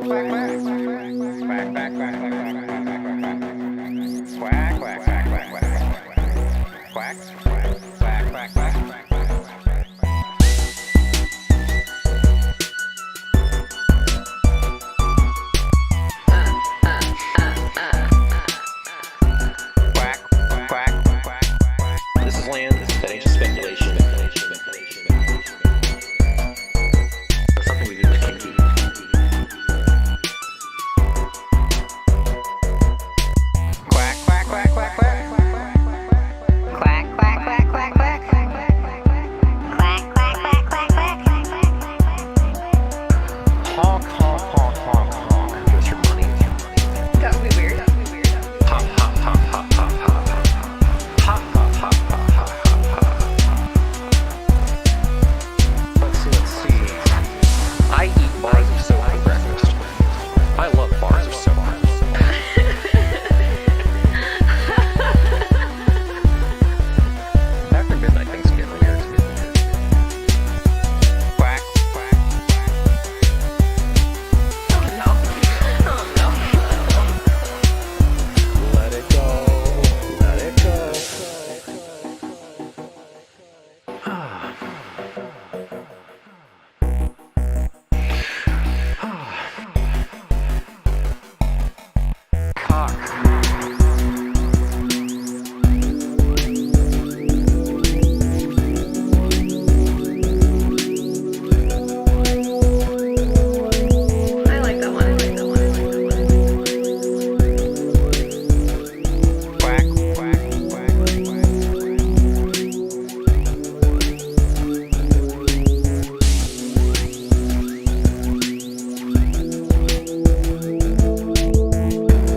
This is land. This is financial speculation. Something we do with kinky. Quack, quack, quack, quack, quack. Quack, quack, quack, quack, quack. Quack, quack, quack, quack, quack. Honk, honk, honk, honk, honk. What's your money? That would be weird. Ha, ha, ha, ha, ha, ha, ha. Ha, ha, ha, ha, ha, ha, ha. Let's see. I eat bars of soap for breakfast. I love bars of soap. After midnight, things get weird. Quack, quack. Oh no. Let it go. Let it go. Cock. I like that one. Quack, quack, quack, quack.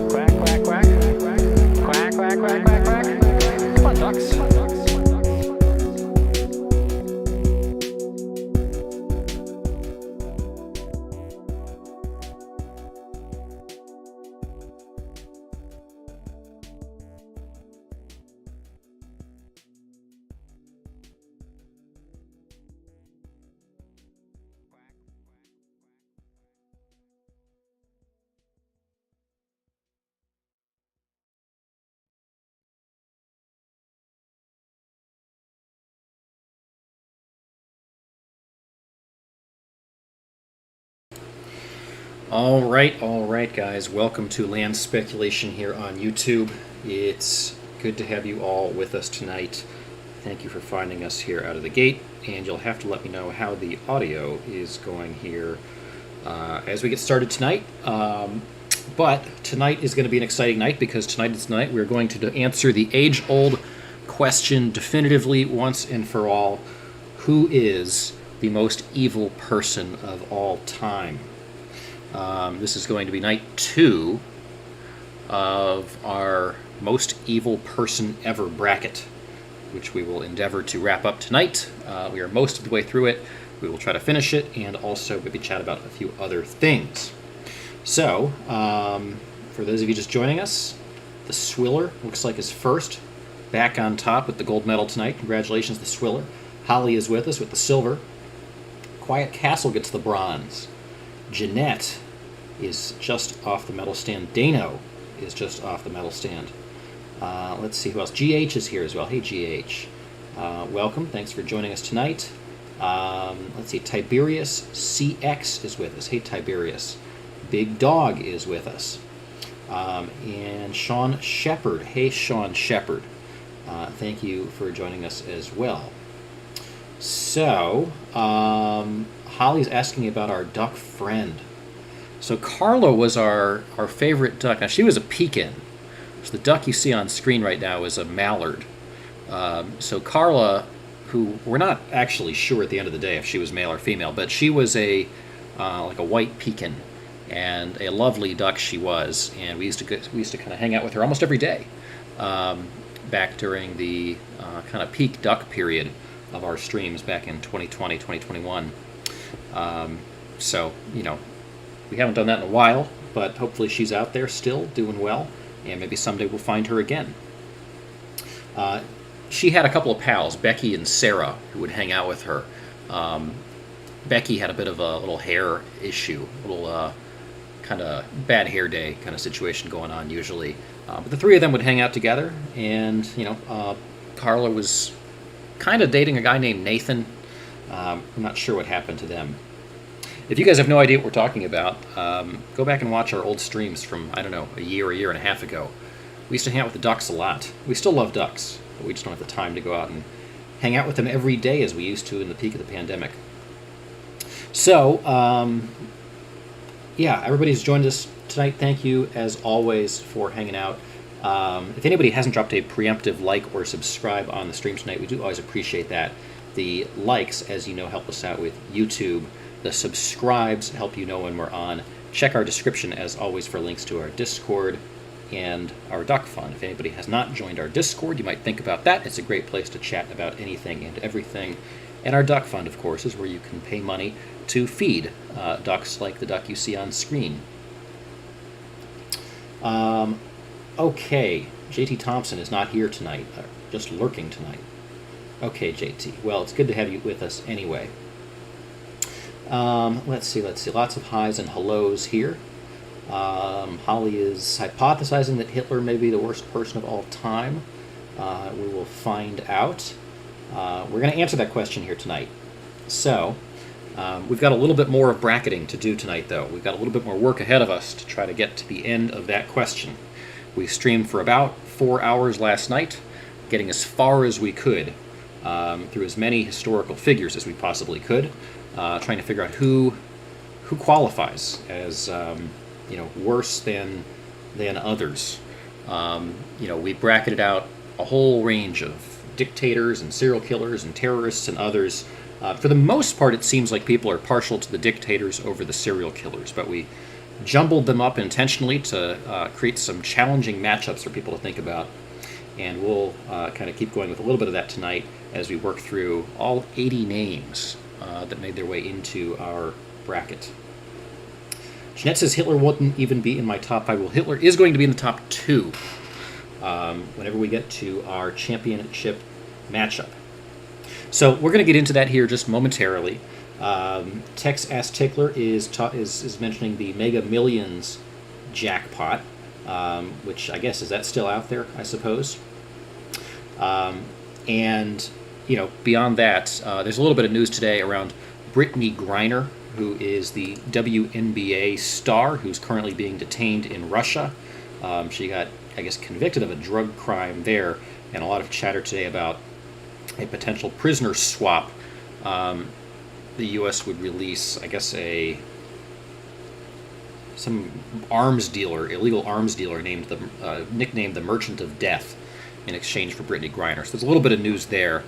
Quack, quack, quack. Quack, quack, quack, quack, quack. Come on, ducks. All right, guys. Welcome to Land Speculation here on YouTube. It's good to have you all with us tonight. Thank you for finding us here out of the gate, and you'll have to let me know how the audio is going here as we get started tonight. But tonight is going to be an exciting night because tonight is the night we're going to answer the age-old question definitively once and for all: who is the most evil person of all time? This is going to be night 2 of our most evil person ever bracket, which we will endeavor to wrap up tonight. We are most of the way through it. We will try to finish it and also maybe chat about a few other things. So, for those of you just joining us, the Swiller looks like is first, back on top with the gold medal tonight. Congratulations, the Swiller. Holly is with us with the silver. Quiet Castle gets the bronze. Jeanette is just off the medal stand. Dano is just off the medal stand. Let's see who else. GH is here as well. Hey, GH. Welcome. Thanks for joining us tonight. Let's see. Tiberius CX is with us. Hey, Tiberius. Big Dog is with us. And Sean Shepard. Hey, Sean Shepard. Thank you for joining us as well. So, Holly's asking about our duck friend. So Carla was our favorite duck. Now, she was a pekin. So the duck you see on screen right now is a mallard. So Carla, who we're not actually sure at the end of the day if she was male or female, but she was like a white pekin, and a lovely duck she was. And we used to kind of hang out with her almost every day back during the kind of peak duck period of our streams back in 2020, 2021. So, you know, we haven't done that in a while, but hopefully she's out there still doing well, and maybe someday we'll find her again. She had a couple of pals, Becky and Sarah, who would hang out with her. Becky had a bit of a little hair issue, a little kind of bad hair day kind of situation going on usually. But the three of them would hang out together, and Carla was kind of dating a guy named Nathan. I'm not sure what happened to them. If you guys have no idea what we're talking about, go back and watch our old streams from, I don't know, a year and a half ago. We used to hang out with the ducks a lot. We still love ducks, but we just don't have the time to go out and hang out with them every day as we used to in the peak of the pandemic. So, yeah, everybody's joined us tonight. Thank you, as always, for hanging out. If anybody hasn't dropped a preemptive like or subscribe on the stream tonight, we do always appreciate that. The likes, as you know, help us out with YouTube. The subscribes help you know when we're on. Check our description, as always, for links to our Discord and our Duck Fund. If anybody has not joined our Discord, you might think about that. It's a great place to chat about anything and everything. And our Duck Fund, of course, is where you can pay money to feed ducks like the duck you see on screen. Okay, JT Thompson is not here tonight, just lurking tonight. Okay, JT. Well, it's good to have you with us anyway. Let's see. Lots of highs and hellos here. Holly is hypothesizing that Hitler may be the worst person of all time. We will find out. We're going to answer that question here tonight. So, we've got a little bit more of bracketing to do tonight, though. We've got a little bit more work ahead of us to try to get to the end of that question. We streamed for about 4 hours last night, getting as far as we could through as many historical figures as we possibly could, trying to figure out who qualifies as worse than others. We bracketed out a whole range of dictators and serial killers and terrorists and others. For the most part, it seems like people are partial to the dictators over the serial killers, but we jumbled them up intentionally to create some challenging matchups for people to think about. And we'll kind of keep going with a little bit of that tonight as we work through all 80 names that made their way into our bracket. Jeanette says Hitler wouldn't even be in my top 5. Well, Hitler is going to be in the top 2 whenever we get to our championship matchup. So we're going to get into that here just momentarily. Tex Ass Tickler is mentioning the Mega Millions jackpot, which I guess, is that still out there, I suppose? And, beyond that, there's a little bit of news today around Brittany Griner, who is the WNBA star who's currently being detained in Russia. She got, I guess, convicted of a drug crime there, and a lot of chatter today about a potential prisoner swap. The U.S. would release, I guess, some illegal arms dealer nicknamed the Merchant of Death in exchange for Brittany Griner. So there's a little bit of news there.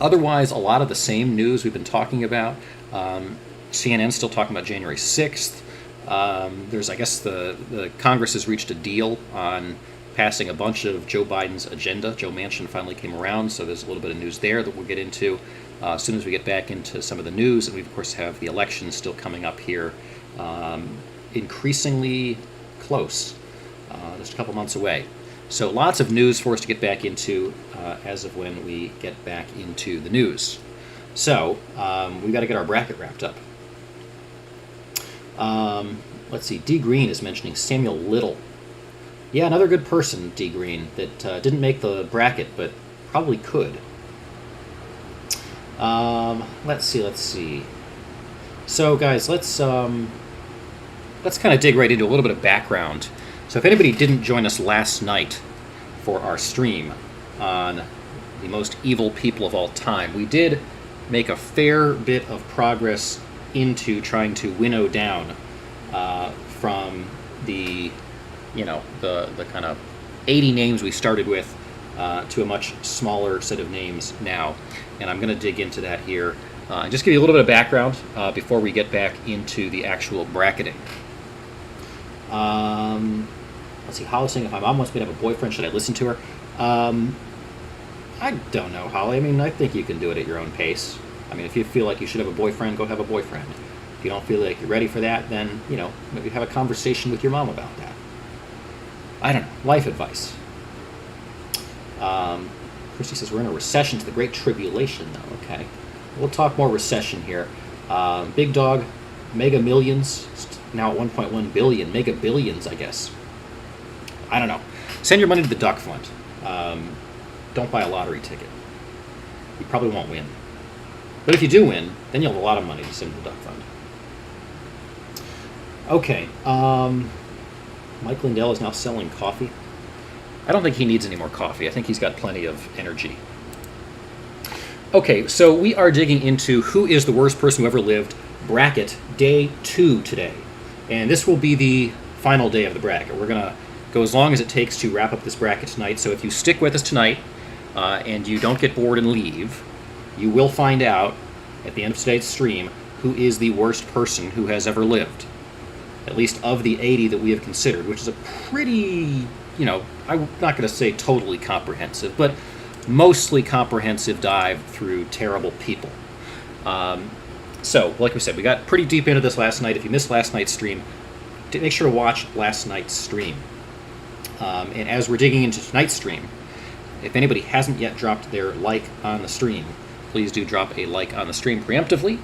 Otherwise, a lot of the same news we've been talking about. CNN's still talking about January 6th. There's, I guess, the Congress has reached a deal on passing a bunch of Joe Biden's agenda. Joe Manchin finally came around, so there's a little bit of news there that we'll get into as soon as we get back into some of the news. And we, of course, have the election still coming up here, increasingly close, just a couple months away. So lots of news for us to get back into as of when we get back into the news. So we've got to get our bracket wrapped up. Let's see, D. Green is mentioning Samuel Little. Yeah, another good person, D. Green, that didn't make the bracket, but probably could. Let's see. So, guys, let's kind of dig right into a little bit of background. So if anybody didn't join us last night for our stream on the most evil people of all time, we did make a fair bit of progress into trying to winnow down from the kind of 80 names we started with to a much smaller set of names now. And I'm going to dig into that here and just give you a little bit of background before we get back into the actual bracketing. Let's see, Holly saying, if my mom wants me to have a boyfriend, should I listen to her? I don't know, Holly. I mean, I think you can do it at your own pace. I mean, if you feel like you should have a boyfriend, go have a boyfriend. If you don't feel like you're ready for that, then, maybe have a conversation with your mom about that. I don't know. Life advice. Christy says we're in a recession to the Great Tribulation, though. Okay. We'll talk more recession here. Big Dog Mega Millions, now at 1.1 billion. Mega Billions, I guess. I don't know. Send your money to the Duck Fund. Don't buy a lottery ticket. You probably won't win. But if you do win, then you'll have a lot of money to send to the Duck Fund. Okay. Mike Lindell is now selling coffee. I don't think he needs any more coffee. I think he's got plenty of energy. Okay, so we are digging into who is the worst person who ever lived bracket day 2 today. And this will be the final day of the bracket. We're going to go as long as it takes to wrap up this bracket tonight. So if you stick with us tonight and you don't get bored and leave, you will find out at the end of today's stream who is the worst person who has ever lived. At least of the 80 that we have considered, which is a pretty, I'm not going to say totally comprehensive, but mostly comprehensive dive through terrible people. So, like we said, we got pretty deep into this last night. If you missed last night's stream, make sure to watch last night's stream. And as we're digging into tonight's stream, if anybody hasn't yet dropped their like on the stream, please do drop a like on the stream preemptively,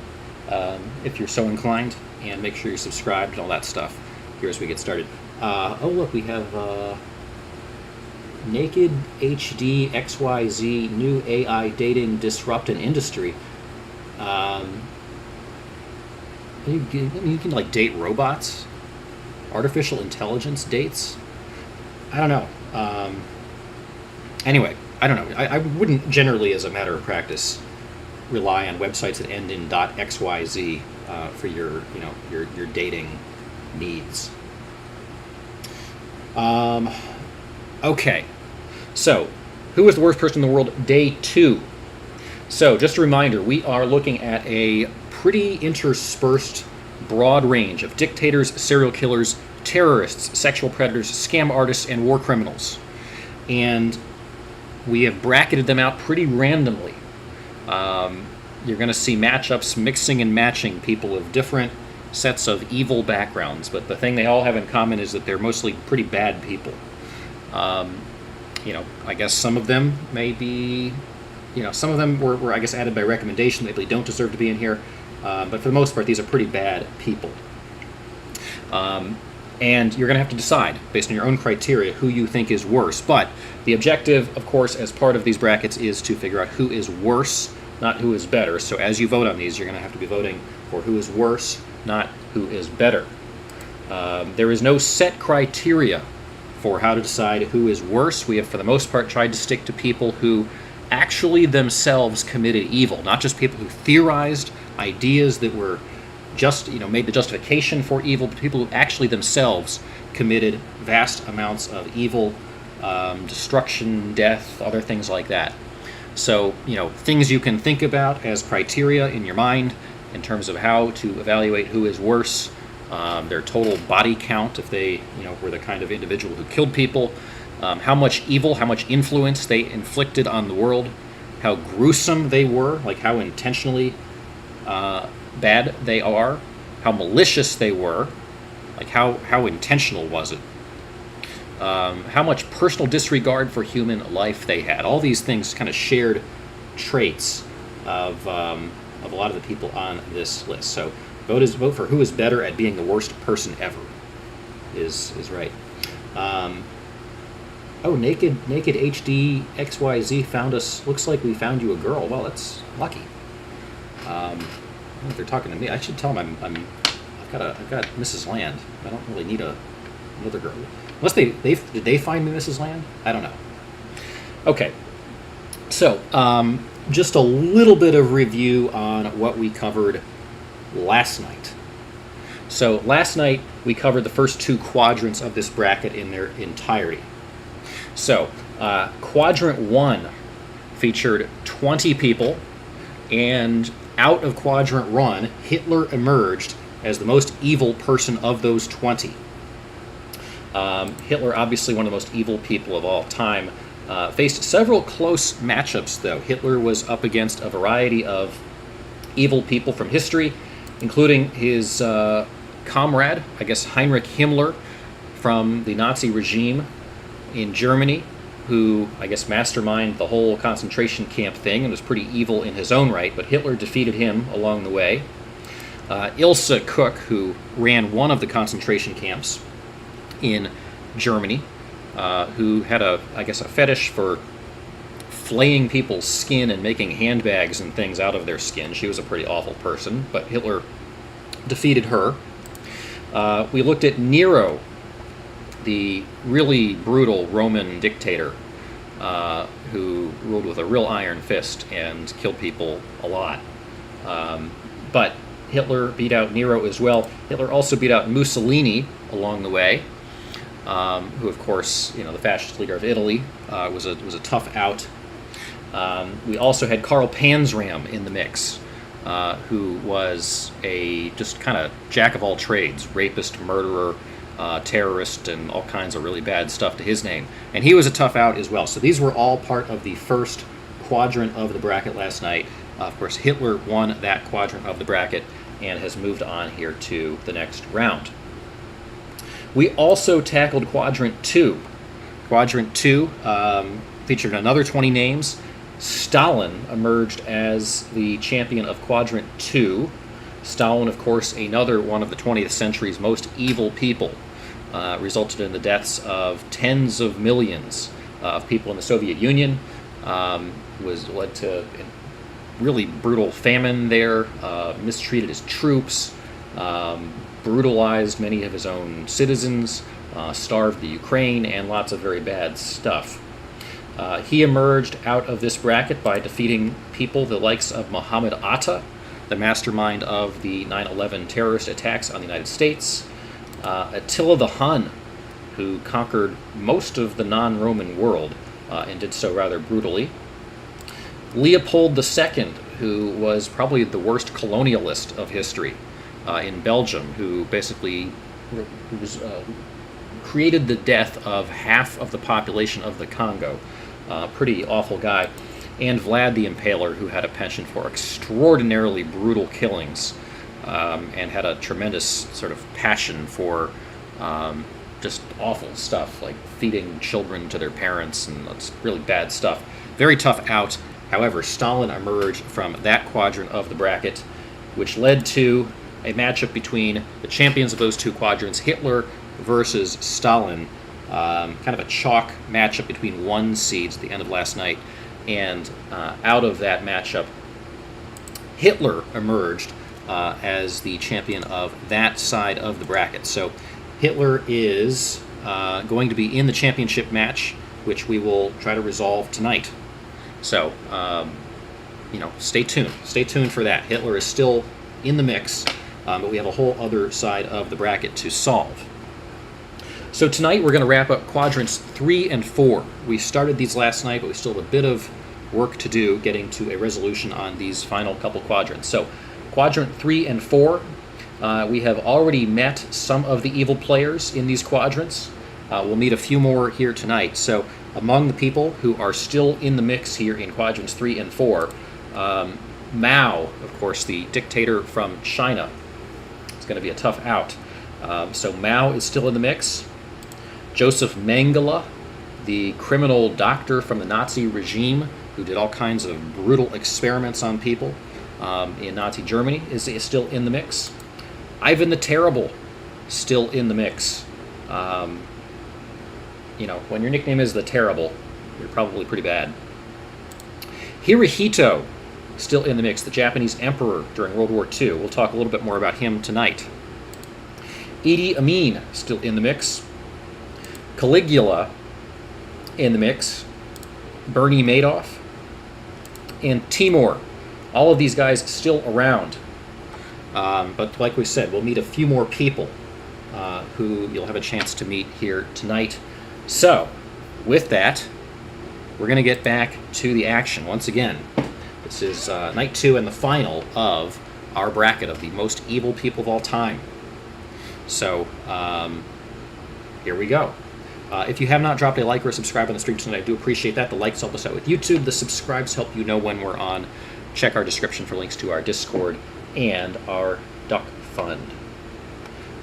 if you're so inclined, and make sure you're subscribed and all that stuff here as we get started. Oh, look, we have Naked HD XYZ, new AI dating disrupt an industry. You can like date robots? Artificial intelligence dates? I don't know. Anyway, I don't know. I wouldn't generally, as a matter of practice, rely on websites that end in .xyz for your dating needs. Okay, so who is the worst person in the world? Day 2. So just a reminder, we are looking at a pretty interspersed, broad range of dictators, serial killers, terrorists, sexual predators, scam artists, and war criminals. And we have bracketed them out pretty randomly. You're going to see matchups mixing and matching people of different sets of evil backgrounds, but the thing they all have in common is that they're mostly pretty bad people. I guess some of them may be, some of them were I guess, added by recommendation. They really don't deserve to be in here, but for the most part, these are pretty bad people. And you're going to have to decide, based on your own criteria, who you think is worse. But the objective, of course, as part of these brackets, is to figure out who is worse, not who is better. So as you vote on these, you're going to have to be voting for who is worse, not who is better. There is no set criteria for how to decide who is worse. We have, for the most part, tried to stick to people who actually themselves committed evil, not just people who theorized ideas that were just, made the justification for evil, but people who actually themselves committed vast amounts of evil, destruction, death, other things like that. So, things you can think about as criteria in your mind in terms of how to evaluate who is worse, their total body count if they, were the kind of individual who killed people, how much evil, how much influence they inflicted on the world, how gruesome they were, like how intentionally bad they are, how malicious they were, like how intentional was it, how much personal disregard for human life they had. All these things kind of shared traits of a lot of the people on this list. So vote for who is better at being the worst person ever is right. Naked HD XYZ found us. Looks like we found you a girl. Well, that's lucky. I don't know if they're talking to me. I should tell them I've got Mrs. Land. I don't really need another girl. Unless did they find me Mrs. Land? I don't know. Okay. So, just a little bit of review on what we covered last night. So last night we covered the first 2 quadrants of this bracket in their entirety. So quadrant 1 featured 20 people, and out of quadrant 1, Hitler emerged as the most evil person of those 20. Hitler, obviously one of the most evil people of all time, faced several close matchups, though. Hitler was up against a variety of evil people from history, including his comrade, I guess Heinrich Himmler, from the Nazi regime in Germany, who, I guess, masterminded the whole concentration camp thing and was pretty evil in his own right, but Hitler defeated him along the way. Ilse Cook, who ran one of the concentration camps in Germany, who had I guess a fetish for flaying people's skin and making handbags and things out of their skin. She was a pretty awful person, but Hitler defeated her. We looked at Nero, the really brutal Roman dictator who ruled with a real iron fist and killed people a lot. But Hitler beat out Nero as well. Hitler also beat out Mussolini along the way, who, of course, the fascist leader of Italy, was a tough out. We also had Karl Panzram in the mix, who was a just kind of jack of all trades, rapist, murderer, terrorist, and all kinds of really bad stuff to his name. And he was a tough out as well. So these were all part of the first quadrant of the bracket last night. Of course, Hitler won that quadrant of the bracket and has moved on here to the next round. We also tackled Quadrant 2. Quadrant 2 featured another 20 names. Stalin emerged as the champion of Quadrant 2. Stalin, of course, another one of the 20th century's most evil people, resulted in the deaths of tens of millions of people in the Soviet Union, was led to really brutal famine there, mistreated his troops, brutalized many of his own citizens, starved the Ukraine, and lots of very bad stuff. He emerged out of this bracket by defeating people the likes of Muhammad Atta, the mastermind of the 9/11 terrorist attacks on the United States, Attila the Hun, who conquered most of the non-Roman world and did so rather brutally, Leopold II, who was probably the worst colonialist of history in Belgium, who basically created the death of half of the population of the Congo. Pretty awful guy. And Vlad the Impaler, who had a penchant for extraordinarily brutal killings and had a tremendous sort of passion for just awful stuff, like feeding children to their parents, and that's really bad stuff. Very tough out. However, Stalin emerged from that quadrant of the bracket, which led to a matchup between the champions of those two quadrants, Hitler versus Stalin, kind of a chalk matchup between one seeds at the end of last night. And out of that matchup, Hitler emerged as the champion of that side of the bracket. So Hitler is going to be in the championship match, which we will try to resolve tonight. So, stay tuned. Stay tuned for that. Hitler is still in the mix, but we have a whole other side of the bracket to solve. So tonight we're going to wrap up quadrants 3 and 4. We started these last night, but we still have a bit of work to do getting to a resolution on these final couple quadrants. So quadrant 3 and 4, we have already met some of the evil players in these quadrants. We'll meet a few more here tonight. So among the people who are still in the mix here in quadrants 3 and 4, Mao, of course, the dictator from China, is going to be a tough out. So Mao is still in the mix. Joseph Mengele, the criminal doctor from the Nazi regime who did all kinds of brutal experiments on people in Nazi Germany, is still in the mix. Ivan the Terrible, still in the mix. When your nickname is the Terrible, you're probably pretty bad. Hirohito, still in the mix, the Japanese emperor during World War II. We'll talk a little bit more about him tonight. Idi Amin, still in the mix. Caligula, in the mix. Bernie Madoff. And Timur. All of these guys still around. But like we said, we'll meet a few more people who you'll have a chance to meet here tonight. So, with that, we're going to get back to the action once again. This is night 2 and the final of our bracket of the most evil people of all time. So, here we go. If you have not dropped a like or a subscribe on the stream tonight, I do appreciate that. The likes help us out with YouTube. The subscribes help you know when we're on. Check our description for links to our Discord and our Duck Fund.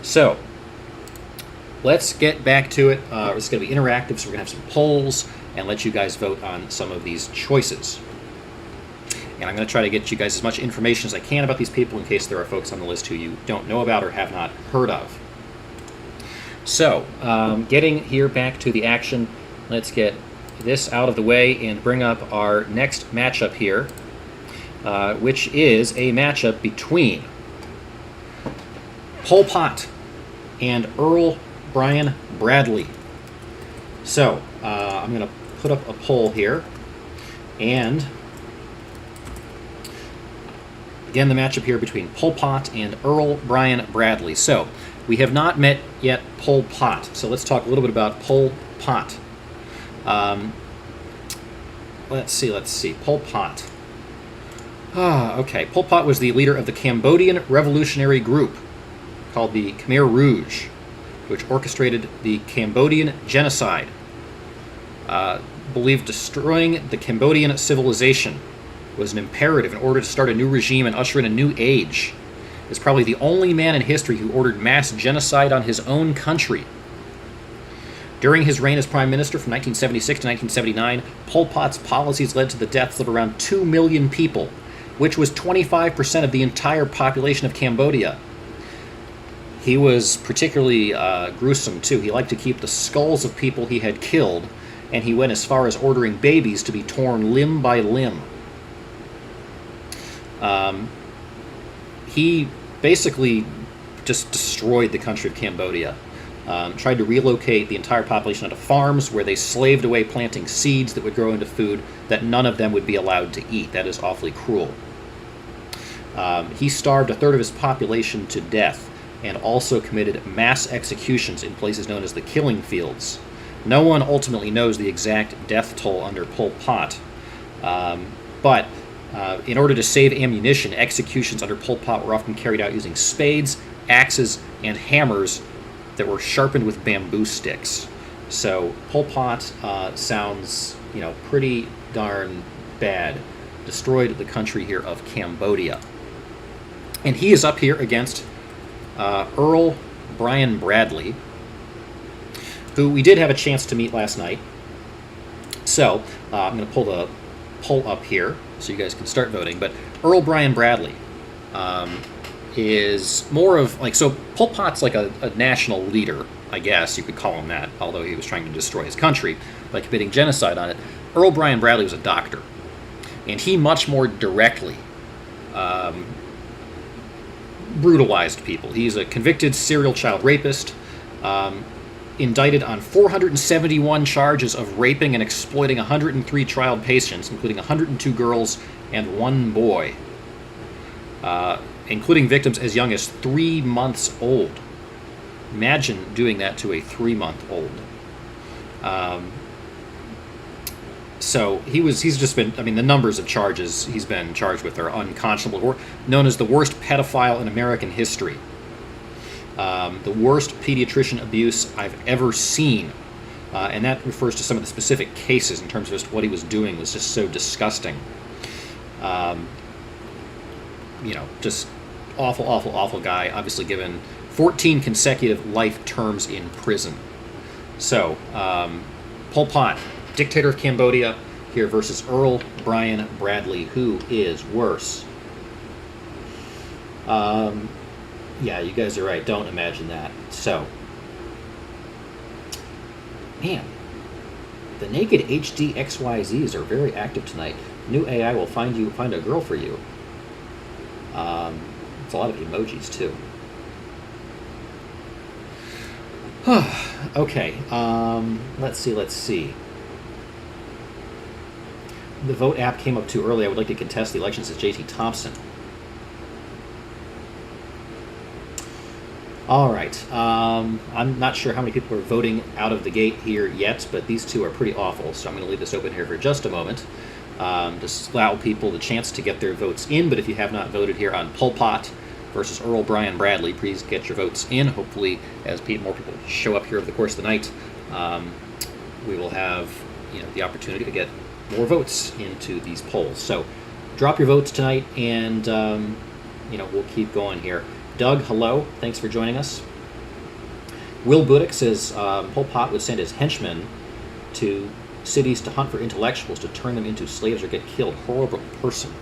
So, let's get back to it. It's going to be interactive, so we're going to have some polls and let you guys vote on some of these choices. And I'm going to try to get you guys as much information as I can about these people in case there are folks on the list who you don't know about or have not heard of. So, getting here back to the action, let's get this out of the way and bring up our next matchup here, which is a matchup between Pol Pot and Earl Brian Bradley. So, I'm going to put up a poll here, and again, the matchup here between Pol Pot and Earl Brian Bradley. So, we have not met yet Pol Pot, so let's talk a little bit about Pol Pot. Let's see, Pol Pot. Okay, Pol Pot was the leader of the Cambodian revolutionary group called the Khmer Rouge, which orchestrated the Cambodian genocide. Believed destroying the Cambodian civilization was an imperative in order to start a new regime and usher in a new age. Is probably the only man in history who ordered mass genocide on his own country. During his reign as prime minister from 1976 to 1979, Pol Pot's policies led to the deaths of around 2 million people, which was 25% of the entire population of Cambodia. He was particularly gruesome, too. He liked to keep the skulls of people he had killed, and he went as far as ordering babies to be torn limb by limb. He basically just destroyed the country of Cambodia. Tried to relocate the entire population onto farms where they slaved away planting seeds that would grow into food that none of them would be allowed to eat. That is awfully cruel. He starved a third of his population to death and also committed mass executions in places known as the killing fields. No one ultimately knows the exact death toll under Pol Pot, but in order to save ammunition, executions under Pol Pot were often carried out using spades, axes, and hammers that were sharpened with bamboo sticks. So Pol Pot sounds, pretty darn bad. Destroyed the country here of Cambodia. And he is up here against Earl Brian Bradley, who we did have a chance to meet last night. So I'm going to pull the poll up here so you guys can start voting. But Earl Brian Bradley is more of so Pol Pot's like a national leader, I guess you could call him that, although he was trying to destroy his country by committing genocide on it. Earl Brian Bradley was a doctor, and he much more directly brutalized people. He's a convicted serial child rapist, indicted on 471 charges of raping and exploiting 103 child patients, including 102 girls and 1 boy, including victims as young as 3 months old. Imagine doing that to a 3-month-old. So he's just been, the numbers of charges he's been charged with are unconscionable. Known as the worst pedophile in American history. The worst pediatrician abuse I've ever seen. And that refers to some of the specific cases in terms of just what he was doing was just so disgusting. Just awful, awful, awful guy. Obviously given 14 consecutive life terms in prison. So, Pol Pot, dictator of Cambodia, here versus Earl Brian Bradley. Who is worse? Yeah, you guys are right. Don't imagine that. So, man, the naked HD XYZs are very active tonight. New AI will find a girl for you. It's a lot of emojis too. Okay, let's see. The vote app came up too early. I would like to contest the election, says JT Thompson. All right. I'm not sure how many people are voting out of the gate here yet, but these two are pretty awful, so I'm going to leave this open here for just a moment. Just allow people the chance to get their votes in, but if you have not voted here on Pol Pot versus Earl Brian Bradley, please get your votes in. Hopefully, as more people show up here over the course of the night, we will have the opportunity to get more votes into these polls. So drop your votes tonight, and we'll keep going here. Doug, hello. Thanks for joining us. Will Buddick says Pol Pot would send his henchmen to cities to hunt for intellectuals to turn them into slaves or get killed. Horrible person.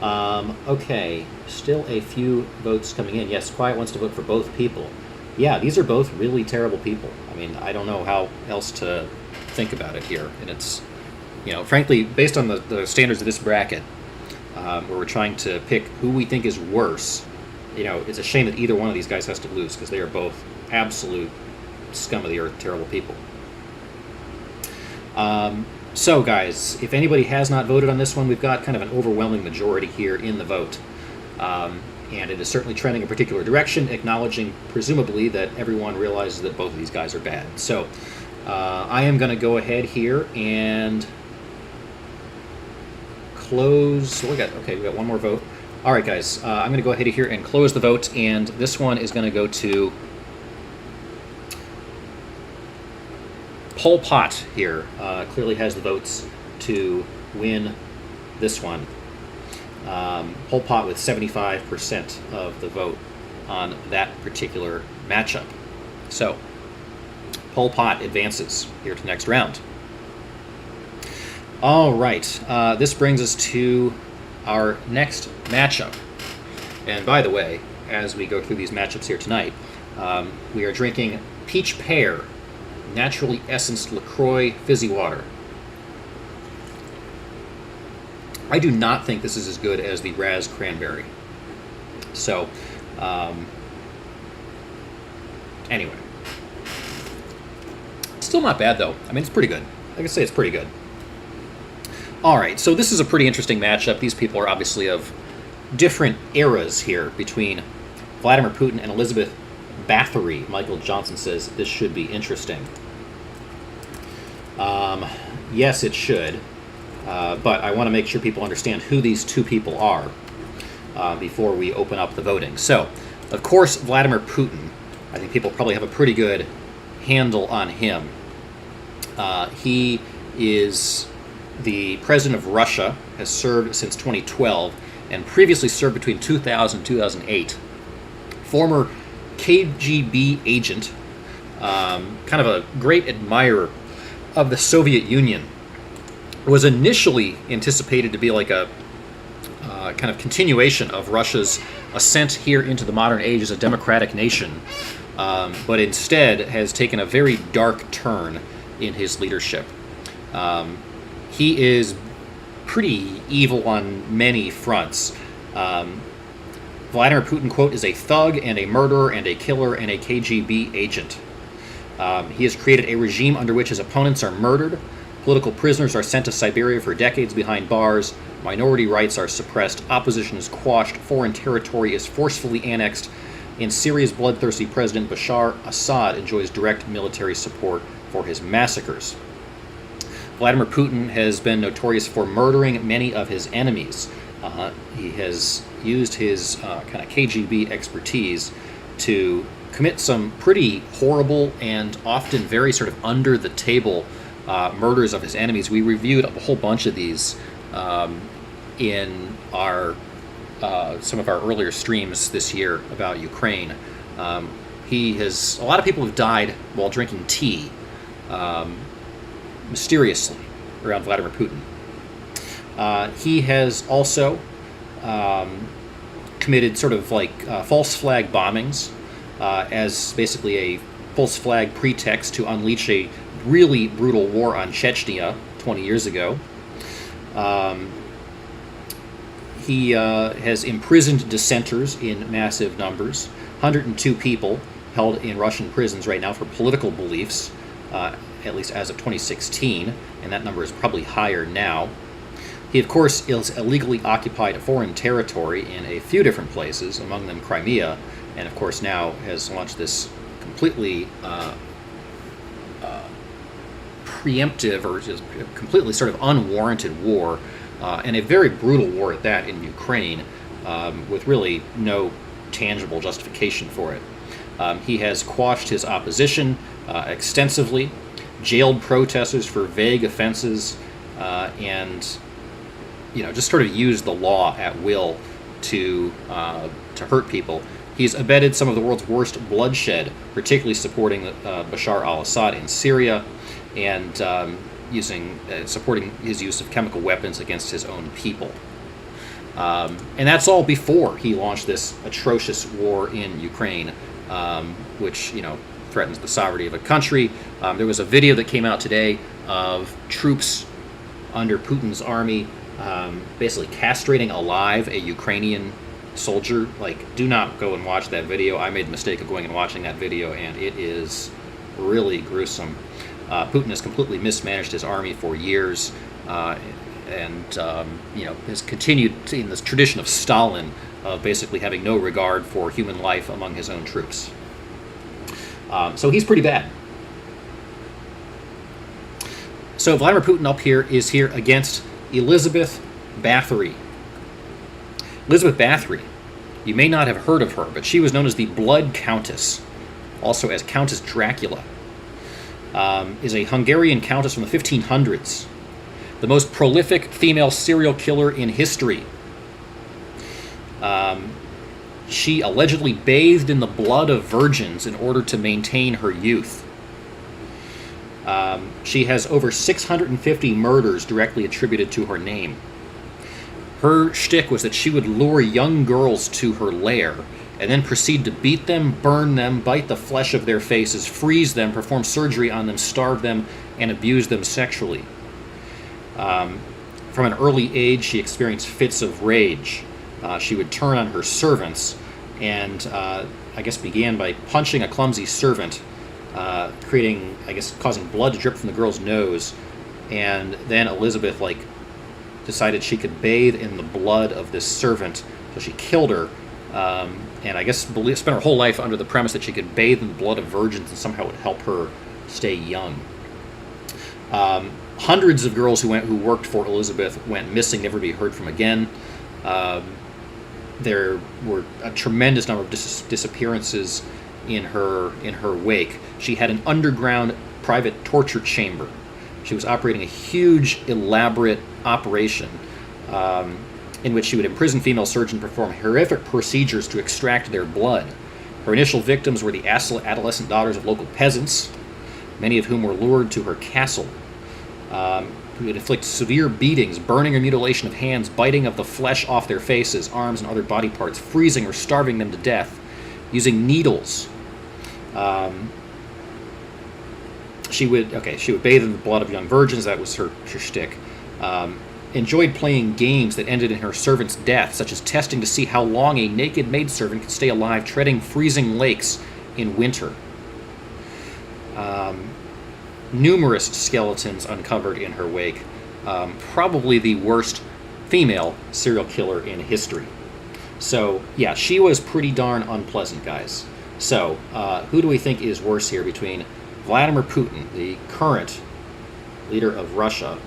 Okay, still a few votes coming in. Yes, Quiet wants to vote for both people. Yeah, these are both really terrible people. I mean, I don't know how else to think about it here. And it's, frankly, based on the standards of this bracket, where we're trying to pick who we think is worse, it's a shame that either one of these guys has to lose because they are both absolute scum of the earth, terrible people. So, guys, if anybody has not voted on this one, we've got kind of an overwhelming majority here in the vote. And it is certainly trending in a particular direction, acknowledging, presumably, that everyone realizes that both of these guys are bad. So, I am going to go ahead here and close. We got one more vote. All right, guys, I'm going to go ahead here and close the vote, and this one is going to go to Pol Pot here. Clearly has the votes to win this one. Pol Pot with 75% of the vote on that particular matchup. So, Pol Pot advances here to next round. All right, this brings us to our next matchup. And by the way, as we go through these matchups here tonight, we are drinking Peach Pear Naturally Essenced LaCroix Fizzy Water. I do not think this is as good as the Raz Cranberry. So, anyway. Still not bad, though. I mean, it's pretty good. Like I say, it's pretty good. All right, so this is a pretty interesting matchup. These people are obviously of different eras here between Vladimir Putin and Elizabeth Bathory. Michael Johnson says this should be interesting. Yes, it should. But I want to make sure people understand who these two people are before we open up the voting. So, of course, Vladimir Putin. I think people probably have a pretty good handle on him. He is the president of Russia, has served since 2012, and previously served between 2000 and 2008. Former KGB agent, kind of a great admirer of the Soviet Union. Was initially anticipated to be like a kind of continuation of Russia's ascent here into the modern age as a democratic nation, but instead has taken a very dark turn in his leadership. He is pretty evil on many fronts. Vladimir Putin, quote, is a thug and a murderer and a killer and a KGB agent. He has created a regime under which his opponents are murdered. Political prisoners are sent to Siberia for decades behind bars. Minority rights are suppressed. Opposition is quashed. Foreign territory is forcefully annexed. And Syria's bloodthirsty president Bashar Assad enjoys direct military support for his massacres. Vladimir Putin has been notorious for murdering many of his enemies. He has used his kind of KGB expertise to commit some pretty horrible and often very sort of under-the-table murders of his enemies. We reviewed a whole bunch of these in our some of our earlier streams this year about Ukraine. A lot of people have died while drinking tea, mysteriously, around Vladimir Putin. He has also committed sort of like false flag bombings as basically a false flag pretext to unleash a really brutal war on Chechnya 20 years ago. He has imprisoned dissenters in massive numbers. 102 people held in Russian prisons right now for political beliefs, at least as of 2016, and that number is probably higher now. He, of course, is illegally occupied foreign territory in a few different places, among them Crimea, and of course now has launched this completely preemptive or just completely sort of unwarranted war, and a very brutal war at that in Ukraine, with really no tangible justification for it. He has quashed his opposition extensively, jailed protesters for vague offenses, and just sort of used the law at will to hurt people. He's abetted some of the world's worst bloodshed, particularly supporting Bashar al-Assad in Syria, and supporting his use of chemical weapons against his own people. And that's all before he launched this atrocious war in Ukraine, which, threatens the sovereignty of a country. There was a video that came out today of troops under Putin's army basically castrating alive a Ukrainian soldier. Like, do not go and watch that video. I made the mistake of going and watching that video, and it is really gruesome. Putin has completely mismanaged his army for years, and has continued in this tradition of Stalin of basically having no regard for human life among his own troops. So he's pretty bad. So Vladimir Putin up here is here against Elizabeth Bathory. Elizabeth Bathory, you may not have heard of her, but she was known as the Blood Countess, also as Countess Dracula. Is a Hungarian countess from the 1500s, the most prolific female serial killer in history. She allegedly bathed in the blood of virgins in order to maintain her youth. She has over 650 murders directly attributed to her name. Her shtick was that she would lure young girls to her lair and then proceed to beat them, burn them, bite the flesh of their faces, freeze them, perform surgery on them, starve them, and abuse them sexually. From an early age, she experienced fits of rage. She would turn on her servants and, began by punching a clumsy servant, causing blood to drip from the girl's nose. And then Elizabeth, decided she could bathe in the blood of this servant, so she killed her. And spent her whole life under the premise that she could bathe in the blood of virgins and somehow it would help her stay young. Hundreds of girls who worked for Elizabeth went missing, never to be heard from again. There were a tremendous number of disappearances in her wake. She had an underground private torture chamber. She was operating a huge, elaborate operation in which she would imprison female surgeons and perform horrific procedures to extract their blood. Her initial victims were the adolescent daughters of local peasants, many of whom were lured to her castle. Who would inflict severe beatings, burning or mutilation of hands, biting of the flesh off their faces, arms, and other body parts, freezing or starving them to death, using needles. She would bathe in the blood of young virgins. That was her shtick. Enjoyed playing games that ended in her servant's death, such as testing to see how long a naked maidservant could stay alive, treading freezing lakes in winter. Numerous skeletons uncovered in her wake. Probably the worst female serial killer in history. So, yeah, she was pretty darn unpleasant, guys. So, who do we think is worse here between Vladimir Putin, the current leader of Russia,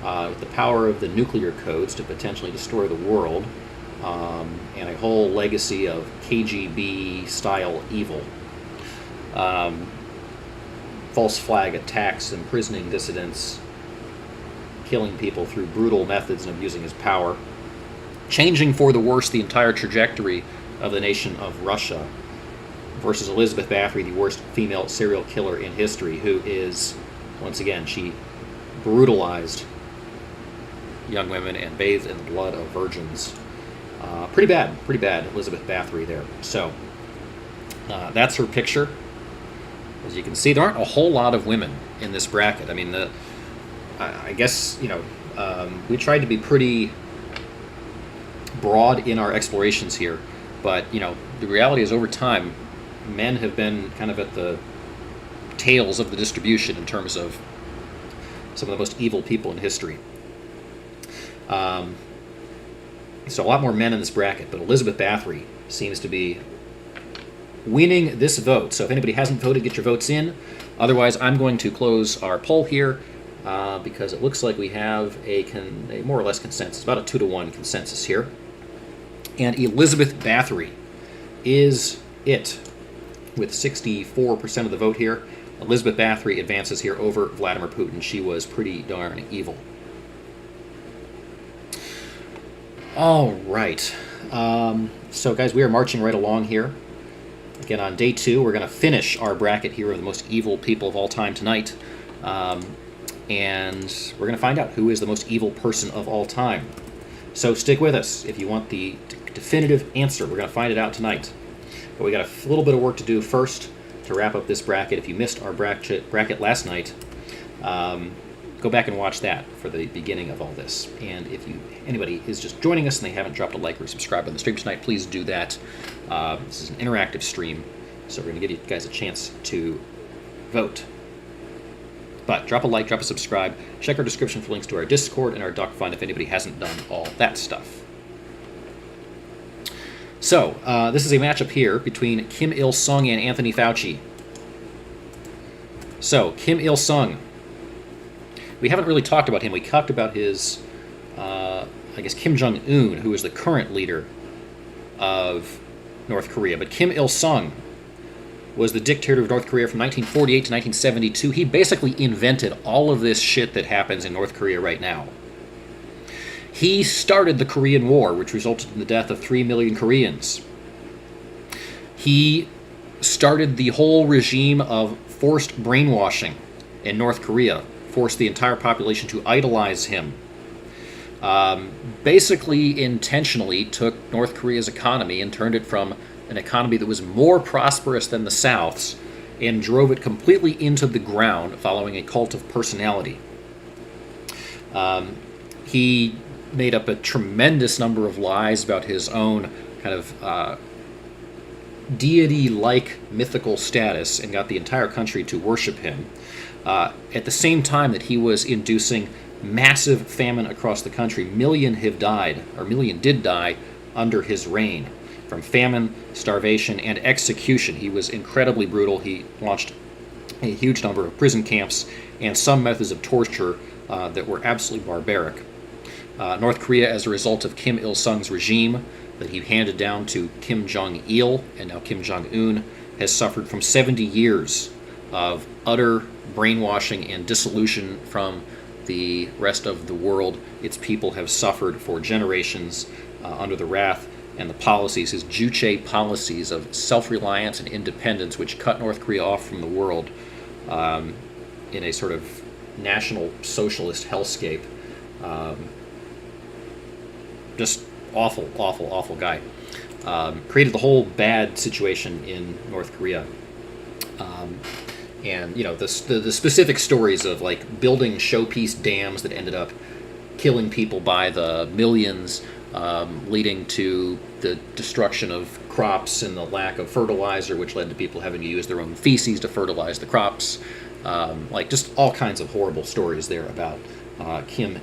with the power of the nuclear codes to potentially destroy the world, and a whole legacy of KGB-style evil, false flag attacks, imprisoning dissidents, killing people through brutal methods and abusing his power, changing for the worse the entire trajectory of the nation of Russia, versus Elizabeth Bathory, the worst female serial killer in history, who is, once again, she brutalized young women and bathed in the blood of virgins. Pretty bad, Elizabeth Bathory there. So, that's her picture. As you can see, there aren't a whole lot of women in this bracket. I mean, we tried to be pretty broad in our explorations here, but, the reality is over time, men have been kind of at the tails of the distribution in terms of some of the most evil people in history. So a lot more men in this bracket, but Elizabeth Bathory seems to be winning this vote. So if anybody hasn't voted, get your votes in. Otherwise, I'm going to close our poll here because it looks like we have a more or less consensus, about a 2-to-1 consensus here. And Elizabeth Bathory is it with 64% of the vote here. Elizabeth Bathory advances here over Vladimir Putin. She was pretty darn evil. All right. So, guys, we are marching right along here. Again, on day 2, we're going to finish our bracket here of the most evil people of all time tonight. And we're going to find out who is the most evil person of all time. So stick with us if you want the definitive answer. We're going to find it out tonight. But we got a little bit of work to do first to wrap up this bracket. If you missed our bracket last night, go back and watch that for the beginning of all this. And if anybody is just joining us and they haven't dropped a like or subscribe on the stream tonight, please do that. This is an interactive stream, so we're going to give you guys a chance to vote. But drop a like, drop a subscribe, check our description for links to our Discord and our Duck Fund if anybody hasn't done all that stuff. So, this is a matchup here between Kim Il-sung and Anthony Fauci. So, Kim Il-sung. We haven't really talked about him. We talked about his, I guess, Kim Jong-un, who is the current leader of North Korea. But Kim Il-sung was the dictator of North Korea from 1948 to 1972. He basically invented all of this shit that happens in North Korea right now. He started the Korean War, which resulted in the death of 3 million Koreans. He started the whole regime of forced brainwashing in North Korea, forced the entire population to idolize him. Basically, intentionally took North Korea's economy and turned it from an economy that was more prosperous than the South's and drove it completely into the ground following a cult of personality. He made up a tremendous number of lies about his own kind of deity-like mythical status and got the entire country to worship him. At the same time that he was inducing massive famine across the country, million did die under his reign. From famine, starvation, and execution. He was incredibly brutal. He launched a huge number of prison camps and some methods of torture that were absolutely barbaric. North Korea, as a result of Kim Il-sung's regime that he handed down to Kim Jong-il and now Kim Jong-un, has suffered from 70 years of utter brainwashing and dissolution from the rest of the world. Its people have suffered for generations under the wrath and the policies, his Juche policies of self-reliance and independence, which cut North Korea off from the world in a sort of national socialist hellscape. Just awful, awful, awful guy. Created the whole bad situation in North Korea. And, you know, the specific stories of, like, building showpiece dams that ended up killing people by the millions, leading to the destruction of crops and the lack of fertilizer, which led to people having to use their own feces to fertilize the crops. Like, just all kinds of horrible stories there about Kim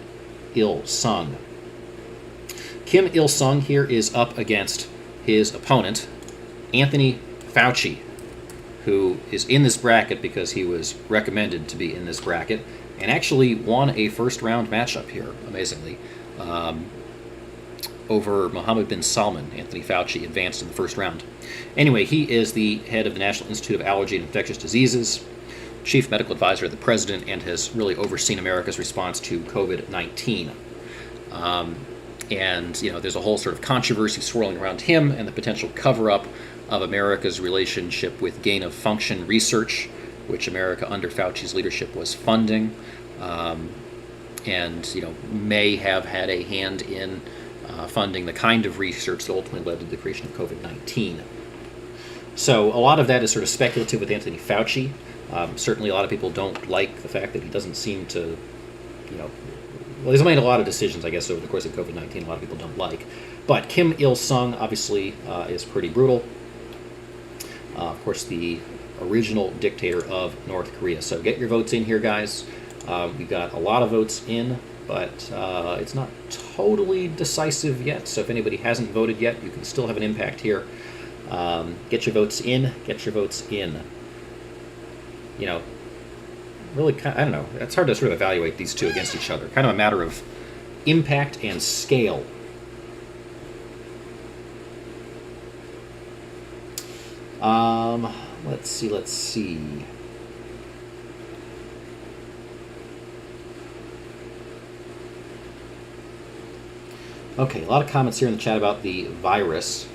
Il-sung. Kim Il-sung here is up against his opponent, Anthony Fauci, who is in this bracket because he was recommended to be in this bracket, and actually won a first-round matchup here, amazingly. Over Mohammed bin Salman. Anthony Fauci advanced in the first round. Anyway, he is the head of the National Institute of Allergy and Infectious Diseases, chief medical advisor of the president, and has really overseen America's response to COVID-19. And, you know, there's a whole sort of controversy swirling around him and the potential cover-up of America's relationship with gain-of-function research, which America under Fauci's leadership was funding, and, you know, may have had a hand in funding the kind of research that ultimately led to the creation of COVID-19. So a lot of that is sort of speculative with Anthony Fauci. Certainly a lot of people don't like the fact that he doesn't seem to, you know, well, he's made a lot of decisions, I guess, over the course of COVID-19 a lot of people don't like. But Kim Il-sung, obviously, is pretty brutal. Of course, the original dictator of North Korea. So get your votes in here, guys. We've got a lot of votes in, but it's not totally decisive yet. So if anybody hasn't voted yet, you can still have an impact here. Get your votes in. Get your votes in. You know, really, I don't know. It's hard to sort of evaluate these two against each other. Kind of a matter of impact and scale. Let's see. Okay, a lot of comments here in the chat about the virus.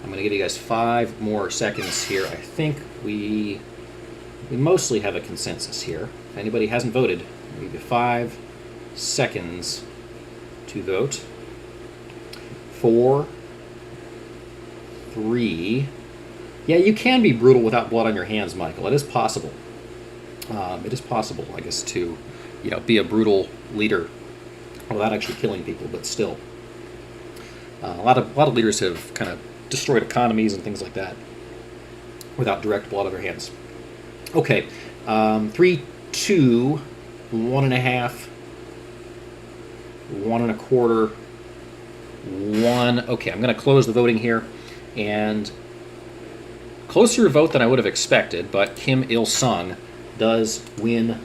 I'm going to give you guys 5 more seconds here. I think we mostly have a consensus here. If anybody hasn't voted, I'll give you 5 seconds to vote. 4, 3. Yeah, you can be brutal without blood on your hands, Michael. It is possible. It is possible, I guess, to, be a brutal leader without actually killing people, but still. A lot of leaders have kind of destroyed economies and things like that without direct blood on their hands. Okay, 3, 2, 1.5, 1.25, 1. Okay, I'm going to close the voting here, and closer vote than I would have expected, but Kim Il-sung does win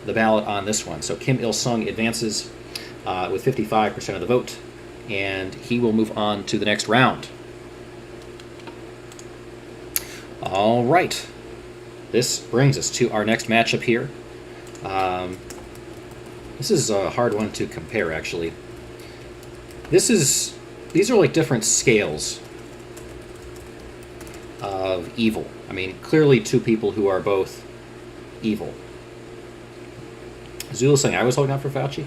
the ballot on this one. So Kim Il-sung advances with 55% of the vote, and he will move on to the next round. All right. This brings us to our next matchup here. This is a hard one to compare, actually. These are like different scales of evil. I mean, clearly two people who are both evil. Zula saying I was holding out for Fauci.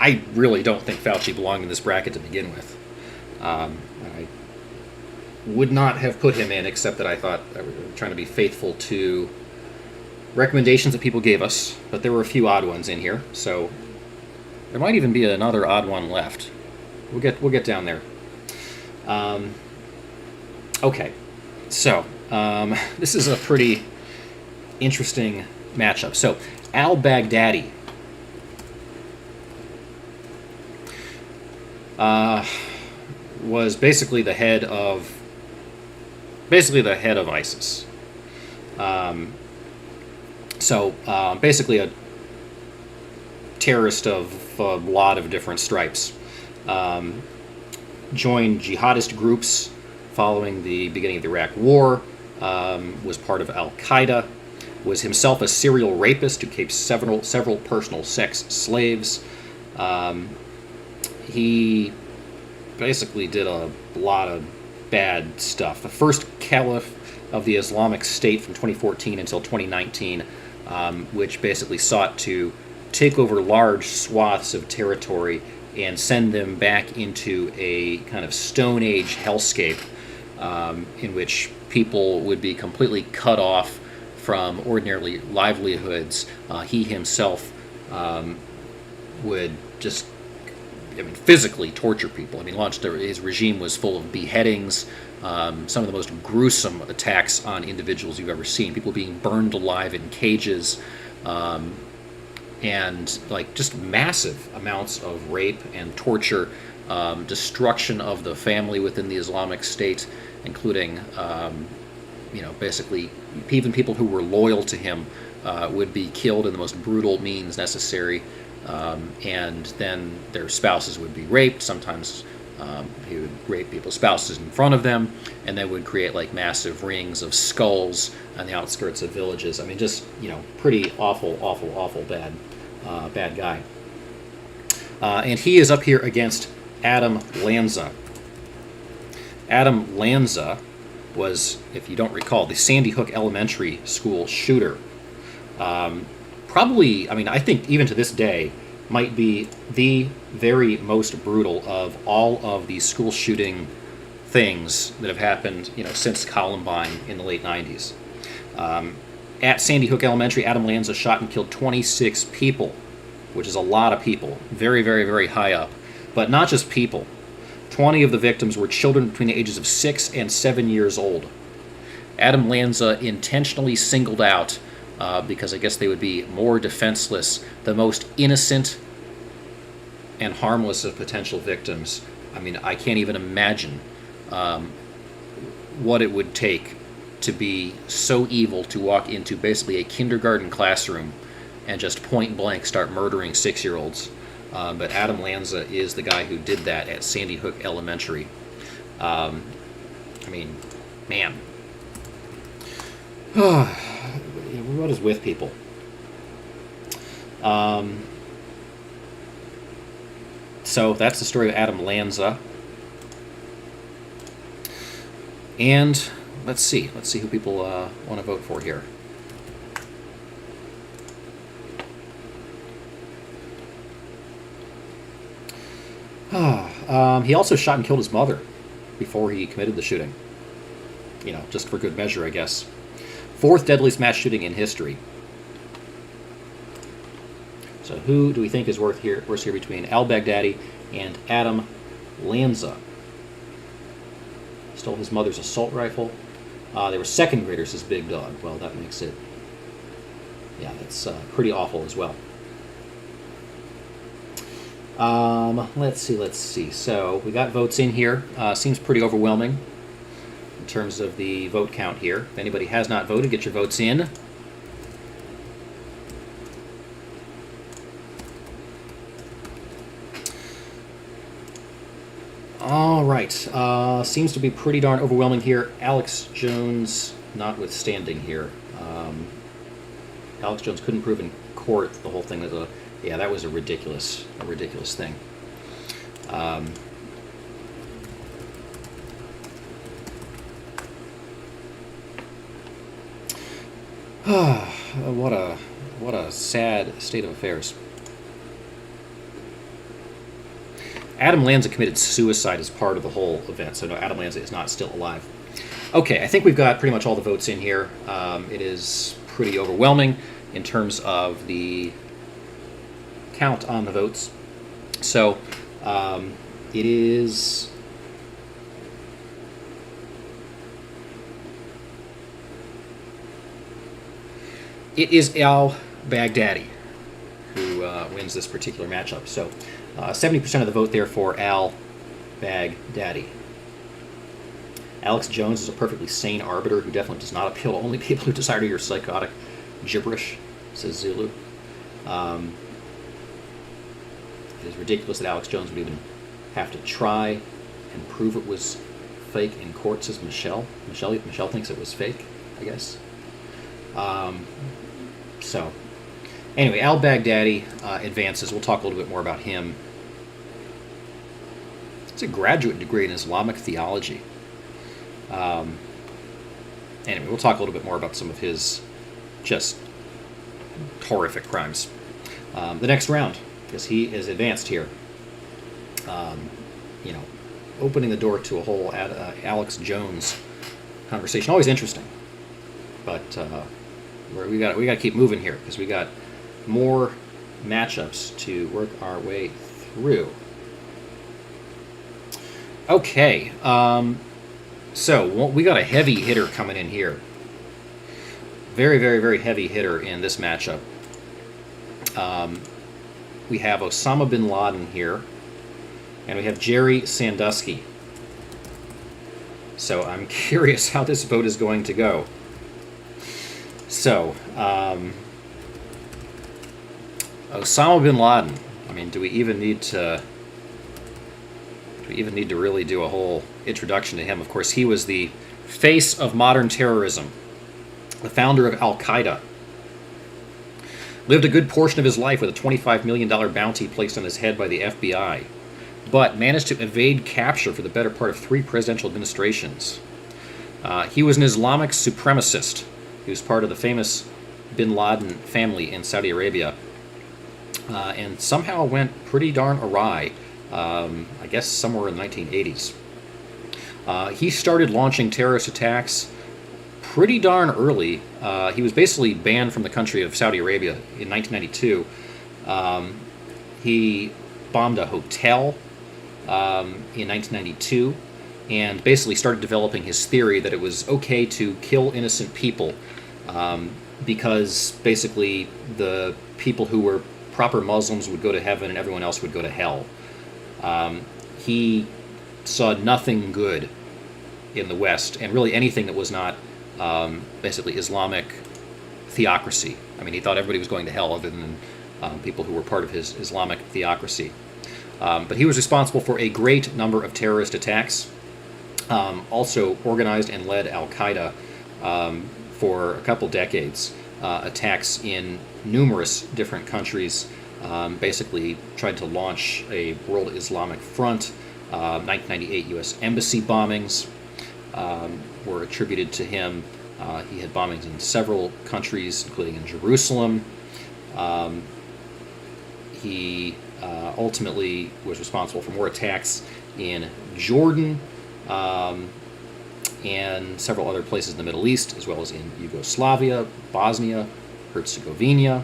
I really don't think Fauci belonged in this bracket to begin with. I would not have put him in, except that I thought I was trying to be faithful to recommendations that people gave us, but there were a few odd ones in here, so there might even be another odd one left. We'll get down there. Okay, so this is a pretty interesting matchup. So al-Baghdadi was basically the head of ISIS. Basically a terrorist of a lot of different stripes. Joined jihadist groups following the beginning of the Iraq War, was part of Al-Qaeda, was himself a serial rapist who kept several personal sex slaves. He basically did a lot of bad stuff. The first caliph of the Islamic State from 2014 until 2019, which basically sought to take over large swaths of territory and send them back into a kind of Stone Age hellscape in which people would be completely cut off from ordinary livelihoods. He himself would just physically torture people. His regime was full of beheadings, some of the most gruesome attacks on individuals you've ever seen. People being burned alive in cages, and just massive amounts of rape and torture, destruction of the family within the Islamic State, including, basically even people who were loyal to him would be killed in the most brutal means necessary. And then their spouses would be raped. Sometimes he would rape people's spouses in front of them, and then would create massive rings of skulls on the outskirts of villages. Pretty awful bad guy. And he is up here against Adam Lanza. Adam Lanza was, if you don't recall, the Sandy Hook Elementary School shooter. Probably, I think even to this day, might be the very most brutal of all of these school shooting things that have happened, since Columbine in the late 90s. At Sandy Hook Elementary, Adam Lanza shot and killed 26 people, which is a lot of people. Very, very, very high up. But not just people. 20 of the victims were children between the ages of 6 and 7 years old. Adam Lanza intentionally singled out, because I guess they would be more defenseless, the most innocent and harmless of potential victims. I can't even imagine what it would take to be so evil to walk into basically a kindergarten classroom and just point blank start murdering 6-year-olds. But Adam Lanza is the guy who did that at Sandy Hook Elementary. Man. What is with people? So that's the story of Adam Lanza. And let's see who people want to vote for here. He also shot and killed his mother before he committed the shooting. You know, just for good measure, I guess. 4th deadliest mass shooting in history. So who do we think is worse here between al-Baghdadi and Adam Lanza? Stole his mother's assault rifle. They were second graders, his big dog. Well, that makes it... Yeah, that's pretty awful as well. Let's see. So we got votes in here. Seems pretty overwhelming in terms of the vote count here. If anybody has not voted, get your votes in. All right. Seems to be pretty darn overwhelming here. Alex Jones notwithstanding here. Alex Jones couldn't prove in court the whole thing was that was a ridiculous thing. What a sad state of affairs. Adam Lanza committed suicide as part of the whole event, so no, Adam Lanza is not still alive. Okay, I think we've got pretty much all the votes in here. It is pretty overwhelming in terms of the count on the votes. So it is... It is al-Baghdadi who wins this particular matchup. So 70% of the vote there for al-Baghdadi. Alex Jones is a perfectly sane arbiter who definitely does not appeal to only people who desire to hear psychotic gibberish, says Zulu. It is ridiculous that Alex Jones would even have to try and prove it was fake in court, says Michelle. Michelle thinks it was fake, I guess. So, anyway, al-Baghdadi advances. We'll talk a little bit more about him. It's a graduate degree in Islamic theology. Anyway, we'll talk a little bit more about some of his just horrific crimes. The next round, because he is advanced here. You know, opening the door to a whole Alex Jones conversation. Always interesting, but we got to keep moving here because we got more matchups to work our way through. Okay, so we got a heavy hitter coming in here. Very, very, very heavy hitter in this matchup. We have Osama bin Laden here, and we have Jerry Sandusky. So I'm curious how this vote is going to go. So, Osama bin Laden. I mean, do we even need to really do a whole introduction to him? Of course, he was the face of modern terrorism, the founder of Al-Qaeda. Lived a good portion of his life with a $25 million bounty placed on his head by the FBI, but managed to evade capture for the better part of 3 presidential administrations. He was an Islamic supremacist. He was part of the famous bin Laden family in Saudi Arabia, and somehow went pretty darn awry, I guess somewhere in the 1980s. He started launching terrorist attacks pretty darn early. He was basically banned from the country of Saudi Arabia in 1992. He bombed a hotel in 1992 and basically started developing his theory that it was okay to kill innocent people because basically the people who were proper Muslims would go to heaven and everyone else would go to hell. He saw nothing good in the West, and really anything that was not basically Islamic theocracy. I mean, he thought everybody was going to hell other than people who were part of his Islamic theocracy. But he was responsible for a great number of terrorist attacks, also organized and led Al-Qaeda for a couple decades, attacks in numerous different countries, basically tried to launch a World Islamic Front. 1998 U.S. Embassy bombings were attributed to him. He had bombings in several countries, including in Jerusalem. he ultimately was responsible for more attacks in Jordan and several other places in the Middle East, as well as in Yugoslavia, Bosnia, Herzegovina.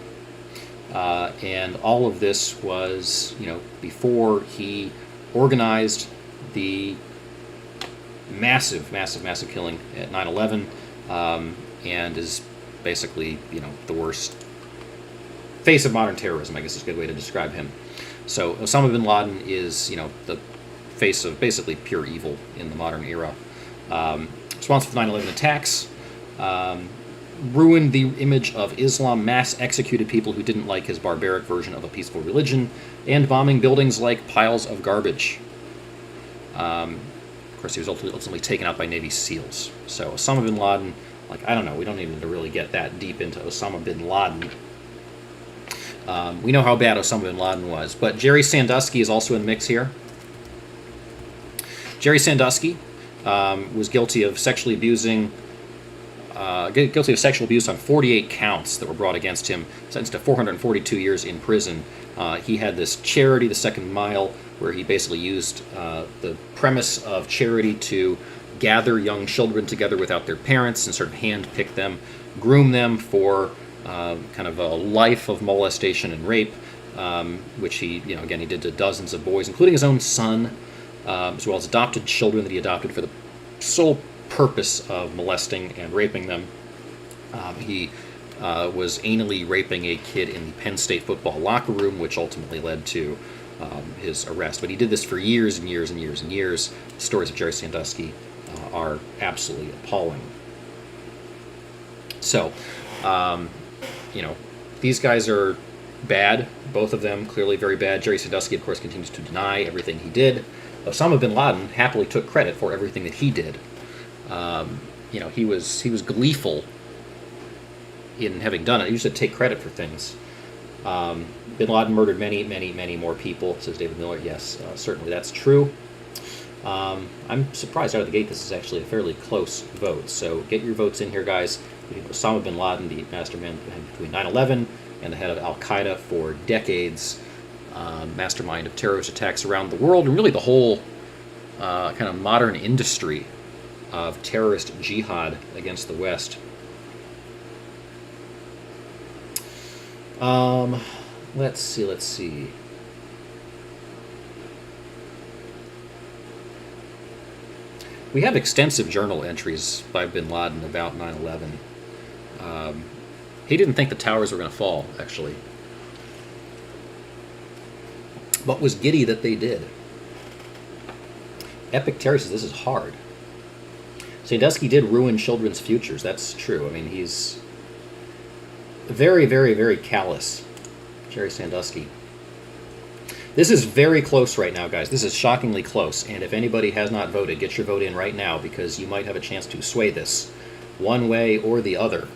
And all of this was, before he organized the massive killing at 9/11, and is basically, the worst face of modern terrorism, I guess is a good way to describe him. So Osama bin Laden is, the face of basically pure evil in the modern era. Responsible for 9/11 attacks, ruined the image of Islam, mass executed people who didn't like his barbaric version of a peaceful religion, and bombing buildings like piles of garbage. Of course, he was ultimately taken out by Navy SEALs. So Osama bin Laden, I don't know, we don't need to really get that deep into Osama bin Laden. We know how bad Osama bin Laden was, but Jerry Sandusky is also in the mix here. Jerry Sandusky was guilty of sexual abuse on 48 counts that were brought against him, sentenced to 442 years in prison. He had this charity, the Second Mile, where he basically used the premise of charity to gather young children together without their parents and sort of hand-pick them, groom them for kind of a life of molestation and rape, which he, again, he did to dozens of boys, including his own son, as well as adopted children that he adopted for the sole purpose of molesting and raping them. He was anally raping a kid in the Penn State football locker room, which ultimately led to his arrest. But he did this for years and years and years and years. The stories of Jerry Sandusky are absolutely appalling. So, these guys are bad, both of them clearly very bad. Jerry Sandusky, of course, continues to deny everything he did. Osama bin Laden happily took credit for everything that he did. He was gleeful in having done it. He used to take credit for things. Bin Laden murdered many, many, many more people, says David Miller. Yes, certainly that's true. I'm surprised out of the gate this is actually a fairly close vote. So get your votes in here, guys. Osama bin Laden, the mastermind between 9/11 and the head of Al-Qaeda for decades, mastermind of terrorist attacks around the world, and really the whole kind of modern industry of terrorist jihad against the West. Let's see. We have extensive journal entries by bin Laden about 9/11. He didn't think the towers were going to fall, actually, but was giddy that they did. Epic Terry says this is hard. Sandusky did ruin children's futures. That's true. I mean, he's very, very, very callous, Jerry Sandusky. This is very close right now, guys. This is shockingly close. And if anybody has not voted, get your vote in right now, because you might have a chance to sway this one way or the other.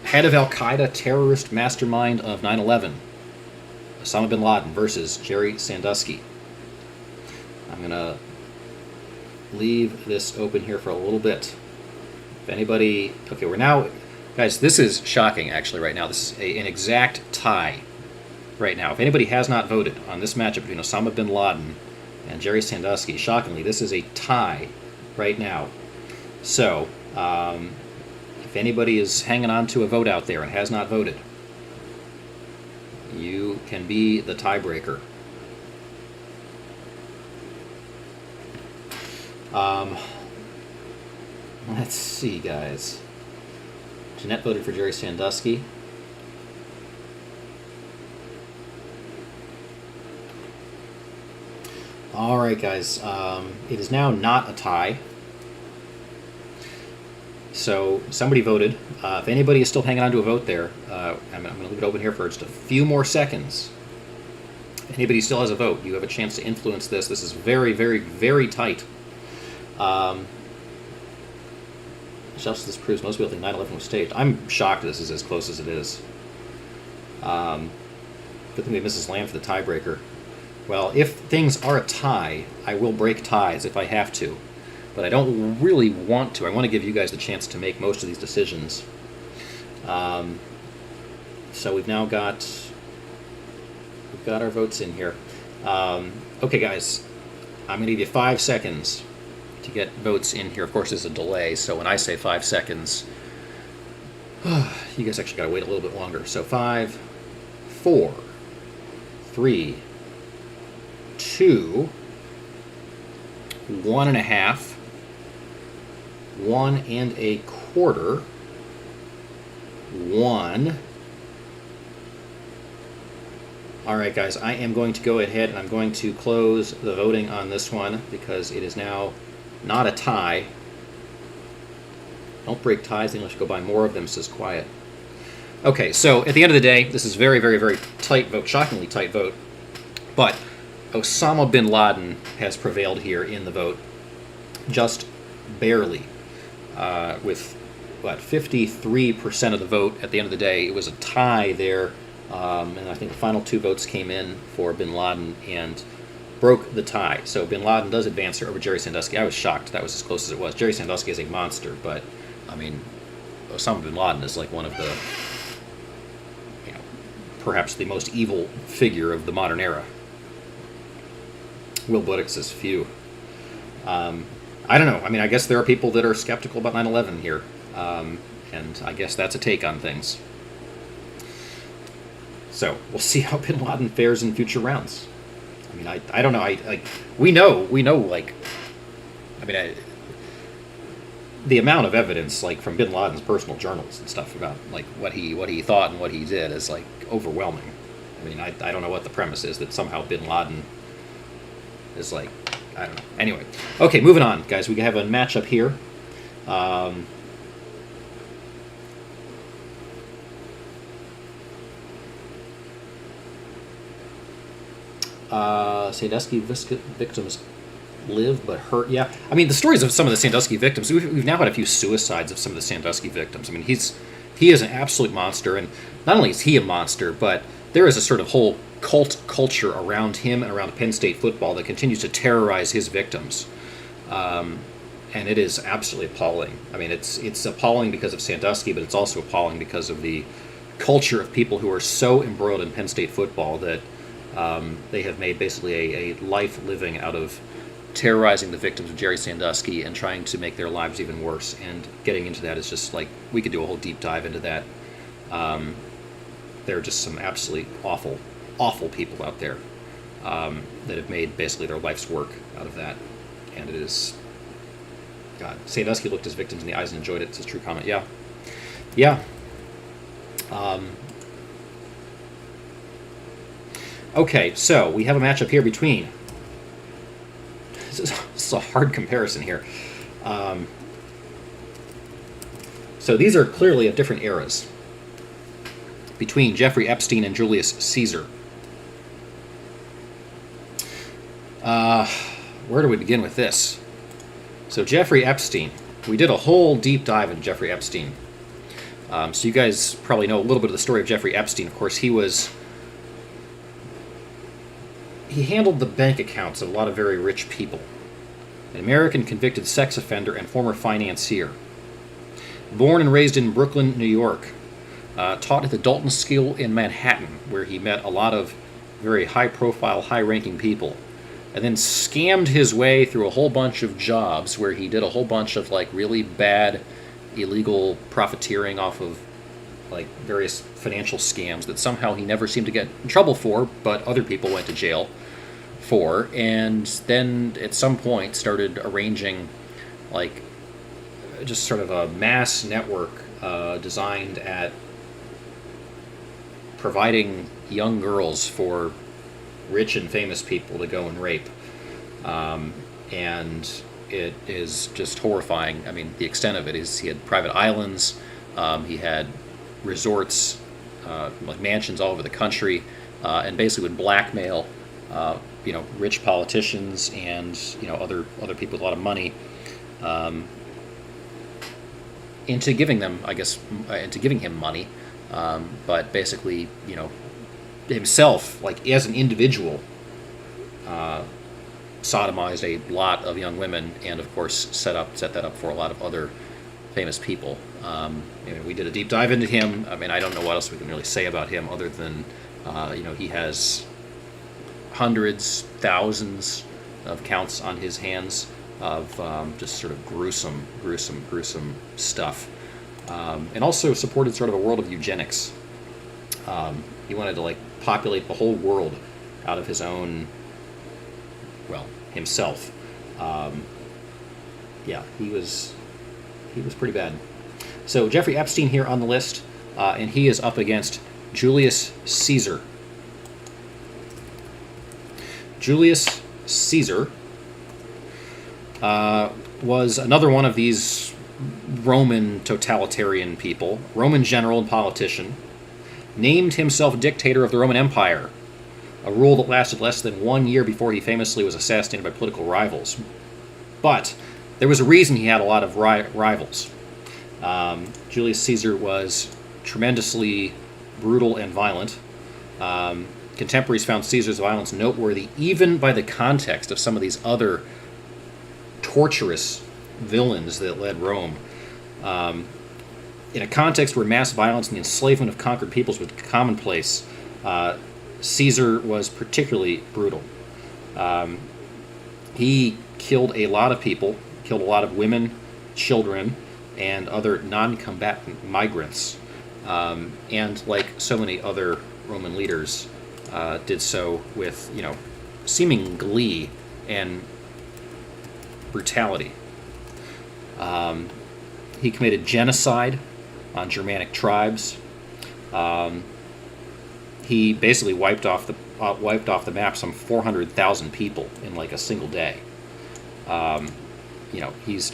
Head of Al-Qaeda, terrorist mastermind of 9/11, Osama bin Laden versus Jerry Sandusky. I'm going to leave this open here for a little bit. If anybody... Okay, we're now... Guys, this is shocking, actually, right now. This is an exact tie right now. If anybody has not voted on this matchup between Osama bin Laden and Jerry Sandusky, shockingly, this is a tie right now. So, if anybody is hanging on to a vote out there and has not voted, you can be the tiebreaker. Let's see, guys. Jeanette voted for Jerry Sandusky. All right, guys. It is now not a tie. So somebody voted. If anybody is still hanging on to a vote there, I'm going to leave it open here for just a few more seconds. If anybody still has a vote, you have a chance to influence this. This is very, very, very tight. Just this proves most people think 9/11 was staged. I'm shocked this is as close as it is. Good thing we have Mrs. Lamb for the tiebreaker. Well, if things are a tie, I will break ties if I have to. But I don't really want to. I want to give you guys the chance to make most of these decisions. So we've now got our votes in here. Okay, guys, I'm going to give you 5 seconds to get votes in here. Of course, there's a delay, so when I say 5 seconds, you guys actually got to wait a little bit longer. So 5, 4, 3, 2, 1.5, 1.25, 1. All right, guys, I am going to go ahead and I'm going to close the voting on this one because it is now not a tie. Don't break ties unless you go buy more of them, says Quiet. Okay, so at the end of the day, this is very, very, very tight vote, shockingly tight vote. But Osama bin Laden has prevailed here in the vote, just barely, with, what, 53% of the vote at the end of the day. It was a tie there. And I think the final 2 votes came in for bin Laden and broke the tie. So bin Laden does advance over Jerry Sandusky. I was shocked that was as close as it was. Jerry Sandusky is a monster, but, I mean, Osama bin Laden is like one of the, perhaps the most evil figure of the modern era. Will Buddick says few. I don't know. I mean, I guess there are people that are skeptical about 9/11 here. And I guess that's a take on things. So we'll see how bin Laden fares in future rounds. I mean, I don't know. We know. Like, I mean, the amount of evidence, like from bin Laden's personal journals and stuff about like what he thought and what he did is like overwhelming. I mean, I don't know what the premise is that somehow bin Laden is like, I don't know. Anyway, okay, moving on, guys. We have a matchup here. Sandusky victims live but hurt. Yeah, I mean the stories of some of the Sandusky victims. We've now had a few suicides of some of the Sandusky victims. I mean he is an absolute monster, and not only is he a monster, but there is a sort of whole cult culture around him and around Penn State football that continues to terrorize his victims, and it is absolutely appalling. I mean it's appalling because of Sandusky, but it's also appalling because of the culture of people who are so embroiled in Penn State football that they have made basically a life living out of terrorizing the victims of Jerry Sandusky and trying to make their lives even worse. And getting into that is just like, we could do a whole deep dive into that. There are just some absolutely awful, awful people out there that have made basically their life's work out of that. And it is, God, Sandusky looked his victims in the eyes and enjoyed it. It's a true comment. Yeah. Yeah. Okay, so we have a matchup here between... This is a hard comparison here. So these are clearly of different eras. Between Jeffrey Epstein and Julius Caesar. Where do we begin with this? So Jeffrey Epstein. We did a whole deep dive into Jeffrey Epstein. So you guys probably know a little bit of the story of Jeffrey Epstein. Of course, he handled the bank accounts of a lot of very rich people. An American convicted sex offender and former financier. Born and raised in Brooklyn, New York. Taught at the Dalton School in Manhattan, where he met a lot of very high-profile, high-ranking people. And then scammed his way through a whole bunch of jobs where he did a whole bunch of like really bad, illegal profiteering off of like various financial scams that somehow he never seemed to get in trouble for, but other people went to jail for, and then at some point started arranging like just sort of a mass network designed at providing young girls for rich and famous people to go and rape. And it is just horrifying. I mean, the extent of it is he had private islands, he had resorts, like mansions all over the country, and basically would blackmail, rich politicians and other people with a lot of money, into giving them, into giving him money, but basically, himself, like as an individual, sodomized a lot of young women, and of course set that up for a lot of other famous people. We did a deep dive into him. I mean, I don't know what else we can really say about him other than, he has hundreds, thousands of counts on his hands of just sort of gruesome stuff. And also supported sort of a world of eugenics. He wanted to like populate the whole world out of his own, well, himself. He was pretty bad. So Jeffrey Epstein here on the list, and he is up against Julius Caesar. Julius Caesar was another one of these Roman totalitarian people, Roman general and politician, named himself dictator of the Roman Empire, a rule that lasted less than 1 year before he famously was assassinated by political rivals. But there was a reason he had a lot of rivals. Julius Caesar was tremendously brutal and violent. Contemporaries found Caesar's violence noteworthy even by the context of some of these other torturous villains that led Rome. In a context where mass violence and the enslavement of conquered peoples was commonplace, Caesar was particularly brutal. He killed a lot of people, killed a lot of women, children, and other non-combatant migrants. And like so many other Roman leaders, did so with, seeming glee and brutality. He committed genocide on Germanic tribes. He basically wiped off the map some 400,000 people in like a single day. He's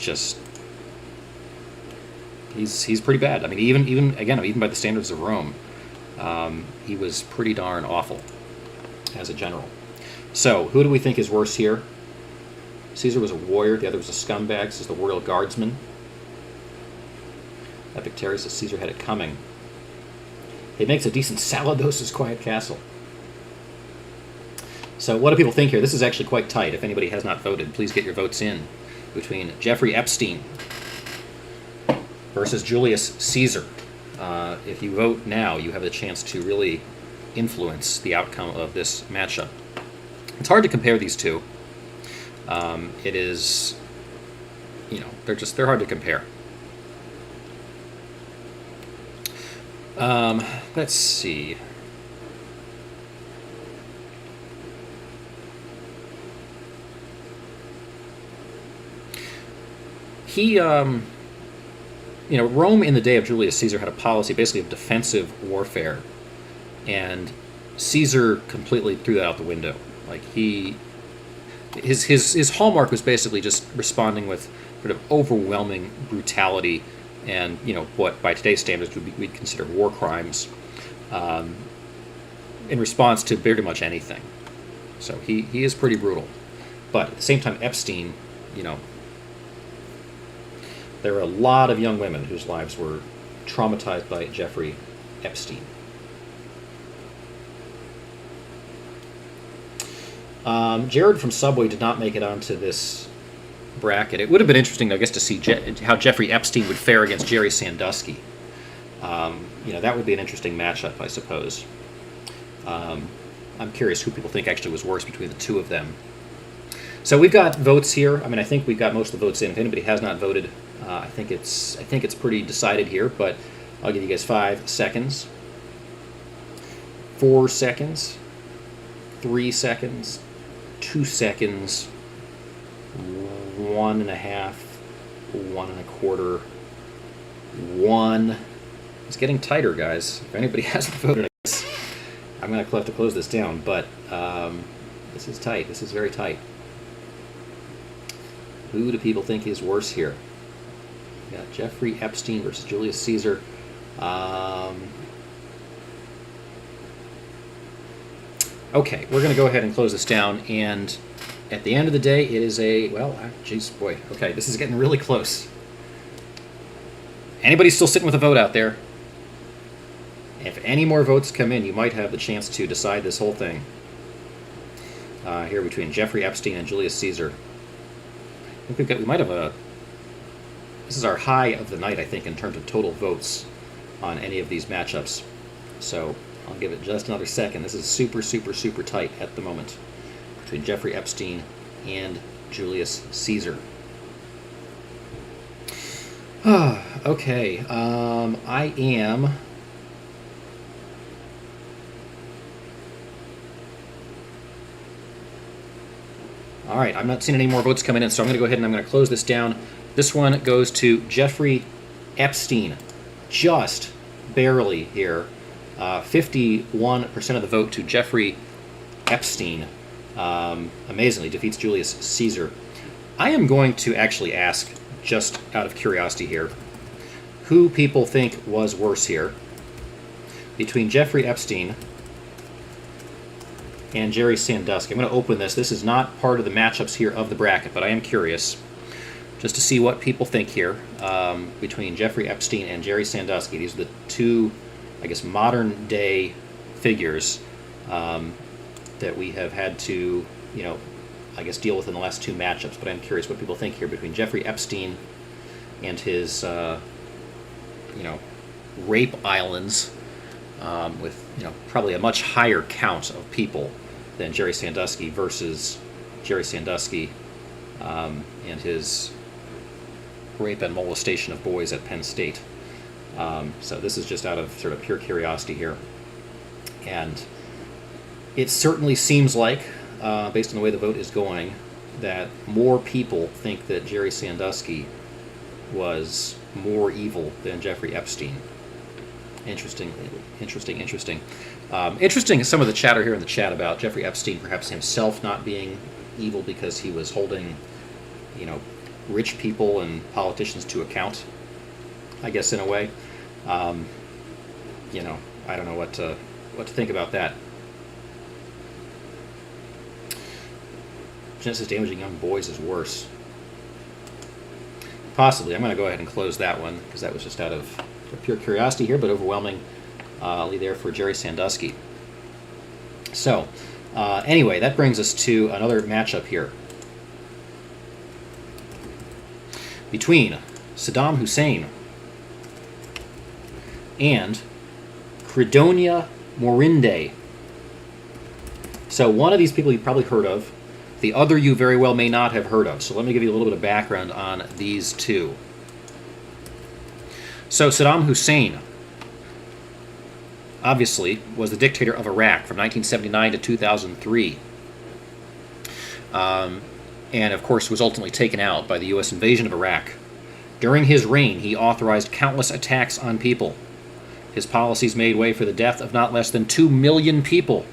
pretty bad. I mean, even by the standards of Rome, he was pretty darn awful as a general. So, who do we think is worse here? Caesar was a warrior. The other was a scumbag. This is the royal guardsman. Dictators says Caesar had it coming. He makes a decent salad, though, his quiet castle. So what do people think here? This is actually quite tight. If anybody has not voted, please get your votes in between Jeffrey Epstein versus Julius Caesar. If you vote now, you have the chance to really influence the outcome of this matchup. It's hard to compare these two. It is, they're hard to compare. Let's see. Rome in the day of Julius Caesar had a policy basically of defensive warfare, and Caesar completely threw that out the window. Like his hallmark was basically just responding with sort of overwhelming brutality and what by today's standards we'd consider war crimes, in response to pretty much anything. So he is pretty brutal, but at the same time, Epstein, there were a lot of young women whose lives were traumatized by Jeffrey Epstein. Jared from Subway did not make it onto this bracket. It would have been interesting, I guess, to see how Jeffrey Epstein would fare against Jerry Sandusky. That would be an interesting matchup, I suppose. I'm curious who people think actually was worse between the two of them. So we've got votes here. I mean, I think we've got most of the votes in. If anybody has not voted, I think it's pretty decided here. But I'll give you guys 5 seconds, 4 seconds, 3 seconds, 2 seconds, 1.5, 1.25, 1. It's getting tighter, guys. If anybody hasn't voted, I guess I'm going to have to close this down. But this is tight. This is very tight. Who do people think is worse here? We got Jeffrey Epstein versus Julius Caesar. Okay, we're going to go ahead and close this down. And at the end of the day, it is okay, this is getting really close. Anybody still sitting with a vote out there? If any more votes come in, you might have the chance to decide this whole thing. Here between Jeffrey Epstein and Julius Caesar. I think we might have a this is our high of the night, I think, in terms of total votes on any of these matchups. So I'll give it just another second. This is super, super, super tight at the moment between Jeffrey Epstein and Julius Caesar. Okay, I am... All right, I'm not seeing any more votes coming in, so I'm going to go ahead and I'm going to close this down. This one goes to Jeffrey Epstein, just barely here. 51% of the vote to Jeffrey Epstein. Amazingly, defeats Julius Caesar. I am going to actually ask, just out of curiosity here, who people think was worse here between Jeffrey Epstein and Jerry Sandusky. I'm going to open this. This is not part of the matchups here of the bracket, but I am curious just to see what people think here between Jeffrey Epstein and Jerry Sandusky. These are the two, I guess, modern day figures that we have had to, I guess, deal with in the last two matchups. But I'm curious what people think here between Jeffrey Epstein and his, rape islands with, probably a much higher count of people than Jerry Sandusky versus Jerry Sandusky and his rape and molestation of boys at Penn State. So this is just out of sort of pure curiosity here. And it certainly seems like, based on the way the vote is going, that more people think that Jerry Sandusky was more evil than Jeffrey Epstein. Interesting. Interesting is some of the chatter here in the chat about Jeffrey Epstein perhaps himself not being evil because he was holding, rich people and politicians to account, I guess, in a way. I don't know what to think about that. Genesis damaging young boys is worse. Possibly. I'm going to go ahead and close that one because that was just out of pure curiosity here, but overwhelmingly there for Jerry Sandusky. So, anyway, that brings us to another matchup here between Saddam Hussein and Credonia Morinde. So one of these people you've probably heard of, the other you very well may not have heard of. So let me give you a little bit of background on these two. So Saddam Hussein, obviously, was the dictator of Iraq from 1979 to 2003. And, of course, was ultimately taken out by the U.S. invasion of Iraq. During his reign, he authorized countless attacks on people. His policies made way for the death of not less than 2 million people.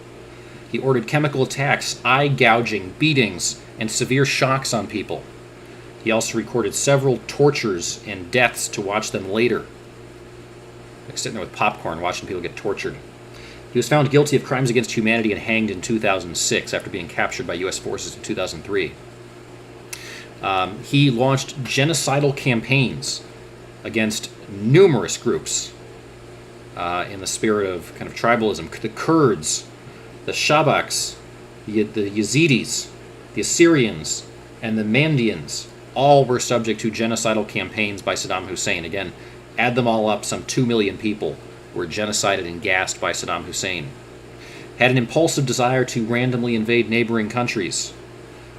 He ordered chemical attacks, eye gouging, beatings, and severe shocks on people. He also recorded several tortures and deaths to watch them later. Like sitting there with popcorn watching people get tortured. He was found guilty of crimes against humanity and hanged in 2006 after being captured by U.S. forces in 2003. He launched genocidal campaigns against numerous groups in the spirit of kind of tribalism. The Kurds, the Shabaks, the Yazidis, the Assyrians, and the Mandians all were subject to genocidal campaigns by Saddam Hussein. Again, add them all up, some 2 million people were genocided and gassed by Saddam Hussein. Had an impulsive desire to randomly invade neighboring countries,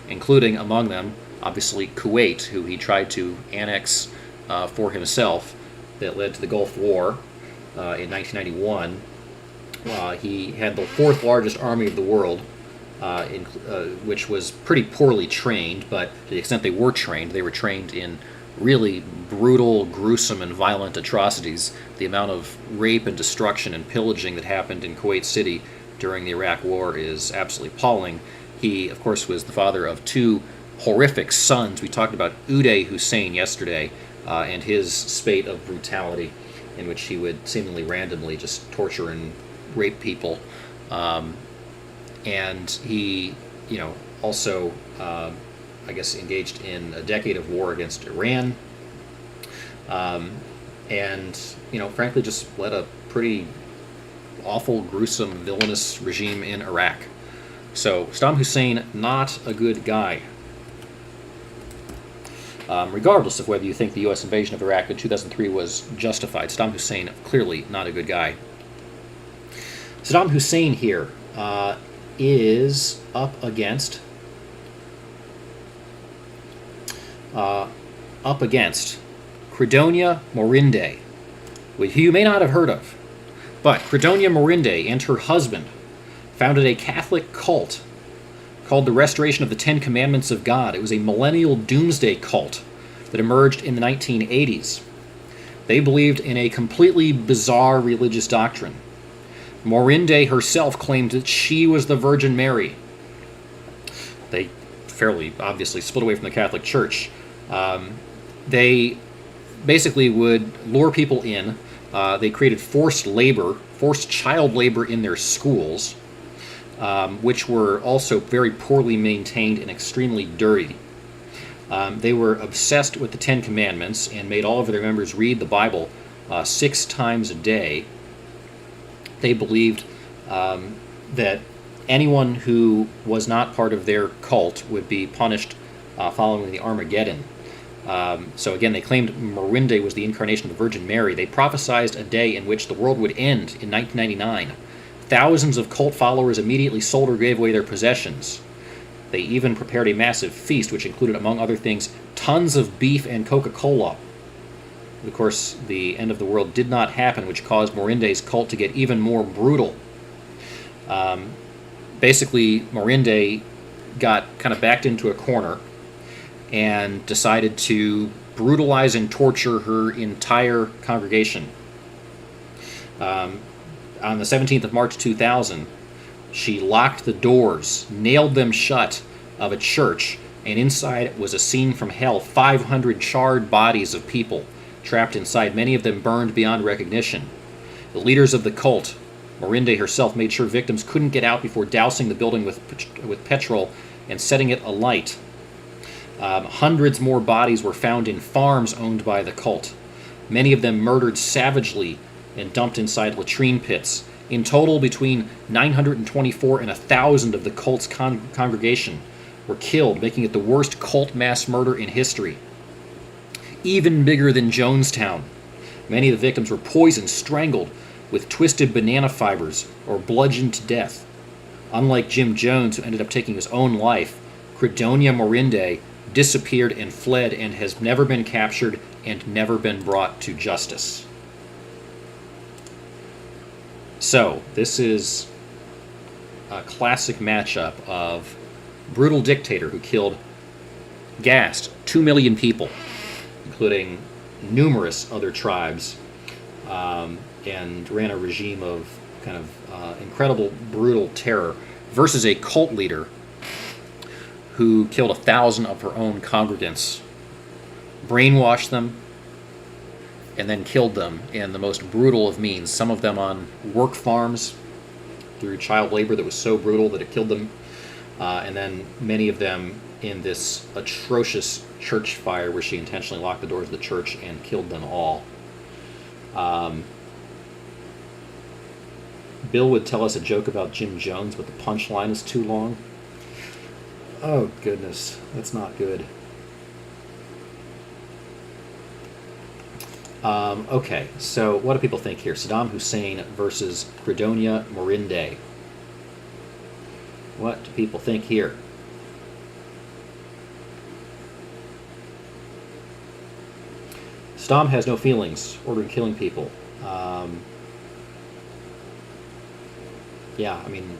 including, among them, obviously Kuwait, who he tried to annex for himself, that led to the Gulf War in 1991. He had the fourth largest army of the world, which was pretty poorly trained, but to the extent they were trained in really brutal, gruesome, and violent atrocities. The amount of rape and destruction and pillaging that happened in Kuwait City during the Iraq War is absolutely appalling. He, of course, was the father of two horrific sons. We talked about Uday Hussein yesterday and his spate of brutality in which he would seemingly randomly just torture and rape people. And he, also, I guess, engaged in a decade of war against Iran. And, frankly, just led a pretty awful, gruesome, villainous regime in Iraq. So Saddam Hussein, not a good guy. regardless of whether you think the U.S. invasion of Iraq in 2003 was justified. Saddam Hussein, clearly not a good guy. Saddam Hussein here is up against Credonia Morinde, which you may not have heard of. But Credonia Morinde and her husband founded a Catholic cult called the Restoration of the Ten Commandments of God. It was a millennial doomsday cult that emerged in the 1980s. They believed in a completely bizarre religious doctrine. Morinde herself claimed that she was the Virgin Mary. They fairly obviously split away from the Catholic Church. They basically would lure people in. They created forced child labor in their schools, which were also very poorly maintained and extremely dirty. They were obsessed with the Ten Commandments and made all of their members read the Bible 6 times a day. They believed that anyone who was not part of their cult would be punished following the Armageddon. So again, they claimed Morinde was the incarnation of the Virgin Mary. They prophesied a day in which the world would end in 1999. Thousands of cult followers immediately sold or gave away their possessions. They even prepared a massive feast, which included, among other things, tons of beef and Coca-Cola. Of course, the end of the world did not happen, which caused Morinde's cult to get even more brutal. Basically, Morinde got kind of backed into a corner and decided to brutalize and torture her entire congregation. On the 17th of March 2000, she locked the doors, nailed them shut, of a church, and inside was a scene from hell. 500 charred bodies of people trapped inside, many of them burned beyond recognition. The leaders of the cult, Morinde herself, made sure victims couldn't get out before dousing the building with petrol and setting it alight. Hundreds more bodies were found in farms owned by the cult, many of them murdered savagely and dumped inside latrine pits. In total, between 924 and 1,000 of the cult's congregation were killed, making it the worst cult mass murder in history. Even bigger than Jonestown. Many of the victims were poisoned, strangled with twisted banana fibers, or bludgeoned to death. Unlike Jim Jones, who ended up taking his own life, Credonia Morinde disappeared and fled and has never been captured and never been brought to justice. So, this is a classic matchup of brutal dictator who gassed 2 million people, including numerous other tribes, and ran a regime of kind of incredible, brutal terror, versus a cult leader who killed 1,000 of her own congregants, brainwashed them, and then killed them in the most brutal of means, some of them on work farms through child labor that was so brutal that it killed them, and then many of them in this atrocious church fire where she intentionally locked the doors of the church and killed them all. Bill would tell us a joke about Jim Jones, but the punchline is too long. Oh, goodness. That's not good. Okay, so what do people think here? Saddam Hussein versus Credonia Morinde. What do people think here? Saddam has no feelings, ordering killing people. Yeah, I mean,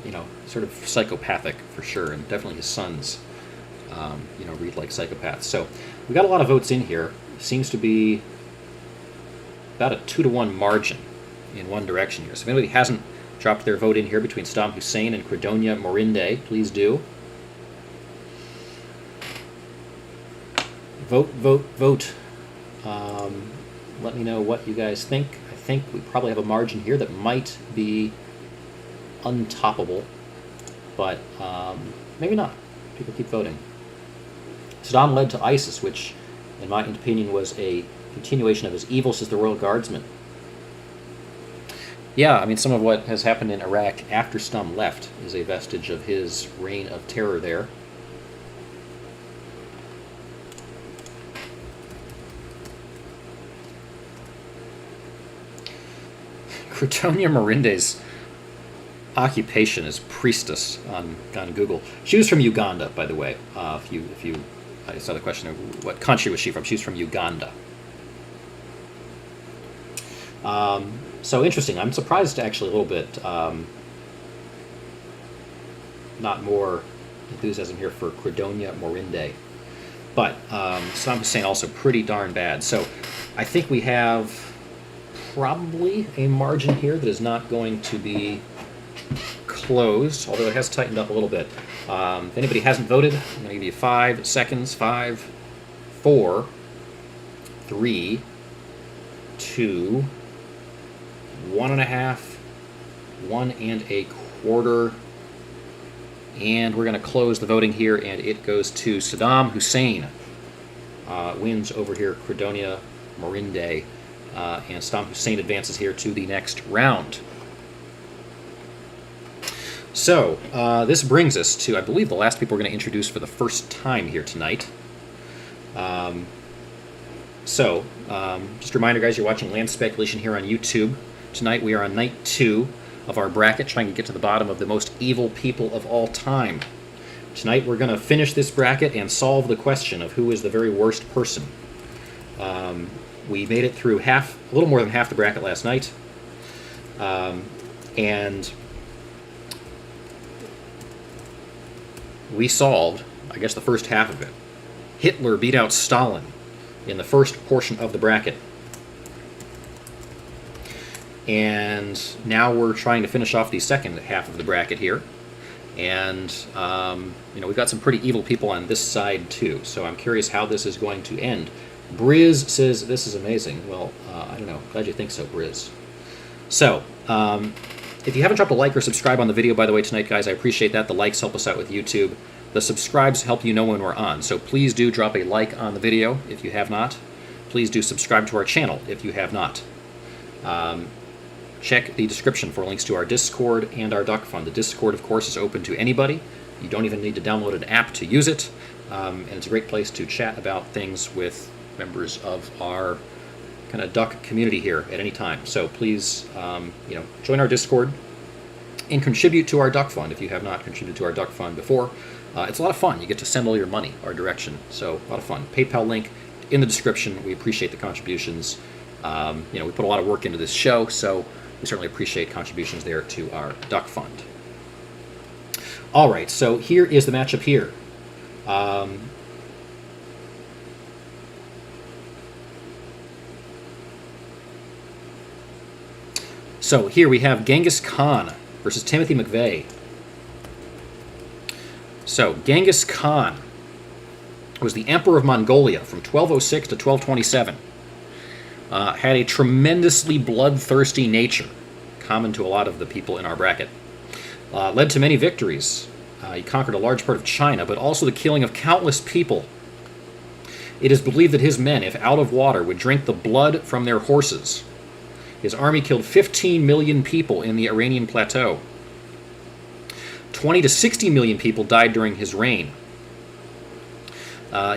sort of psychopathic for sure, and definitely his sons, read like psychopaths. So we got a lot of votes in here. Seems to be about a 2-to-1 margin in one direction here. So if anybody hasn't dropped their vote in here between Saddam Hussein and Credonia Morinde, please do. Vote, vote, vote. Let me know what you guys think. I think we probably have a margin here that might be untoppable, but maybe not. People keep voting. Saddam led to ISIS, which, in my opinion, was a continuation of his evil, says the Royal Guardsman. Yeah, I mean, some of what has happened in Iraq after Saddam left is a vestige of his reign of terror there. Cretonia Morinde's occupation is priestess on Google. She was from Uganda, by the way. If you I saw the question of what country was she from. She's from Uganda. So interesting. I'm surprised actually a little bit. Not more enthusiasm here for Cretonia Morinde. But Saddam Hussein also pretty darn bad. So I think we have probably a margin here that is not going to be closed, although it has tightened up a little bit. If anybody hasn't voted, I'm going to give you 5 seconds. 5, 4, 3, 2, 1.5, 1 1/4. And we're going to close the voting here, and it goes to Saddam Hussein. Wins over here, Cretonia Morinde, and Saddam Hussein advances here to the next round. So, this brings us to, I believe, the last people we're going to introduce for the first time here tonight. Just a reminder, guys, you're watching Land Speculation here on YouTube. Tonight we are on night 2 of our bracket, trying to get to the bottom of the most evil people of all time. Tonight we're going to finish this bracket and solve the question of who is the very worst person. We made it through a little more than half the bracket last night, and we solved, I guess, the first half of it. Hitler beat out Stalin in the first portion of the bracket. And now we're trying to finish off the second half of the bracket here. And, we've got some pretty evil people on this side, too. So I'm curious how this is going to end. Briz says, this is amazing. Well, I don't know. Glad you think so, Briz. So, if you haven't dropped a like or subscribe on the video, by the way, tonight, guys, I appreciate that. The likes help us out with YouTube. The subscribes help you know when we're on. So please do drop a like on the video if you have not. Please do subscribe to our channel if you have not. Check the description for links to our Discord and our Duck Fund. The Discord, of course, is open to anybody. You don't even need to download an app to use it. And it's a great place to chat about things with members of our kind of duck community here at any time. So please, join our Discord and contribute to our Duck Fund if you have not contributed to our Duck Fund before. It's a lot of fun. You get to send all your money our direction. So a lot of fun. PayPal link in the description. We appreciate the contributions. We put a lot of work into this show, so we certainly appreciate contributions there to our Duck Fund. All right, so here is the matchup here. So here we have Genghis Khan versus Timothy McVeigh. So Genghis Khan was the emperor of Mongolia from 1206 to 1227. Had a tremendously bloodthirsty nature, common to a lot of the people in our bracket. Led to many victories. He conquered a large part of China, but also the killing of countless people. It is believed that his men, if out of water, would drink the blood from their horses. His army killed 15 million people in the Iranian plateau. 20 to 60 million people died during his reign.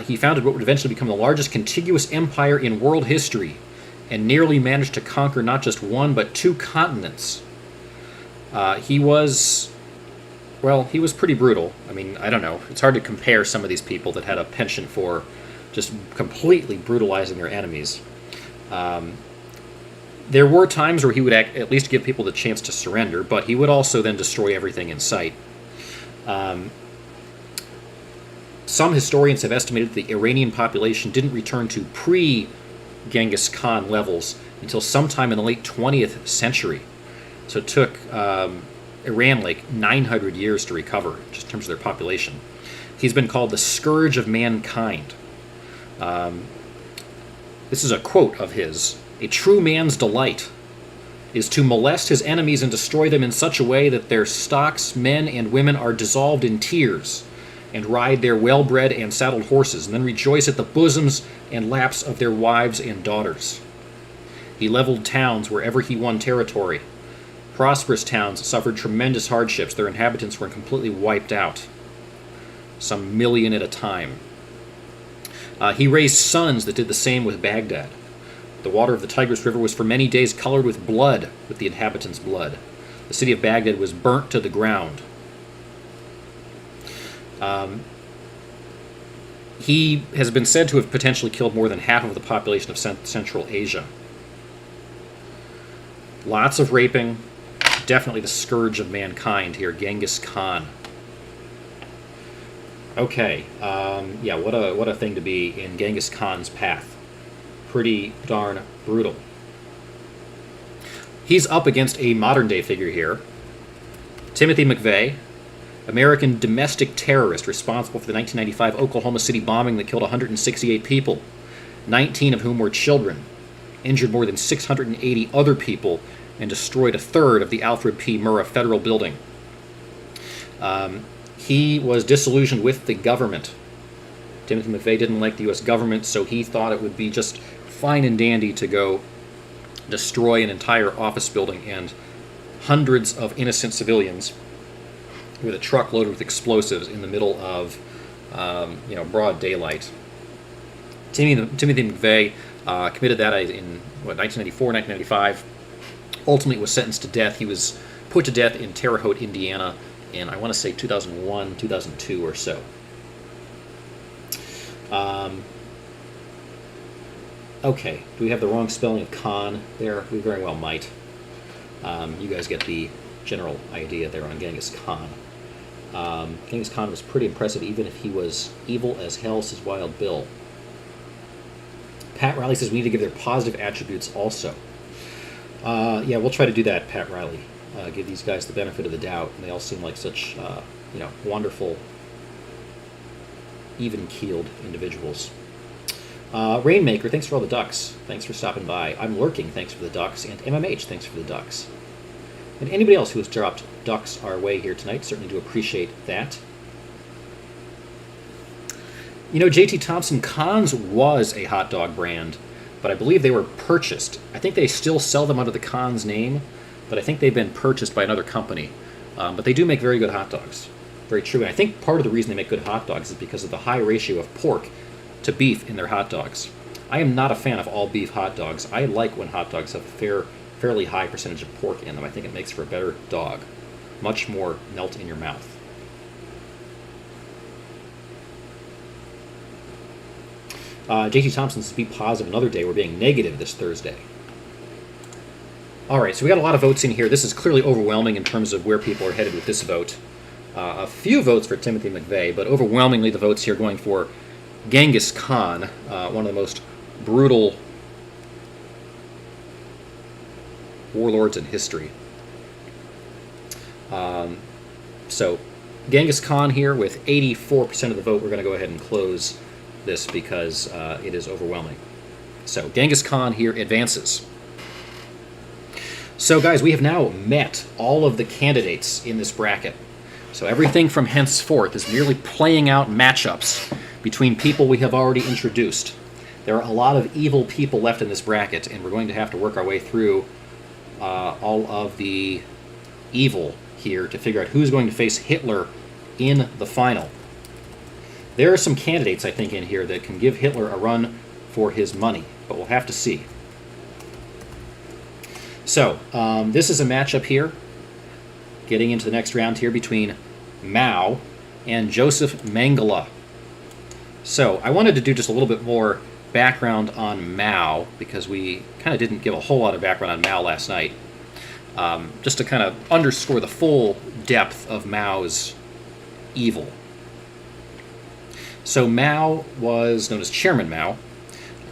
He founded what would eventually become the largest contiguous empire in world history, and nearly managed to conquer not just one, but 2 continents. He was pretty brutal. I mean, I don't know. It's hard to compare some of these people that had a penchant for just completely brutalizing their enemies. There were times where he would at least give people the chance to surrender, but he would also then destroy everything in sight. Some historians have estimated that the Iranian population didn't return to pre-Genghis Khan levels until sometime in the late 20th century. So it took Iran like 900 years to recover, just in terms of their population. He's been called the scourge of mankind. This is a quote of his. "A true man's delight is to molest his enemies and destroy them in such a way that their stocks, men and women, are dissolved in tears, and ride their well-bred and saddled horses, and then rejoice at the bosoms and laps of their wives and daughters. He leveled towns wherever he won territory. Prosperous towns suffered tremendous hardships. Their inhabitants were completely wiped out, some million at a time. He raised sons that did the same with Baghdad. The water of the Tigris River was for many days colored with blood, with the inhabitants' blood. The city of Baghdad was burnt to the ground. He has been said to have potentially killed more than half of the population of Central Asia. Lots of raping. Definitely the scourge of mankind here, Genghis Khan. Okay, yeah, what a thing to be in Genghis Khan's path. Pretty darn brutal. He's up against a modern-day figure here, Timothy McVeigh, American domestic terrorist responsible for the 1995 Oklahoma City bombing that killed 168 people, 19 of whom were children, injured more than 680 other people, and destroyed a third of the Alfred P. Murrah Federal Building. He was disillusioned with the government. Timothy McVeigh didn't like the U.S. government, so he thought it would be just fine and dandy to go destroy an entire office building and hundreds of innocent civilians with a truck loaded with explosives in the middle of broad daylight. Timothy McVeigh committed that in 1994, 1995. Ultimately was sentenced to death. He was put to death in Terre Haute, Indiana, in, I want to say, 2001, 2002 or so. Okay, do we have the wrong spelling of Khan there? We very well might. You guys get the general idea there on Genghis Khan. Genghis Khan was pretty impressive, even if he was evil as hell, says Wild Bill. Pat Riley says we need to give their positive attributes also. Yeah, we'll try to do that, Pat Riley. Give these guys the benefit of the doubt. And they all seem like such, wonderful, even-keeled individuals. Rainmaker, thanks for all the ducks. Thanks for stopping by. I'm Lurking, thanks for the ducks. And MMH, thanks for the ducks. And anybody else who has dropped ducks our way here tonight, certainly do appreciate that. You know, J.T. Thompson, Conn's was a hot dog brand, but I believe they were purchased. I think they still sell them under the Conn's name, but I think they've been purchased by another company. But they do make very good hot dogs. Very true. And I think part of the reason they make good hot dogs is because of the high ratio of pork to beef in their hot dogs. I am not a fan of all beef hot dogs. I like when hot dogs have a fairly high percentage of pork in them. I think it makes for a better dog. Much more melt in your mouth. J.T. Thompson says, be positive another day. We're being negative this Thursday. All right, so we got a lot of votes in here. This is clearly overwhelming in terms of where people are headed with this vote. A few votes for Timothy McVeigh, but overwhelmingly the votes here going for Genghis Khan, one of the most brutal warlords in history. So Genghis Khan here with 84% of the vote. We're going to go ahead and close this because it is overwhelming. So Genghis Khan here advances. So guys, we have now met all of the candidates in this bracket. So everything from henceforth is merely playing out matchups between people we have already introduced. There are a lot of evil people left in this bracket, and we're going to have to work our way through all of the evil here to figure out who's going to face Hitler in the final. There are some candidates, I think, in here that can give Hitler a run for his money, but we'll have to see. So, this is a matchup here, getting into the next round here between Mao and Joseph Mengele. So, I wanted to do just a little bit more background on Mao, because we kind of didn't give a whole lot of background on Mao last night, just to kind of underscore the full depth of Mao's evil. So Mao was known as Chairman Mao,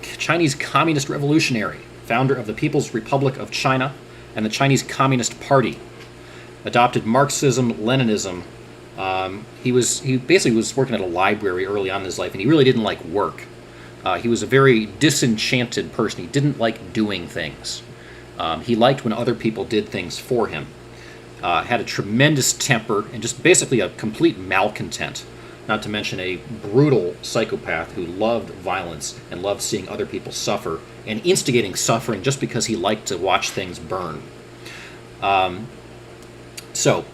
Chinese Communist revolutionary, founder of the People's Republic of China and the Chinese Communist Party. Adopted Marxism, Leninism. He basically was working at a library early on in his life, and he really didn't like work. He was a very disenchanted person. He didn't like doing things. He liked when other people did things for him. Had a tremendous temper and just basically a complete malcontent. Not to mention a brutal psychopath who loved violence and loved seeing other people suffer and instigating suffering just because he liked to watch things burn. So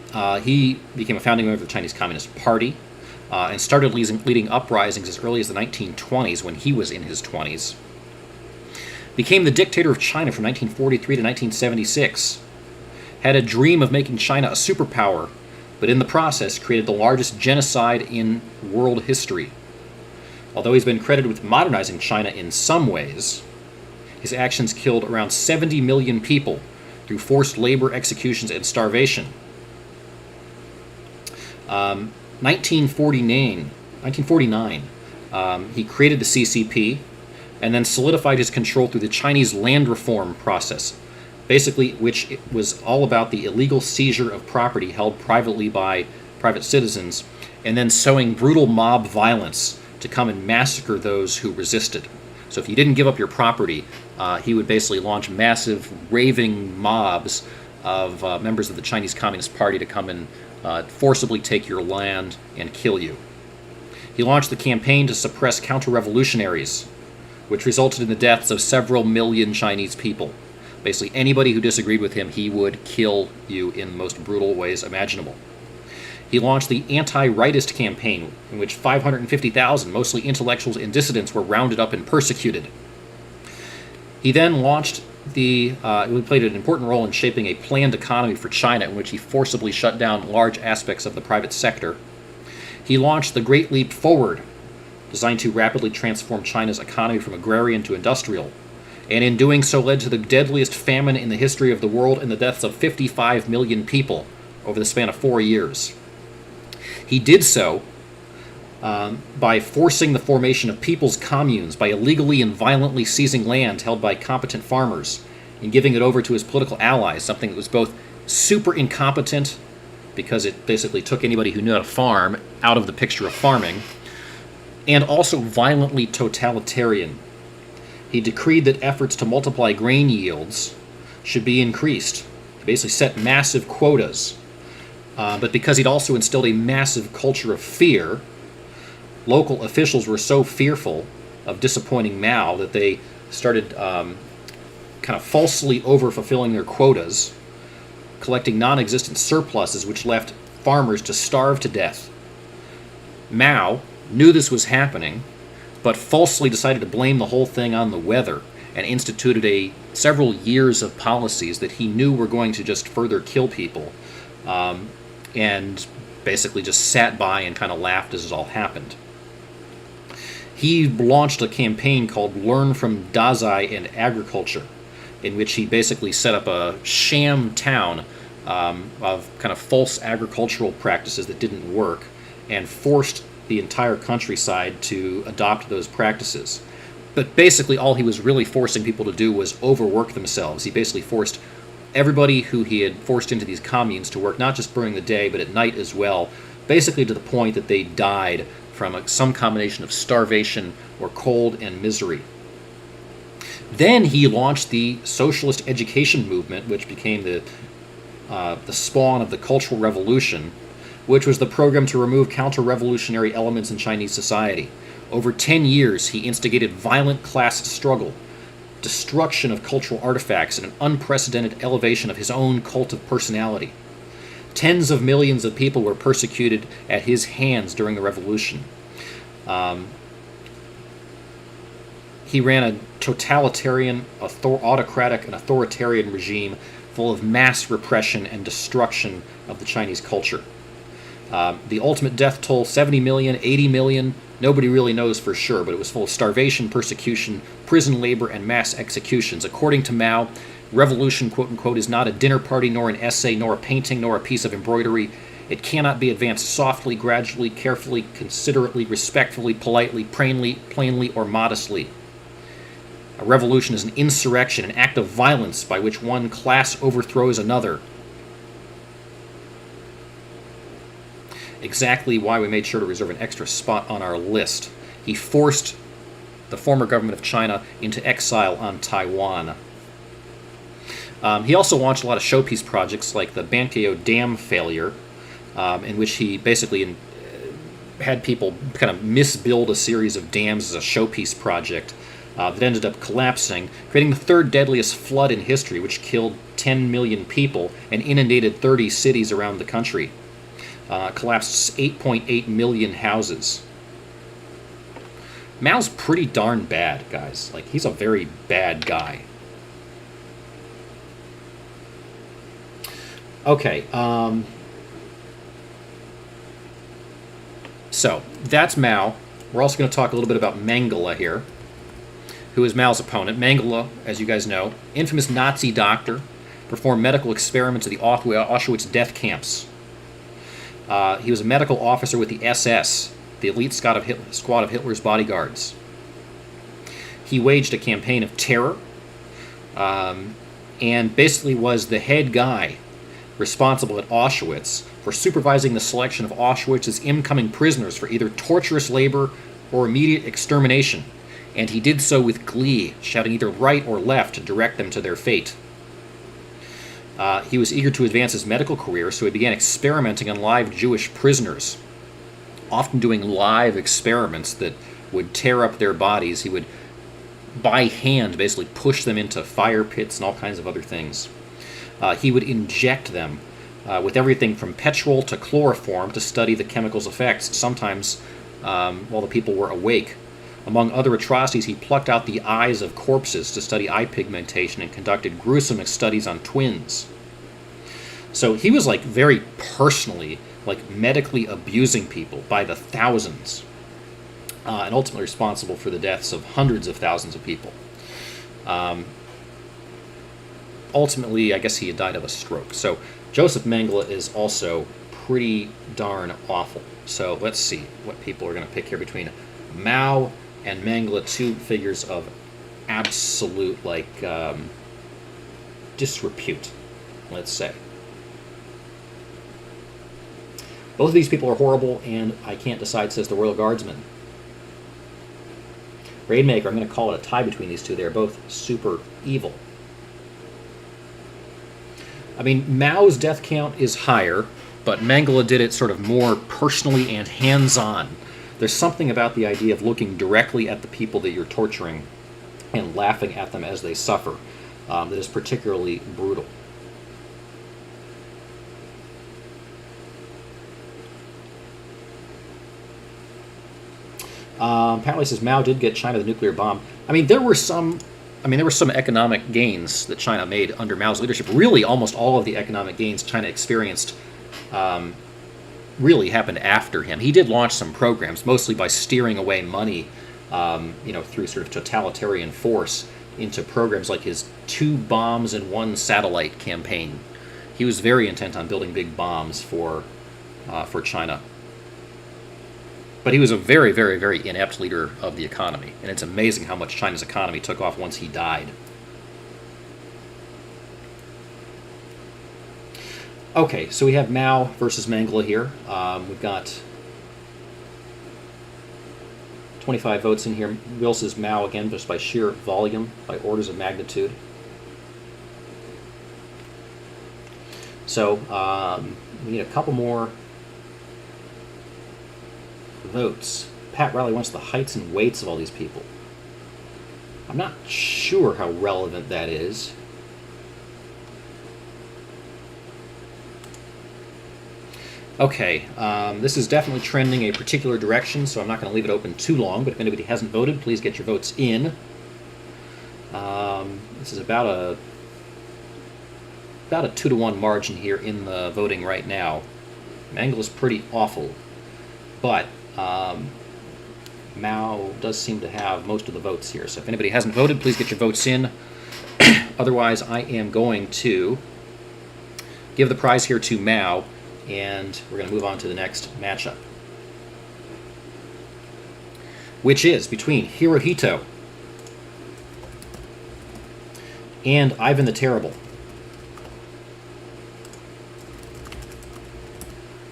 he became a founding member of the Chinese Communist Party and started leading uprisings as early as the 1920s when he was in his 20s. Became the dictator of China from 1943 to 1976. Had a dream of making China a superpower, but in the process created the largest genocide in world history. Although he's been credited with modernizing China in some ways, his actions killed around 70 million people through forced labor, executions, and starvation. 1949, he created the CCP and then solidified his control through the Chinese land reform process, basically which was all about the illegal seizure of property held privately by private citizens, and then sowing brutal mob violence to come and massacre those who resisted. So if you didn't give up your property, he would basically launch massive raving mobs of members of the Chinese Communist Party to come and forcibly take your land and kill you. He launched the campaign to suppress counter-revolutionaries, which resulted in the deaths of several million Chinese people. Basically, anybody who disagreed with him, he would kill you in the most brutal ways imaginable. He launched the anti-rightist campaign, in which 550,000, mostly intellectuals and dissidents, were rounded up and persecuted. He then launched he played an important role in shaping a planned economy for China, in which he forcibly shut down large aspects of the private sector. He launched the Great Leap Forward, designed to rapidly transform China's economy from agrarian to industrial, and in doing so led to the deadliest famine in the history of the world and the deaths of 55 million people over the span of 4 years. He did so by forcing the formation of people's communes, by illegally and violently seizing land held by competent farmers and giving it over to his political allies, something that was both super incompetent, because it basically took anybody who knew how to farm out of the picture of farming, and also violently totalitarian. He decreed that efforts to multiply grain yields should be increased. He basically set massive quotas. But because he'd also instilled a massive culture of fear, local officials were so fearful of disappointing Mao that they started kind of falsely over-fulfilling their quotas, collecting non-existent surpluses which left farmers to starve to death. Mao knew this was happening, but falsely decided to blame the whole thing on the weather and instituted several years of policies that he knew were going to just further kill people, and basically just sat by and kind of laughed as it all happened. He launched a campaign called Learn from Dazai and Agriculture, in which he basically set up a sham town of kind of false agricultural practices that didn't work, and forced the entire countryside to adopt those practices. But basically all he was really forcing people to do was overwork themselves. He basically forced everybody who he had forced into these communes to work not just during the day, but at night as well, basically to the point that they died from some combination of starvation or cold and misery. Then he launched the socialist education movement, which became the spawn of the Cultural Revolution, which was the program to remove counter-revolutionary elements in Chinese society. Over 10 years, he instigated violent class struggle, destruction of cultural artifacts, and an unprecedented elevation of his own cult of personality. Tens of millions of people were persecuted at his hands during the revolution. He ran a totalitarian, autocratic, and authoritarian regime full of mass repression and destruction of the Chinese culture. The ultimate death toll, 70 million, 80 million, nobody really knows for sure, but it was full of starvation, persecution, prison labor, and mass executions. According to Mao, revolution, quote-unquote, is not a dinner party, nor an essay, nor a painting, nor a piece of embroidery. It cannot be advanced softly, gradually, carefully, considerately, respectfully, politely, plainly, or modestly. A revolution is an insurrection, an act of violence by which one class overthrows another. Exactly why we made sure to reserve an extra spot on our list. He forced the former government of China into exile on Taiwan. He also launched a lot of showpiece projects like the Bankeo Dam failure, in which he basically had people kind of misbuild a series of dams as a showpiece project that ended up collapsing, creating the third deadliest flood in history, which killed 10 million people and inundated 30 cities around the country. Collapsed 8.8 million houses. Mao's pretty darn bad, guys. Like, he's a very bad guy. Okay, so that's Mao. We're also going to talk a little bit about Mengele here, who is Mao's opponent. Mengele, as you guys know, infamous Nazi doctor, performed medical experiments at the Auschwitz death camps. He was a medical officer with the SS, the elite squad of Hitler's bodyguards. He waged a campaign of terror, and basically was the head guy responsible at Auschwitz for supervising the selection of Auschwitz's incoming prisoners for either torturous labor or immediate extermination, and he did so with glee, shouting either right or left to direct them to their fate. He was eager to advance his medical career, so he began experimenting on live Jewish prisoners, often doing live experiments that would tear up their bodies. He would, by hand, basically push them into fire pits and all kinds of other things. He would inject them with everything from petrol to chloroform to study the chemical's effects, sometimes while the people were awake. Among other atrocities, he plucked out the eyes of corpses to study eye pigmentation and conducted gruesome studies on twins. So he was like very personally, like medically abusing people by the thousands, and ultimately responsible for the deaths of hundreds of thousands of people. Ultimately, I guess he had died of a stroke. So Joseph Mengele is also pretty darn awful. So let's see what people are going to pick here between Mao and Mengele, two figures of absolute, like, disrepute, let's say. Both of these people are horrible, and I can't decide, says the Royal Guardsman. Raidmaker, I'm going to call it a tie between these two. They're both super evil. I mean, Mao's death count is higher, but Mengele did it sort of more personally and hands-on. There's something about the idea of looking directly at the people that you're torturing and laughing at them as they suffer that is particularly brutal. Apparently says Mao did get China the nuclear bomb. I mean, there were some economic gains that China made under Mao's leadership. Really, almost all of the economic gains China experienced really happened after him. He did launch some programs, mostly by steering away money, through sort of totalitarian force into programs like his 2 bombs and 1 satellite campaign. He was very intent on building big bombs for China. But he was a very, very, very inept leader of the economy, and it's amazing how much China's economy took off once he died. Okay, so we have Mao versus Mengele here. We've got 25 votes in here. Will says Mao again, just by sheer volume, by orders of magnitude. So we need a couple more votes. Pat Riley wants the heights and weights of all these people. I'm not sure how relevant that is. Okay, this is definitely trending a particular direction, so I'm not going to leave it open too long, but if anybody hasn't voted, please get your votes in. This is about a 2-to-1 margin here in the voting right now. Mengele is pretty awful, but Mao does seem to have most of the votes here. So if anybody hasn't voted, please get your votes in. Otherwise, I am going to give the prize here to Mao, and we're going to move on to the next matchup, which is between Hirohito and Ivan the Terrible.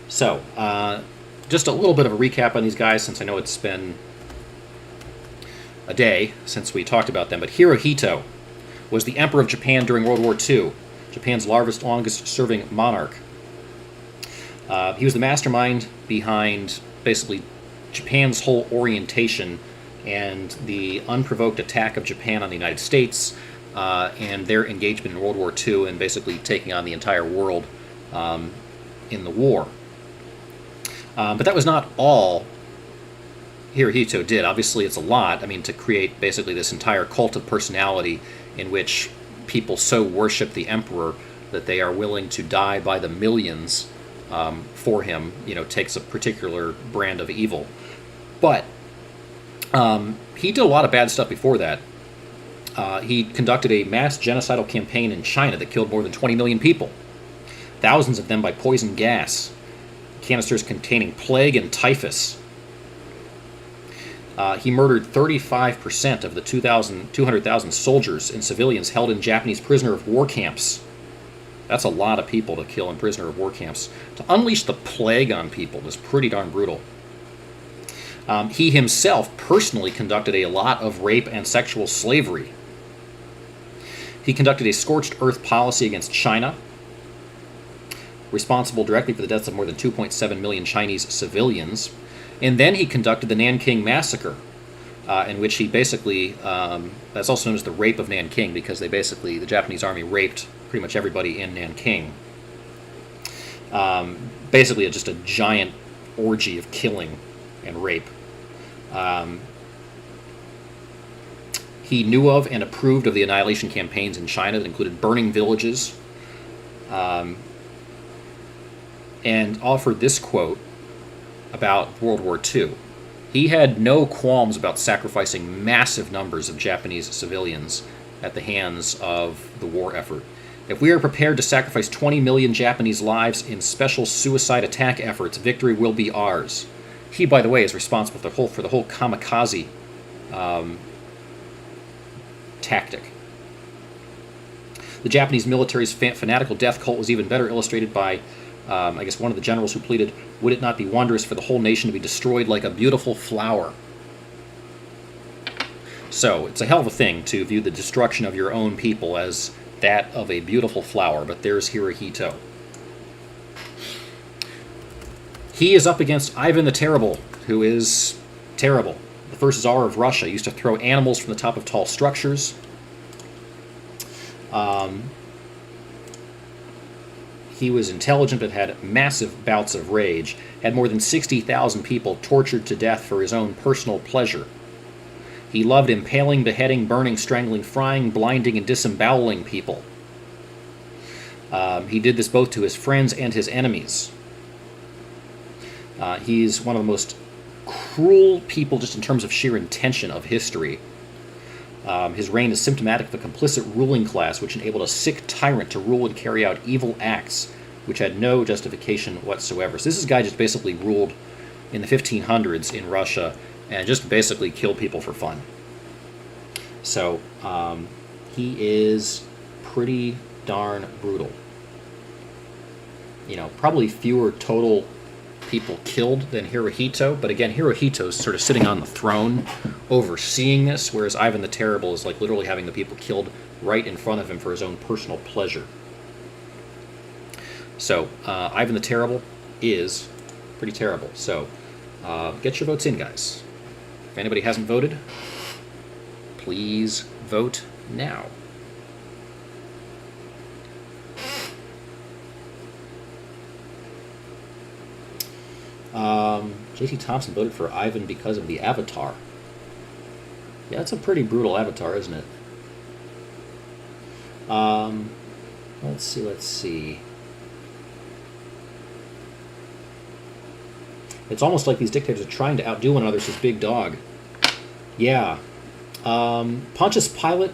So, just a little bit of a recap on these guys, since I know it's been a day since we talked about them. But Hirohito was the emperor of Japan during World War II, Japan's longest-serving monarch. He was the mastermind behind basically Japan's whole orientation and the unprovoked attack of Japan on the United States and their engagement in World War II and basically taking on the entire world in the war. But that was not all Hirohito did. Obviously, it's a lot. I mean, to create basically this entire cult of personality in which people so worship the emperor that they are willing to die by the millions for him, takes a particular brand of evil. But he did a lot of bad stuff before that. He conducted a mass genocidal campaign in China that killed more than 20 million people, thousands of them by poison gas, canisters containing plague and typhus. He murdered 35% of the 200,000 soldiers and civilians held in Japanese prisoner of war camps. That's a lot of people to kill in prisoner of war camps. To unleash the plague on people was pretty darn brutal. He himself personally conducted a lot of rape and sexual slavery. He conducted a scorched earth policy against China, responsible directly for the deaths of more than 2.7 million Chinese civilians. And then he conducted the Nanking Massacre, in which he basically, that's also known as the Rape of Nanking, because the Japanese army raped pretty much everybody in Nanking. Basically, just a giant orgy of killing and rape. He knew of and approved of the annihilation campaigns in China that included burning villages, and offered this quote about World War II. He had no qualms about sacrificing massive numbers of Japanese civilians at the hands of the war effort. If we are prepared to sacrifice 20 million Japanese lives in special suicide attack efforts, victory will be ours. He, by the way, is responsible for the whole kamikaze tactic. The Japanese military's fanatical death cult was even better illustrated by, I guess, one of the generals who pleaded, "Would it not be wondrous for the whole nation to be destroyed like a beautiful flower?" So, it's a hell of a thing to view the destruction of your own people as that of a beautiful flower, but there's Hirohito. He is up against Ivan the Terrible, who is terrible. The first Tsar of Russia used to throw animals from the top of tall structures. He was intelligent but had massive bouts of rage, had more than 60,000 people tortured to death for his own personal pleasure. He loved impaling, beheading, burning, strangling, frying, blinding, and disemboweling people. He did this both to his friends and his enemies. He's one of the most cruel people just in terms of sheer intention of history. His reign is symptomatic of a complicit ruling class which enabled a sick tyrant to rule and carry out evil acts which had no justification whatsoever. So this is a guy just basically ruled in the 1500s in Russia and just basically killed people for fun. So he is pretty darn brutal. Probably fewer total people killed than Hirohito, but again, Hirohito's sort of sitting on the throne overseeing this, whereas Ivan the Terrible is like literally having the people killed right in front of him for his own personal pleasure. So Ivan the Terrible is pretty terrible. So get your votes in, guys. If anybody hasn't voted, please vote now. J.T. Thompson voted for Ivan because of the avatar. Yeah, that's a pretty brutal avatar, isn't it? Let's see. It's almost like these dictators are trying to outdo one another, says Big Dog. Yeah. Pontius Pilate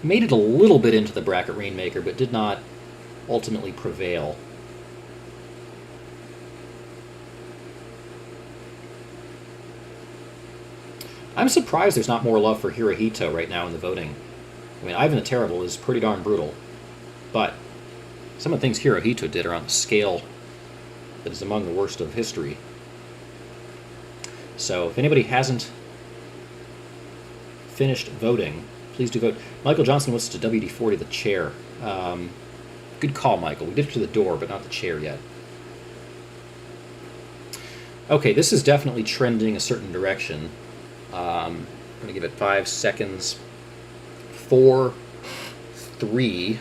made it a little bit into the bracket Rainmaker, but did not ultimately prevail. I'm surprised there's not more love for Hirohito right now in the voting. I mean, Ivan the Terrible is pretty darn brutal, but some of the things Hirohito did are on a scale that is among the worst of history. So if anybody hasn't finished voting, please do vote. Michael Johnson wants to WD-40 the chair. Good call, Michael. We did it to the door, but not the chair yet. Okay, this is definitely trending a certain direction. I'm going to give it 5 seconds. 4, 3,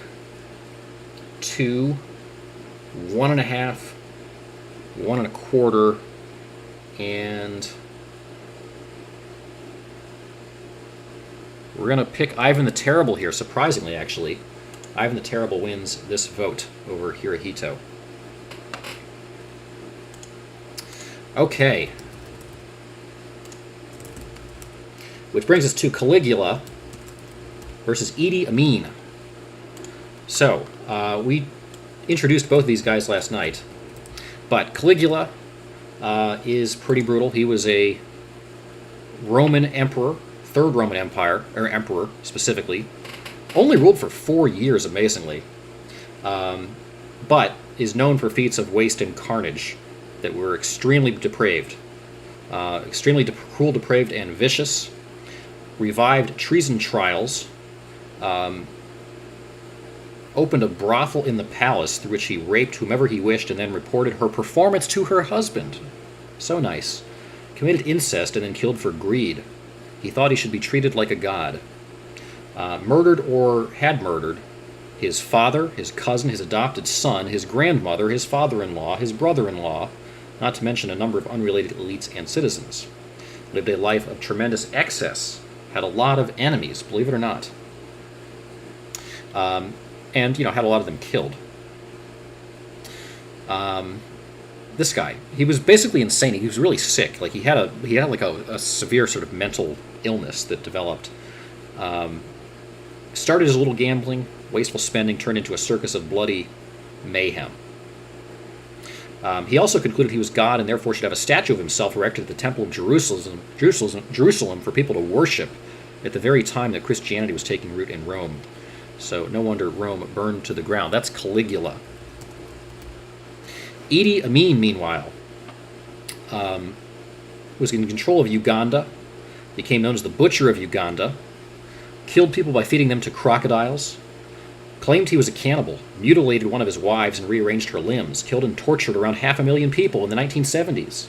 2, 1.5, 1 1/4, and We're going to pick Ivan the Terrible here, surprisingly, actually. Ivan the Terrible wins this vote over Hirohito. Okay. Which brings us to Caligula versus Idi Amin. So, we introduced both of these guys last night. But Caligula is pretty brutal. He was a Roman emperor, Third Roman Empire, or emperor specifically. Only ruled for 4 years, amazingly. But is known for feats of waste and carnage that were extremely depraved. Extremely cruel, depraved, and vicious. Revived treason trials. Opened a brothel in the palace through which he raped whomever he wished and then reported her performance to her husband. So nice. Committed incest and then killed for greed. He thought he should be treated like a god. Murdered or had murdered his father, his cousin, his adopted son, his grandmother, his father-in-law, his brother-in-law, not to mention a number of unrelated elites and citizens. Lived a life of tremendous excess. Had a lot of enemies, believe it or not. And, had a lot of them killed. This guy, he was basically insane. He was really sick. Like, he had a severe sort of mental illness that developed. Started as a little gambling, wasteful spending, turned into a circus of bloody mayhem. He also concluded he was God and therefore should have a statue of himself erected at the Temple of Jerusalem for people to worship at the very time that Christianity was taking root in Rome. So no wonder Rome burned to the ground. That's Caligula. Idi Amin, meanwhile, was in control of Uganda, became known as the Butcher of Uganda, killed people by feeding them to crocodiles, claimed he was a cannibal, mutilated one of his wives and rearranged her limbs, killed and tortured around 500,000 people in the 1970s,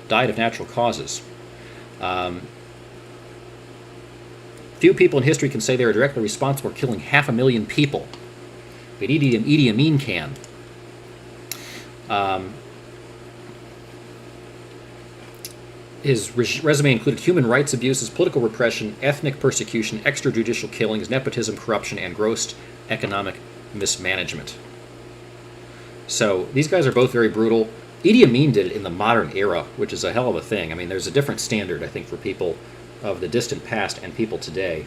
died of natural causes. Few people in history can say they are directly responsible for killing 500,000 people, but Idi Amin can. His resume included human rights abuses, political repression, ethnic persecution, extrajudicial killings, nepotism, corruption, and gross economic mismanagement. So these guys are both very brutal. Idi Amin did it in the modern era, which is a hell of a thing. I mean, there's a different standard, I think, for people of the distant past and people today.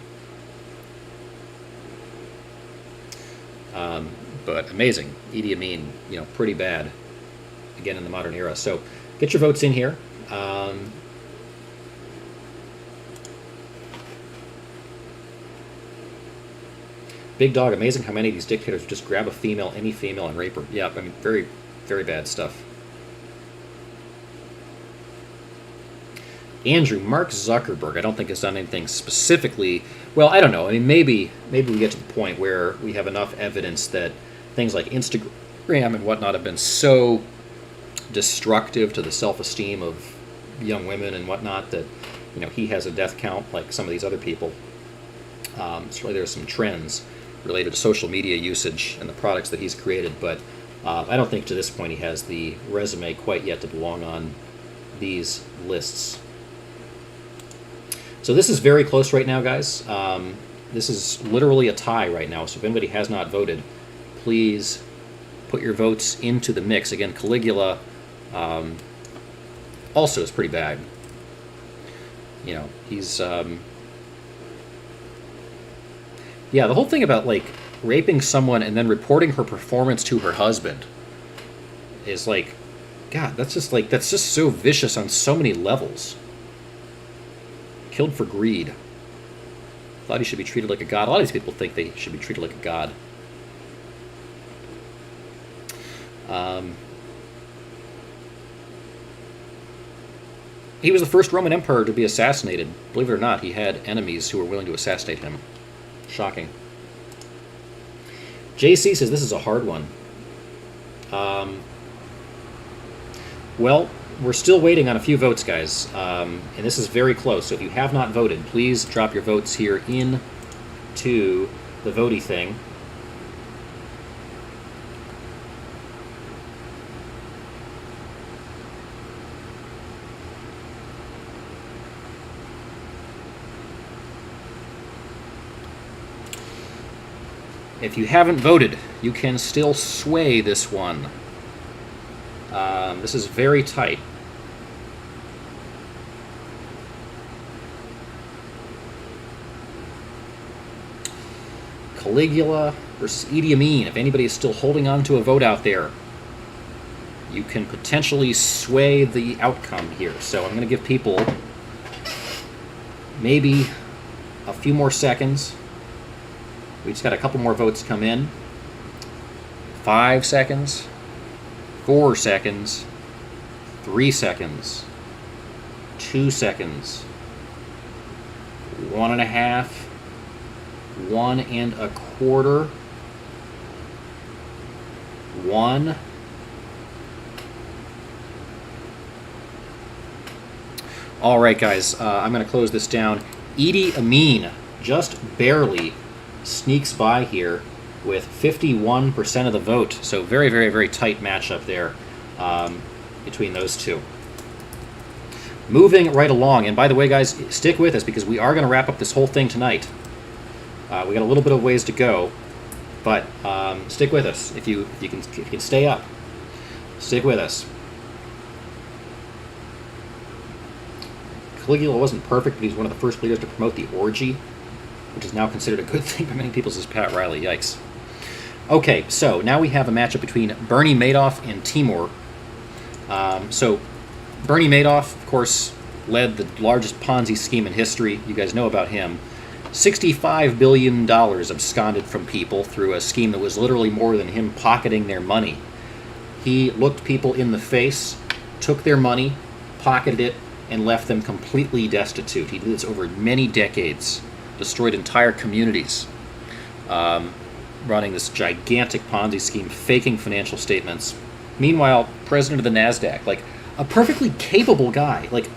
But amazing. Idi Amin, pretty bad, again, in the modern era. So get your votes in here. Big Dog, amazing how many of these dictators just grab a female, any female, and rape her. Yeah, I mean, very, very bad stuff. Andrew, Mark Zuckerberg, I don't think has done anything specifically. Well, I don't know. I mean, maybe we get to the point where we have enough evidence that things like Instagram and whatnot have been so destructive to the self-esteem of young women and whatnot that, he has a death count like some of these other people. Certainly there's some trends related to social media usage and the products that he's created, but I don't think to this point he has the resume quite yet to belong on these lists. So this is very close right now, guys. This is literally a tie right now, so if anybody has not voted, please put your votes into the mix. Again, Caligula also is pretty bad. He's... Yeah, the whole thing about, like, raping someone and then reporting her performance to her husband is like, God, that's just so vicious on so many levels. Killed for greed. Thought he should be treated like a god. A lot of these people think they should be treated like a god. He was the first Roman emperor to be assassinated. Believe it or not, he had enemies who were willing to assassinate him. Shocking. JC says this is a hard one. Well, we're still waiting on a few votes, guys, and this is very close. So if you have not voted, please drop your votes here into the votey thing. If you haven't voted, you can still sway this one. This is very tight. Caligula versus Idi Amin. If anybody is still holding on to a vote out there, you can potentially sway the outcome here. So I'm going to give people maybe a few more seconds. We just got a couple more votes come in. 5 seconds, 4 seconds, 3 seconds, 2 seconds, 1.5, 1.25, 1. All right, guys, I'm going to close this down. Idi Amin just barely sneaks by here with 51% of the vote. So very, very, very tight matchup there between those two. Moving right along, and by the way, guys, stick with us because we are going to wrap up this whole thing tonight. We got a little bit of ways to go, but stick with us if you can stay up. Stick with us. Caligula wasn't perfect, but he's one of the first leaders to promote the orgy, which is now considered a good thing by many people, says Pat Riley. Yikes. Okay, so now we have a matchup between Bernie Madoff and Timur. So Bernie Madoff, of course, led the largest Ponzi scheme in history. You guys know about him. $65 billion absconded from people through a scheme that was literally more than him pocketing their money. He looked people in the face, took their money, pocketed it, and left them completely destitute. He did this over many decades, destroyed entire communities, running this gigantic Ponzi scheme, faking financial statements. Meanwhile, president of the NASDAQ, like a perfectly capable guy, like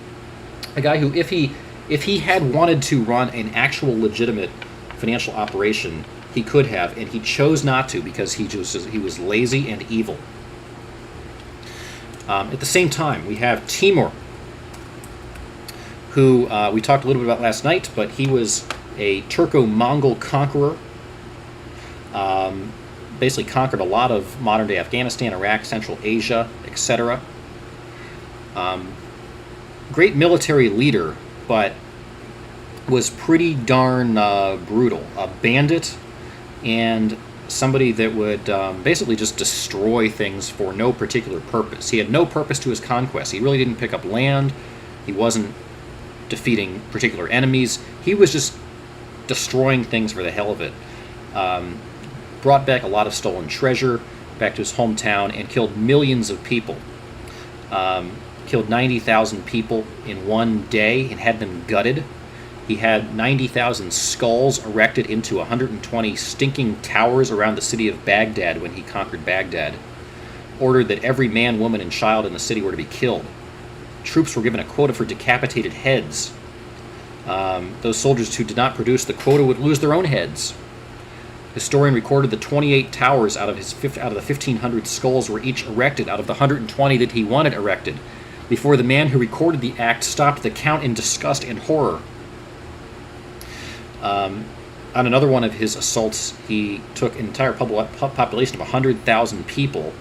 a guy who, if he had wanted to run an actual legitimate financial operation, he could have, and he chose not to because he was lazy and evil. At the same time, we have Timur, who we talked a little bit about last night, but he was a Turco-Mongol conqueror. Basically conquered a lot of modern-day Afghanistan, Iraq, Central Asia, etc. Great military leader, but was pretty darn brutal. A bandit and somebody that would basically just destroy things for no particular purpose. He had no purpose to his conquest. He really didn't pick up land. He wasn't defeating particular enemies. He was just destroying things for the hell of it. Brought back a lot of stolen treasure back to his hometown and killed millions of people. Killed 90,000 people in one day and had them gutted. He had 90,000 skulls erected into 120 stinking towers around the city of Baghdad when he conquered Baghdad. Ordered that every man, woman, and child in the city were to be killed. Troops were given a quota for decapitated heads. Those soldiers who did not produce the quota would lose their own heads. Historian recorded the 28 towers out of the 1,500 skulls were each erected out of the 120 that he wanted erected, before the man who recorded the act stopped the count in disgust and horror. On another one of his assaults, he took an entire population of 100,000 people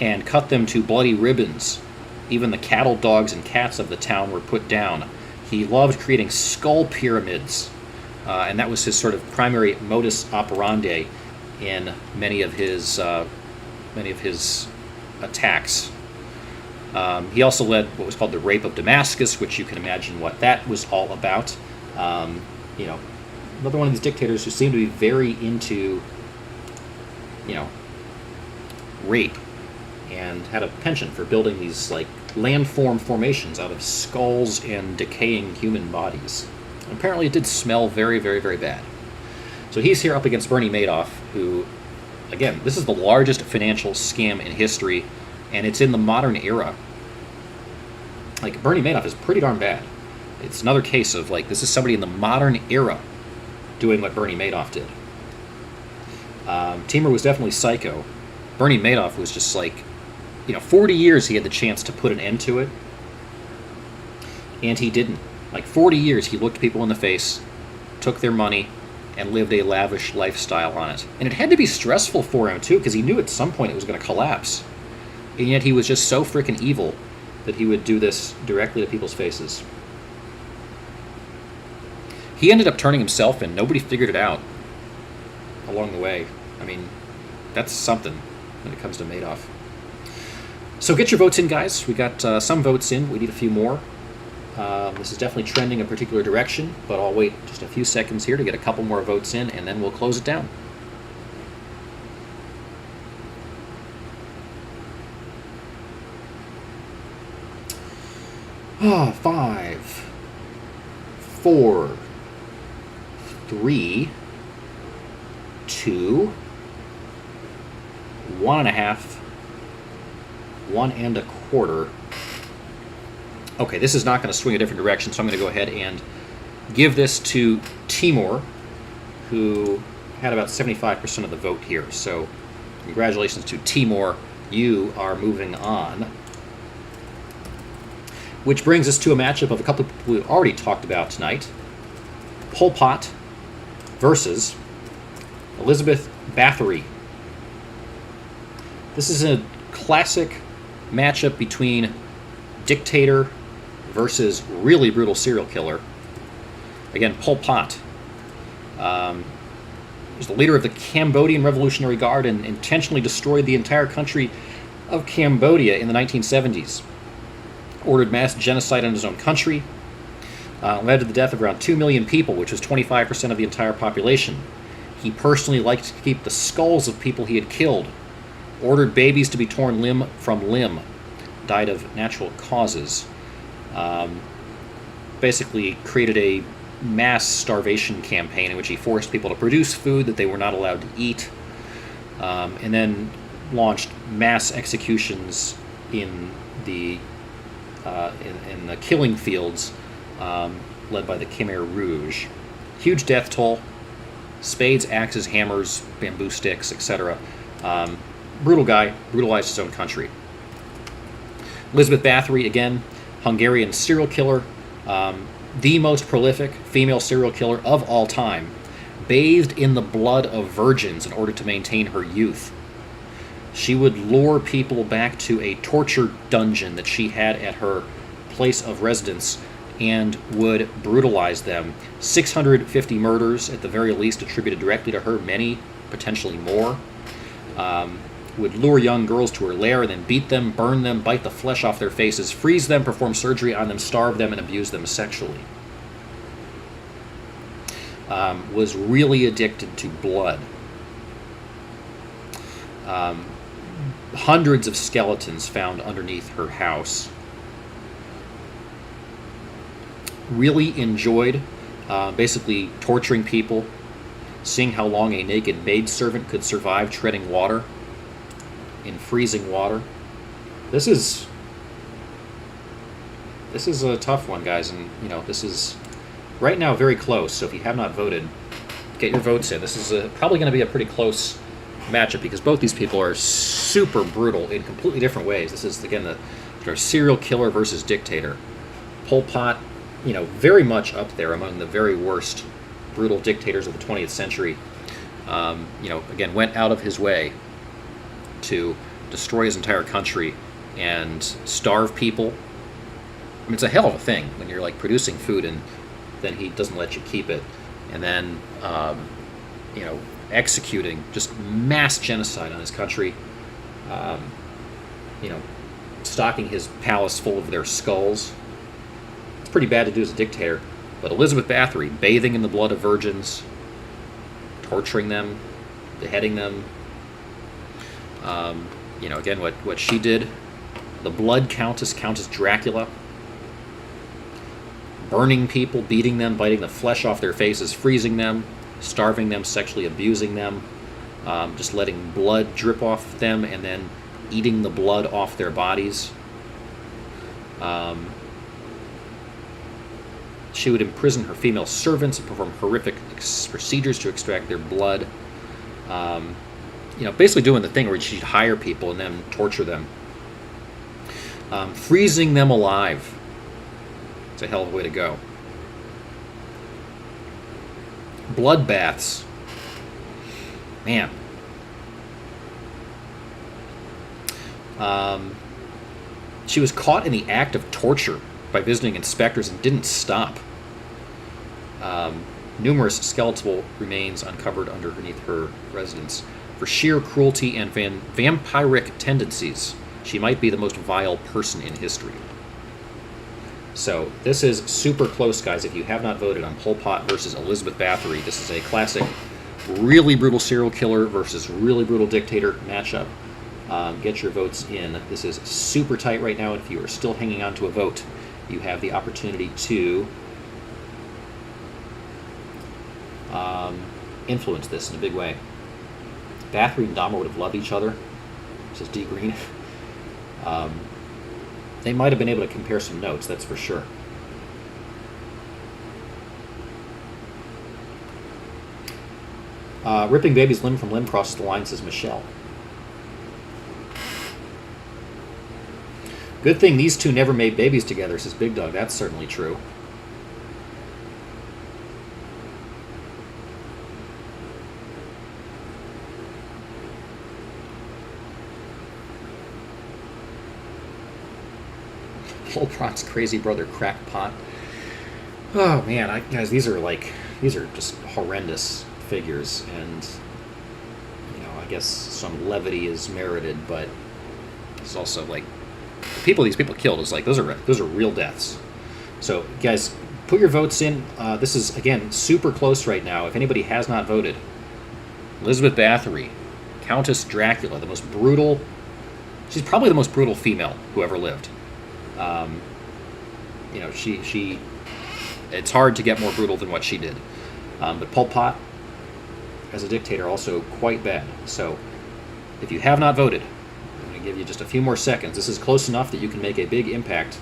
and cut them to bloody ribbons. Even the cattle, dogs, and cats of the town were put down. He loved creating skull pyramids, and that was his sort of primary modus operandi in many of his attacks. He also led what was called the Rape of Damascus, which you can imagine what that was all about. Another one of these dictators who seemed to be very into, rape, and had a penchant for building these like landform formations out of skulls and decaying human bodies. And apparently it did smell very, very, very bad. So he's here up against Bernie Madoff, who, again, this is the largest financial scam in history, and it's in the modern era. Like, Bernie Madoff is pretty darn bad. It's another case of, like, this is somebody in the modern era doing what Bernie Madoff did. Timur was definitely psycho. Bernie Madoff was just like, 40 years he had the chance to put an end to it, and he didn't. Like, 40 years he looked people in the face, took their money, and lived a lavish lifestyle on it. And it had to be stressful for him, too, because he knew at some point it was going to collapse. And yet he was just so freaking evil that he would do this directly to people's faces. He ended up turning himself in. Nobody figured it out along the way. I mean, that's something when it comes to Madoff. So get your votes in, guys. We got some votes in. We need a few more. This is definitely trending a particular direction, but I'll wait just a few seconds here to get a couple more votes in, and then we'll close it down. Ah, 5, 4, 3, 2, 1.5, 1 1/4. Okay, this is not going to swing a different direction, so I'm going to go ahead and give this to Timur, who had about 75% of the vote here. So congratulations to Timur. You are moving on. Which brings us to a matchup of a couple of people we've already talked about tonight. Pol Pot versus Elizabeth Bathory. This is a classic matchup between dictator versus really brutal serial killer. Again, Pol Pot was the leader of the Cambodian Revolutionary Guard and intentionally destroyed the entire country of Cambodia in the 1970s. Ordered mass genocide in his own country, led to the death of around 2 million people, which was 25% of the entire population. He personally liked to keep the skulls of people he had killed, ordered babies to be torn limb from limb, died of natural causes, basically created a mass starvation campaign in which he forced people to produce food that they were not allowed to eat, and then launched mass executions in the killing fields led by the Khmer Rouge. Huge death toll, spades, axes, hammers, bamboo sticks, etc. Brutal guy, brutalized his own country. Elizabeth Bathory, again, Hungarian serial killer, the most prolific female serial killer of all time, bathed in the blood of virgins in order to maintain her youth. She would lure people back to a torture dungeon that she had at her place of residence and would brutalize them. 650 murders, at the very least, attributed directly to her, many, potentially more. Would lure young girls to her lair and then beat them, burn them, bite the flesh off their faces, freeze them, perform surgery on them, starve them, and abuse them sexually. Was really addicted to blood. Hundreds of skeletons found underneath her house. Really enjoyed basically torturing people, seeing how long a naked maidservant could survive treading water in freezing water. This is a tough one, guys, and this is right now very close. So if you have not voted, get your votes in. This is probably going to be a pretty close matchup because both these people are super brutal in completely different ways. This is again the serial killer versus dictator. Pol Pot, very much up there among the very worst brutal dictators of the 20th century. Again, went out of his way to destroy his entire country and starve people. I mean, it's a hell of a thing when you're producing food and then he doesn't let you keep it, and then executing just mass genocide on his country. Stocking his palace full of their skulls. It's pretty bad to do as a dictator. But Elizabeth Bathory, bathing in the blood of virgins, torturing them, beheading them. Again, what she did, the Blood Countess, Countess Dracula, burning people, beating them, biting the flesh off their faces, freezing them, starving them, sexually abusing them, just letting blood drip off them, and then eating the blood off their bodies. She would imprison her female servants and perform horrific procedures to extract their blood. Basically doing the thing where she'd hire people and then torture them. Freezing them alive. It's a hell of a way to go. bloodbaths. Man. She was caught in the act of torture by visiting inspectors and didn't stop. Numerous skeletal remains uncovered underneath her residence. For sheer cruelty and vampiric tendencies, she might be the most vile person in history. So this is super close, guys. If you have not voted on Pol Pot versus Elizabeth Bathory, this is a classic really brutal serial killer versus really brutal dictator matchup. Get your votes in. This is super tight right now. If you are still hanging on to a vote, you have the opportunity to influence this in a big way. Bathory and Dahmer would have loved each other. This is D. Green. They might have been able to compare some notes, that's for sure. Ripping baby's limb from limb crosses the line, says Michelle. Good thing these two never made babies together, says Big Dog. That's certainly true. Pol Pot's crazy brother crackpot. Oh man, guys, these are just horrendous figures, and I guess some levity is merited, but it's also like these people killed is like those are real deaths. So guys, put your votes in. This is again super close right now. If anybody has not voted, Elizabeth Bathory, Countess Dracula, the most brutal. She's probably the most brutal female who ever lived. She it's hard to get more brutal than what she did. But Pol Pot, as a dictator, also quite bad. So if you have not voted, I'm going to give you just a few more seconds. This is close enough that you can make a big impact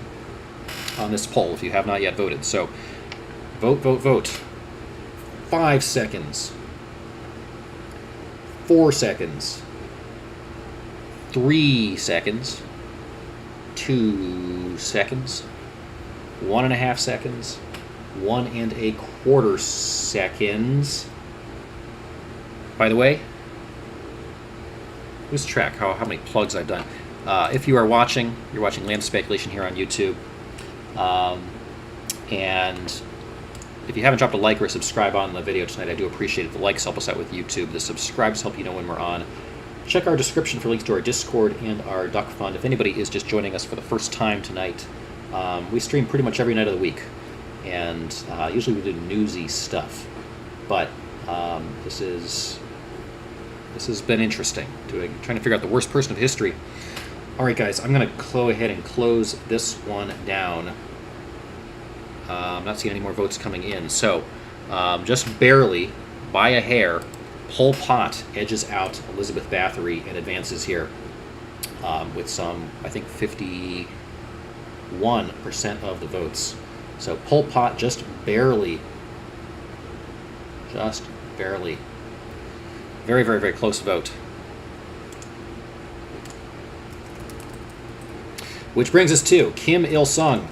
on this poll if you have not yet voted. So vote, vote, vote. 5 seconds. 4 seconds. 3 seconds. 2 seconds. 1.5 seconds. 1.25 seconds. By the way, lose track how many plugs I've done. If you are watching, you're watching Land Speculation here on YouTube. And if you haven't dropped a like or a subscribe on the video tonight, I do appreciate it. The likes help us out with YouTube. The subscribes help you know when we're on. Check our description for links to our Discord and our Duck Fund. If anybody is just joining us for the first time tonight, we stream pretty much every night of the week. And usually we do newsy stuff. But this has been interesting, trying to figure out the worst person of history. All right, guys, I'm going to go ahead and close this one down. I'm not seeing any more votes coming in. So just barely, by a hair, Pol Pot edges out Elizabeth Bathory and advances here with some, I think, 51% of the votes. So Pol Pot just barely. Very, very, very close vote. Which brings us to Kim Il-sung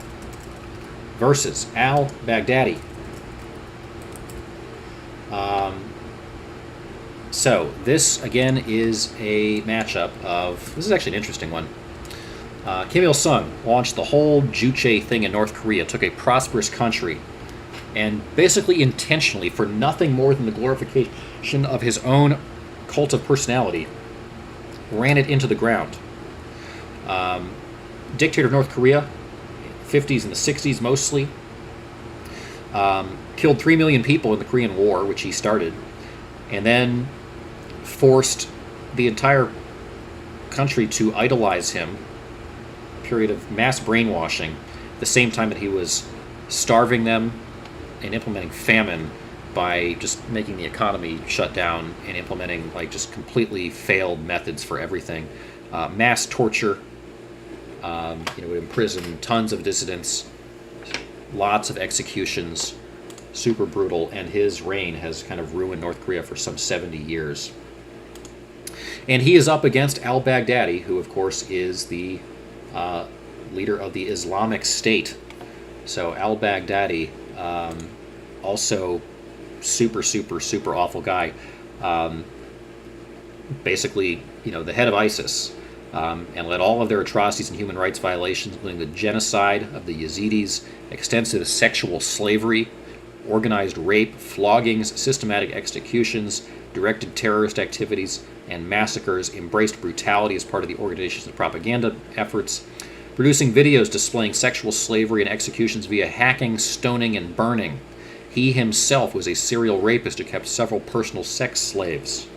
versus al-Baghdadi. So this, again, is a matchup of... This is actually an interesting one. Kim Il-sung launched the whole Juche thing in North Korea, took a prosperous country, and basically intentionally, for nothing more than the glorification of his own cult of personality, ran it into the ground. Dictator of North Korea, 50s and the 60s mostly, killed 3 million people in the Korean War, which he started, and then forced the entire country to idolize him, a period of mass brainwashing, at the same time that he was starving them and implementing famine by just making the economy shut down and implementing just completely failed methods for everything. Mass torture, would imprison tons of dissidents, lots of executions, super brutal, and his reign has kind of ruined North Korea for some 70 years. And he is up against al-Baghdadi, who of course is the leader of the Islamic State. So al-Baghdadi also super, super, super awful guy. Basically, the head of ISIS, and led all of their atrocities and human rights violations, including the genocide of the Yazidis, extensive sexual slavery, organized rape, floggings, systematic executions, directed terrorist activities, and massacres, embraced brutality as part of the organization's propaganda efforts, producing videos displaying sexual slavery and executions via hacking, stoning, and burning. He himself was a serial rapist who kept several personal sex slaves.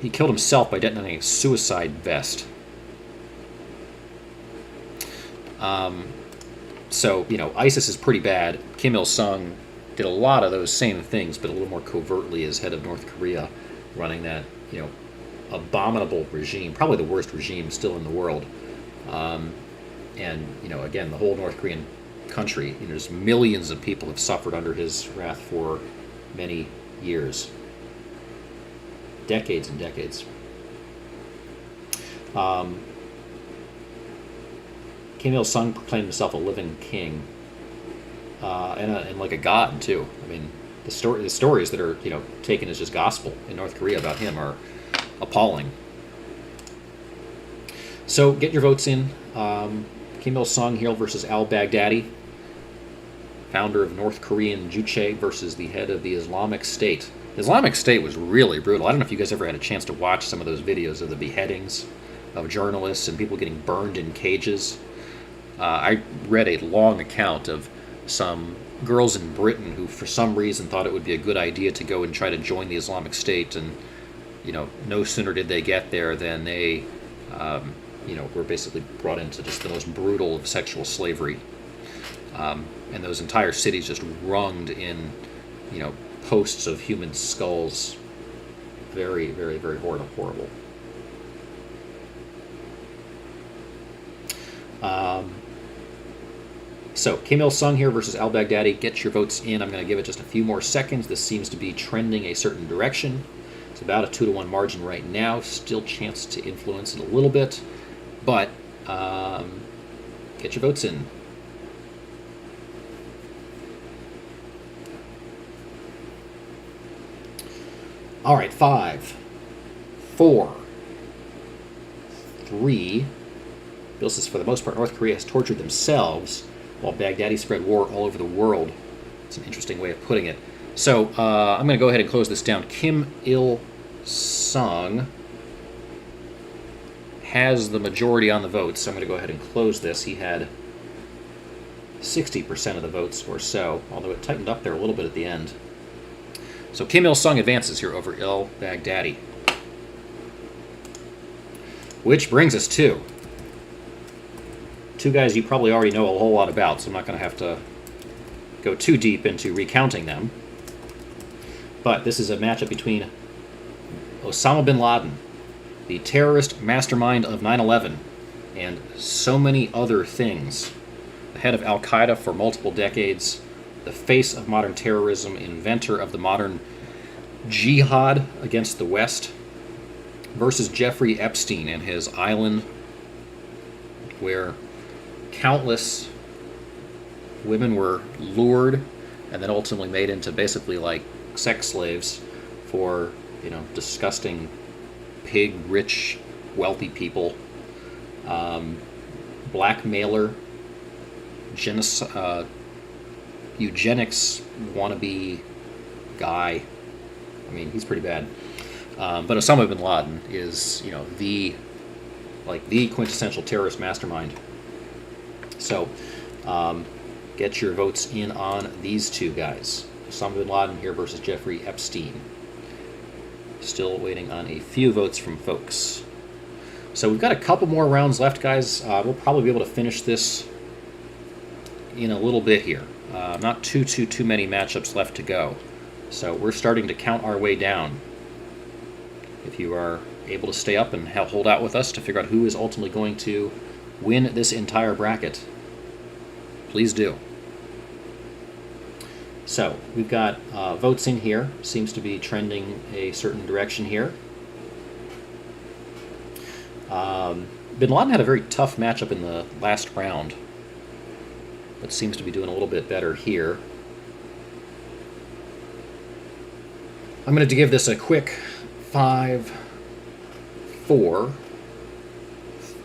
He killed himself by detonating a suicide vest. So, ISIS is pretty bad. Kim Il-sung did a lot of those same things, but a little more covertly as head of North Korea, running that, abominable regime, probably the worst regime still in the world. And, again, the whole North Korean country, just millions of people have suffered under his wrath for many years. Decades and decades. Kim Il-sung proclaimed himself a living king, and like a god too. I mean, the stories that are taken as just gospel in North Korea about him are appalling. So get your votes in. Kim Il-sung here versus al-Baghdadi, founder of North Korean Juche, versus the head of the Islamic State. The Islamic State was really brutal. I don't know if you guys ever had a chance to watch some of those videos of the beheadings of journalists and people getting burned in cages. I read a long account of some girls in Britain who, for some reason, thought it would be a good idea to go and try to join the Islamic State, and no sooner did they get there than they, were basically brought into just the most brutal of sexual slavery, and those entire cities just wrunged in, posts of human skulls. Very, very, very horrible. So, Kim Il-sung here versus al-Baghdadi. Get your votes in. I'm going to give it just a few more seconds. This seems to be trending a certain direction. It's about a 2-to-1 margin right now. Still chance to influence it a little bit. But, get your votes in. All right, 5, 4, 3. Bill says, for the most part, North Korea has tortured themselves while Baghdadi spread war all over the world. It's an interesting way of putting it. So I'm going to go ahead and close this down. Kim Il-sung has the majority on the votes, so I'm going to go ahead and close this. He had 60% of the votes or so, although it tightened up there a little bit at the end. So Kim Il-sung advances here over al-Baghdadi. Which brings us to two guys you probably already know a whole lot about, so I'm not going to have to go too deep into recounting them. But this is a matchup between Osama bin Laden, the terrorist mastermind of 9/11, and so many other things. The head of Al-Qaeda for multiple decades, the face of modern terrorism, inventor of the modern jihad against the West, versus Jeffrey Epstein and his island where countless women were lured and then ultimately made into basically like sex slaves for, disgusting, pig, rich, wealthy people. Blackmailer, eugenics wannabe guy. I mean, he's pretty bad. But Osama bin Laden is, the quintessential terrorist mastermind. So, get your votes in on these two guys. Osama bin Laden here versus Jeffrey Epstein. Still waiting on a few votes from folks. So we've got a couple more rounds left, guys. We'll probably be able to finish this in a little bit here. Not too many matchups left to go. So we're starting to count our way down. If you are able to stay up and hold out with us to figure out who is ultimately going to win this entire bracket, please do. So we've got votes in here. Seems to be trending a certain direction here. Bin Laden had a very tough matchup in the last round, but seems to be doing a little bit better here. I'm going to give this a quick 5, 4,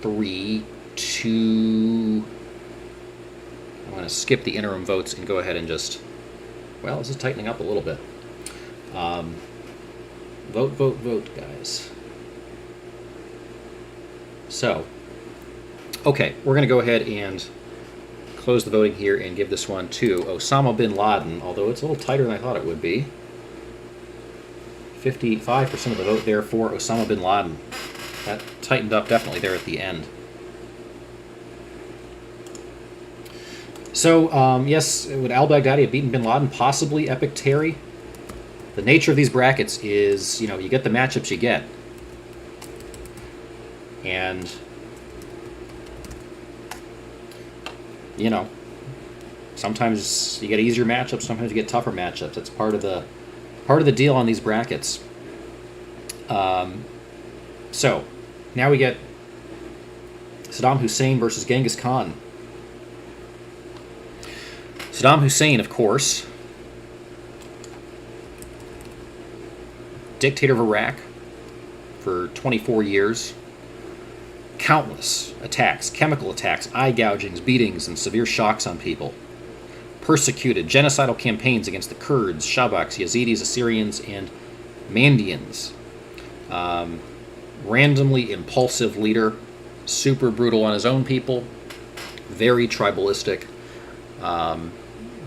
3, 2. I'm going to skip the interim votes and go ahead and just, well, this is tightening up a little bit. Vote, vote, vote, guys. So, okay, we're going to go ahead and close the voting here and give this one to Osama bin Laden, although it's a little tighter than I thought it would be. 55% of the vote there for Osama bin Laden. That tightened up definitely there at the end. So, yes, would al-Baghdadi have beaten bin Laden? Possibly, Epic Terry. The nature of these brackets is, you know, you get the matchups you get. And, you know, sometimes you get easier matchups, sometimes you get tougher matchups. That's part of the deal on these brackets. So, now we get Saddam Hussein versus Genghis Khan. Saddam Hussein, of course, dictator of Iraq for 24 years. Countless attacks, chemical attacks, eye gougings, beatings, and severe shocks on people. Persecuted, genocidal campaigns against the Kurds, Shabaks, Yazidis, Assyrians, and Mandians. Randomly impulsive leader, super brutal on his own people, very tribalistic,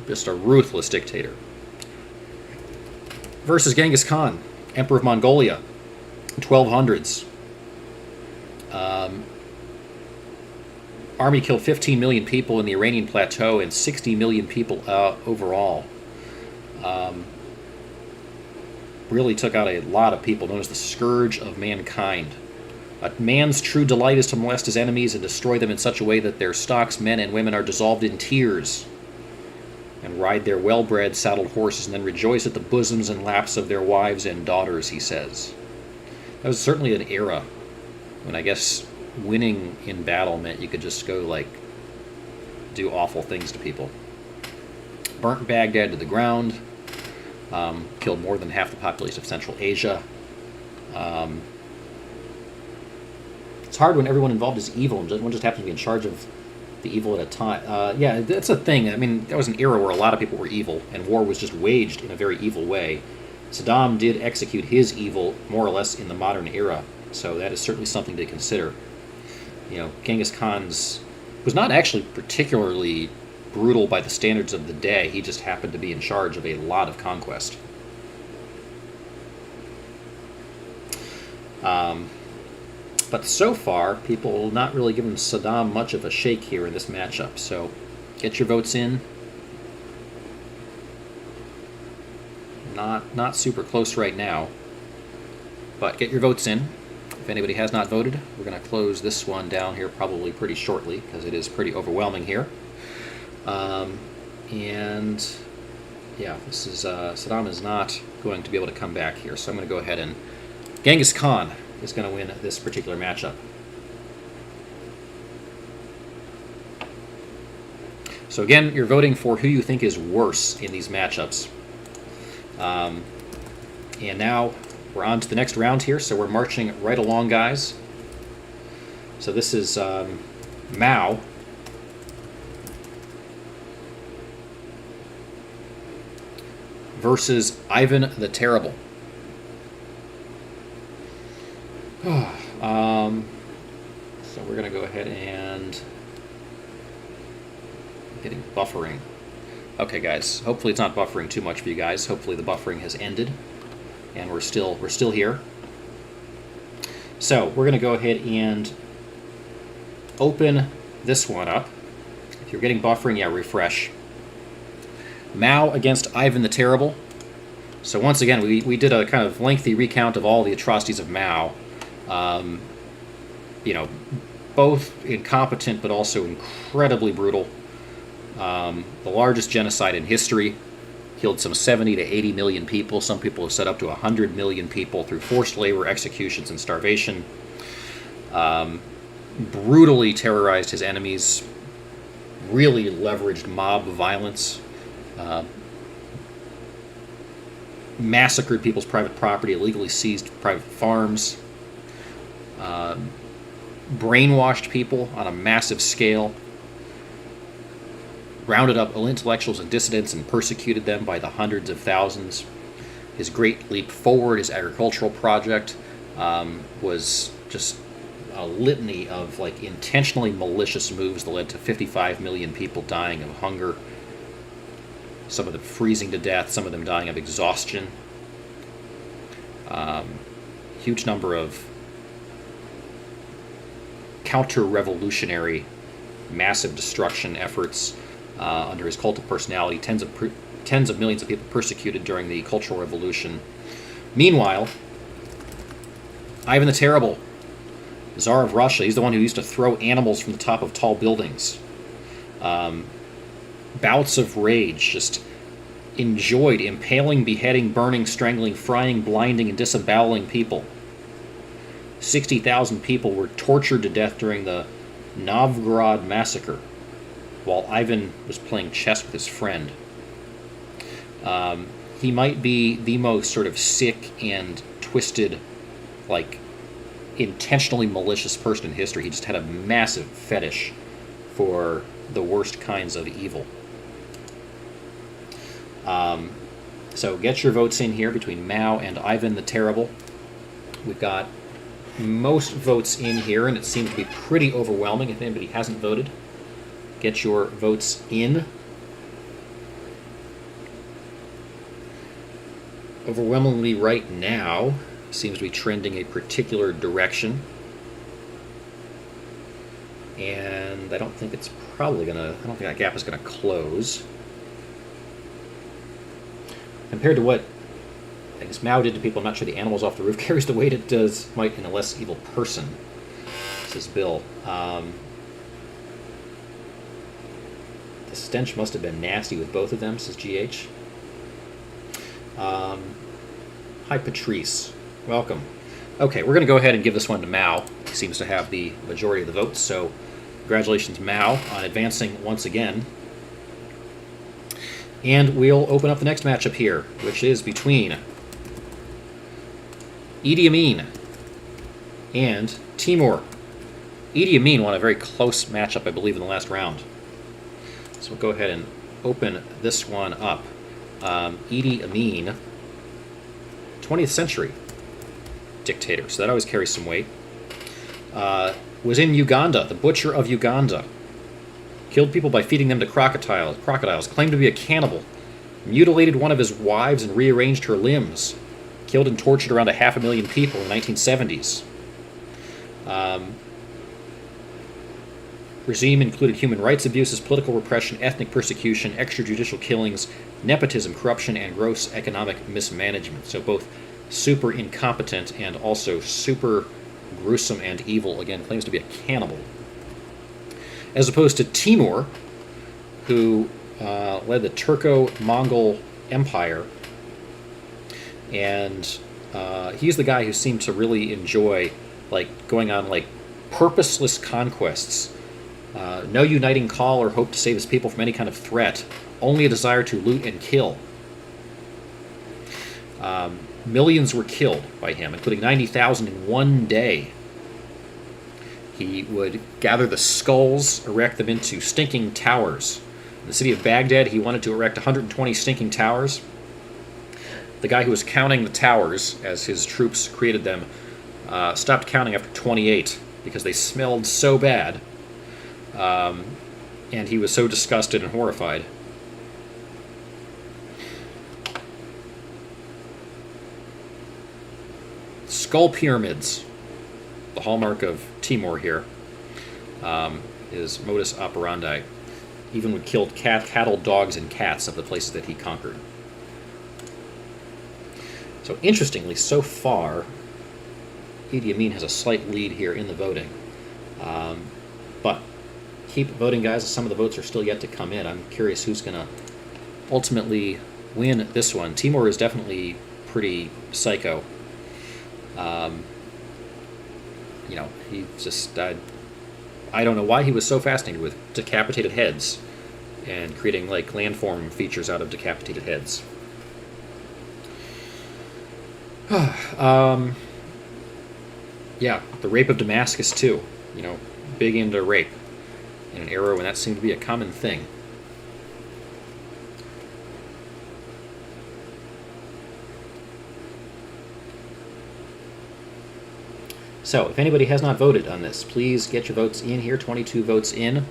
just a ruthless dictator. Versus Genghis Khan, Emperor of Mongolia, 1200s. Army killed 15 million people in the Iranian plateau and 60 million people overall. Really took out a lot of people, known as the scourge of mankind. A man's true delight is to molest his enemies and destroy them in such a way that their stocks, men and women, are dissolved in tears, and ride their well-bred saddled horses and then rejoice at the bosoms and laps of their wives and daughters, he says. That was certainly an era when I guess winning in battle meant you could just go, like, do awful things to people. Burnt Baghdad to the ground. Killed more than half the population of Central Asia. It's hard when everyone involved is evil and one just happens to be in charge of the evil at a time. Yeah, that's a thing. I mean, that was an era where a lot of people were evil, and war was just waged in a very evil way. Saddam did execute his evil more or less in the modern era, so that is certainly something to consider. You know, Genghis Khan's was not actually particularly brutal by the standards of the day. He just happened to be in charge of a lot of conquest. But so far, people not really giving Saddam much of a shake here in this matchup. So get your votes in. Not super close right now, but get your votes in. If anybody has not voted, we're going to close this one down here probably pretty shortly because it is pretty overwhelming here. And yeah, this is Saddam is not going to be able to come back here, so I'm going to go ahead and Genghis Khan is going to win this particular matchup. So again, you're voting for who you think is worse in these matchups. And now we're on to the next round here, so we're marching right along, guys. So this is Mao versus Ivan the Terrible. So we're going to go ahead and getting buffering. Okay, guys. Hopefully it's not buffering too much for you guys. Hopefully the buffering has ended, and we're still here. So we're going to go ahead and open this one up. If you're getting buffering, yeah, refresh. Mao against Ivan the Terrible. So once again, we did a kind of lengthy recount of all the atrocities of Mao. You know, both incompetent but also incredibly brutal. The largest genocide in history. Killed some 70 to 80 million people. Some people have said up to 100 million people through forced labor, executions, and starvation. Brutally terrorized his enemies. Really leveraged mob violence. massacred people's private property, illegally seized private farms, brainwashed people on a massive scale, rounded up intellectuals and dissidents and persecuted them by the hundreds of thousands. His Great Leap Forward, his agricultural project, was just a litany of like intentionally malicious moves that led to 55 million people dying of hunger, some of them freezing to death, some of them dying of exhaustion. Huge number of counter-revolutionary, massive destruction efforts under his cult of personality. Tens of millions of people persecuted during the Cultural Revolution. Meanwhile, Ivan the Terrible, Tsar of Russia, he's the one who used to throw animals from the top of tall buildings. Bouts of rage, just enjoyed impaling, beheading, burning, strangling, frying, blinding, and disemboweling people. 60,000 people were tortured to death during the Novgorod massacre while Ivan was playing chess with his friend. He might be the most sort of sick and twisted, like, intentionally malicious person in history. He just had a massive fetish for the worst kinds of evil. So get your votes in here between Mao and Ivan the Terrible. We've got most votes in here, and it seems to be pretty overwhelming. If anybody hasn't voted, get your votes in. Overwhelmingly right now seems to be trending a particular direction. And I don't think it's probably gonna, I don't think that gap is gonna close. Compared to what I guess Mao did to people, I'm not sure the animals off the roof carries the weight it does might in a less evil person, says Bill. The stench must have been nasty with both of them, says GH. Hi, Patrice. Welcome. Okay, we're going to go ahead and give this one to Mao. He seems to have the majority of the votes, so congratulations, Mao, on advancing once again. And we'll open up the next matchup here, which is between Idi Amin and Timur. Idi Amin won a very close matchup, I believe, in the last round. So we'll go ahead and open this one up. Idi Amin, 20th century dictator, so that always carries some weight. Was in Uganda, the butcher of Uganda. Killed people by feeding them to crocodiles, claimed to be a cannibal, mutilated one of his wives and rearranged her limbs, killed and tortured around 500,000 people in the 1970s. Regime included human rights abuses, political repression, ethnic persecution, extrajudicial killings, nepotism, corruption, and gross economic mismanagement. So both super incompetent and also super gruesome and evil. Again, claims to be a cannibal. As opposed to Timur, who led the Turco-Mongol Empire, and he's the guy who seemed to really enjoy like going on like purposeless conquests. No uniting call or hope to save his people from any kind of threat, only a desire to loot and kill. Millions were killed by him, including 90,000 in one day. He would gather the skulls, erect them into stinking towers. In the city of Baghdad, he wanted to erect 120 stinking towers. The guy who was counting the towers as his troops created them stopped counting after 28 because they smelled so bad. And he was so disgusted and horrified. Skull pyramids, the hallmark of Timur here, is modus operandi. Even would kill cattle, dogs, and cats of the places that he conquered. So interestingly, so far, Idi Amin has a slight lead here in the voting. But keep voting, guys, as some of the votes are still yet to come in. I'm curious who's going to ultimately win this one. Timur is definitely pretty psycho. You know, he just, I don't know why he was so fascinated with decapitated heads and creating like landform features out of decapitated heads. Yeah, the rape of Damascus too. You know, big into rape in an era when that seemed to be a common thing. So, if anybody has not voted on this, please get your votes in here. 22 votes in.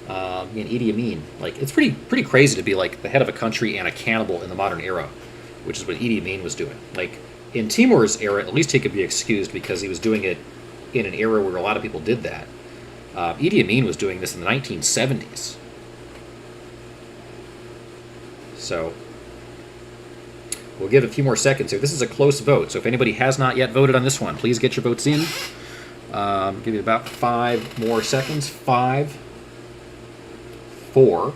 And Idi Amin, like, it's pretty crazy to be like the head of a country and a cannibal in the modern era, which is what Idi Amin was doing. Like, in Timur's era, at least he could be excused because he was doing it in an era where a lot of people did that. Idi Amin was doing this in the 1970s. So, we'll give a few more seconds here. This is a close vote, so if anybody has not yet voted on this one, please get your votes in. Give you about 5 more seconds. 5, 4.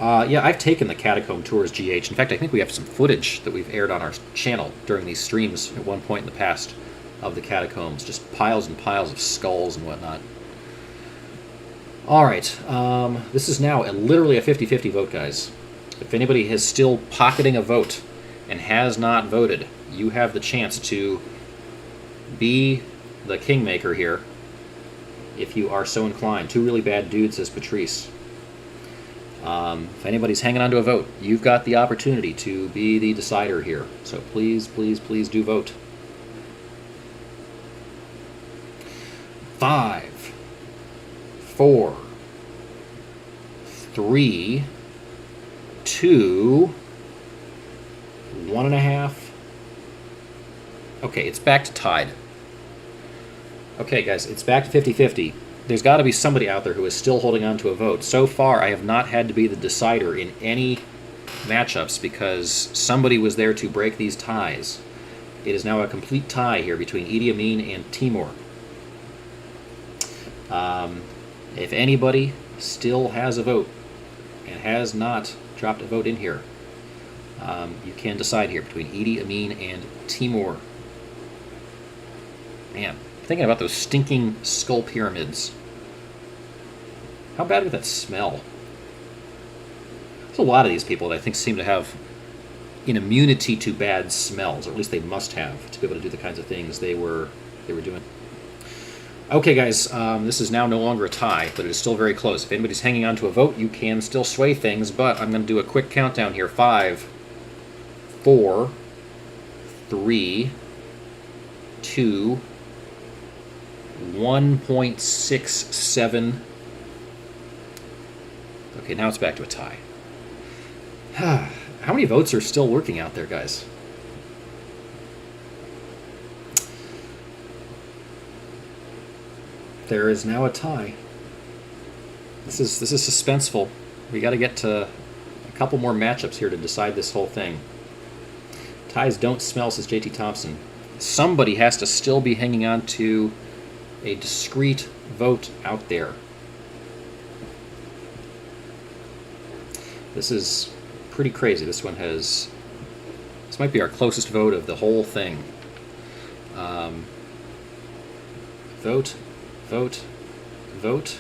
Yeah, I've taken the Catacomb Tours GH. In fact, I think we have some footage that we've aired on our channel during these streams at one point in the past of the catacombs. Just piles and piles of skulls and whatnot. All right, this is now literally a 50-50 vote, guys. If anybody is still pocketing a vote and has not voted, you have the chance to be the kingmaker here, if you are so inclined. 2 really bad dudes, says Patrice. If anybody's hanging on to a vote, you've got the opportunity to be the decider here. So please, please, please do vote. 5, 4, 3, 2, 1.5. Okay, it's back to tied. Okay, guys, it's back to 50-50. There's got to be somebody out there who is still holding on to a vote. So far, I have not had to be the decider in any matchups because somebody was there to break these ties. It is now a complete tie here between Idi Amin and Timur. If anybody still has a vote and has not dropped a vote in here, you can decide here between Idi Amin and Timur. Man, thinking about those stinking skull pyramids. How bad would that smell? There's a lot of these people that I think seem to have an immunity to bad smells, or at least they must have, to be able to do the kinds of things they were doing. Okay, guys, this is now no longer a tie, but it is still very close. If anybody's hanging on to a vote, you can still sway things, but I'm going to do a quick countdown here. 5, 4, 3, 2, 1.67. Okay, now it's back to a tie. How many votes are still working out there, guys? There is now a tie. This is suspenseful. We got to get to a couple more matchups here to decide this whole thing. Ties don't smell, says JT Thompson. Somebody has to still be hanging on to a discrete vote out there. This is pretty crazy. This might be our closest vote of the whole thing. Vote, vote, vote.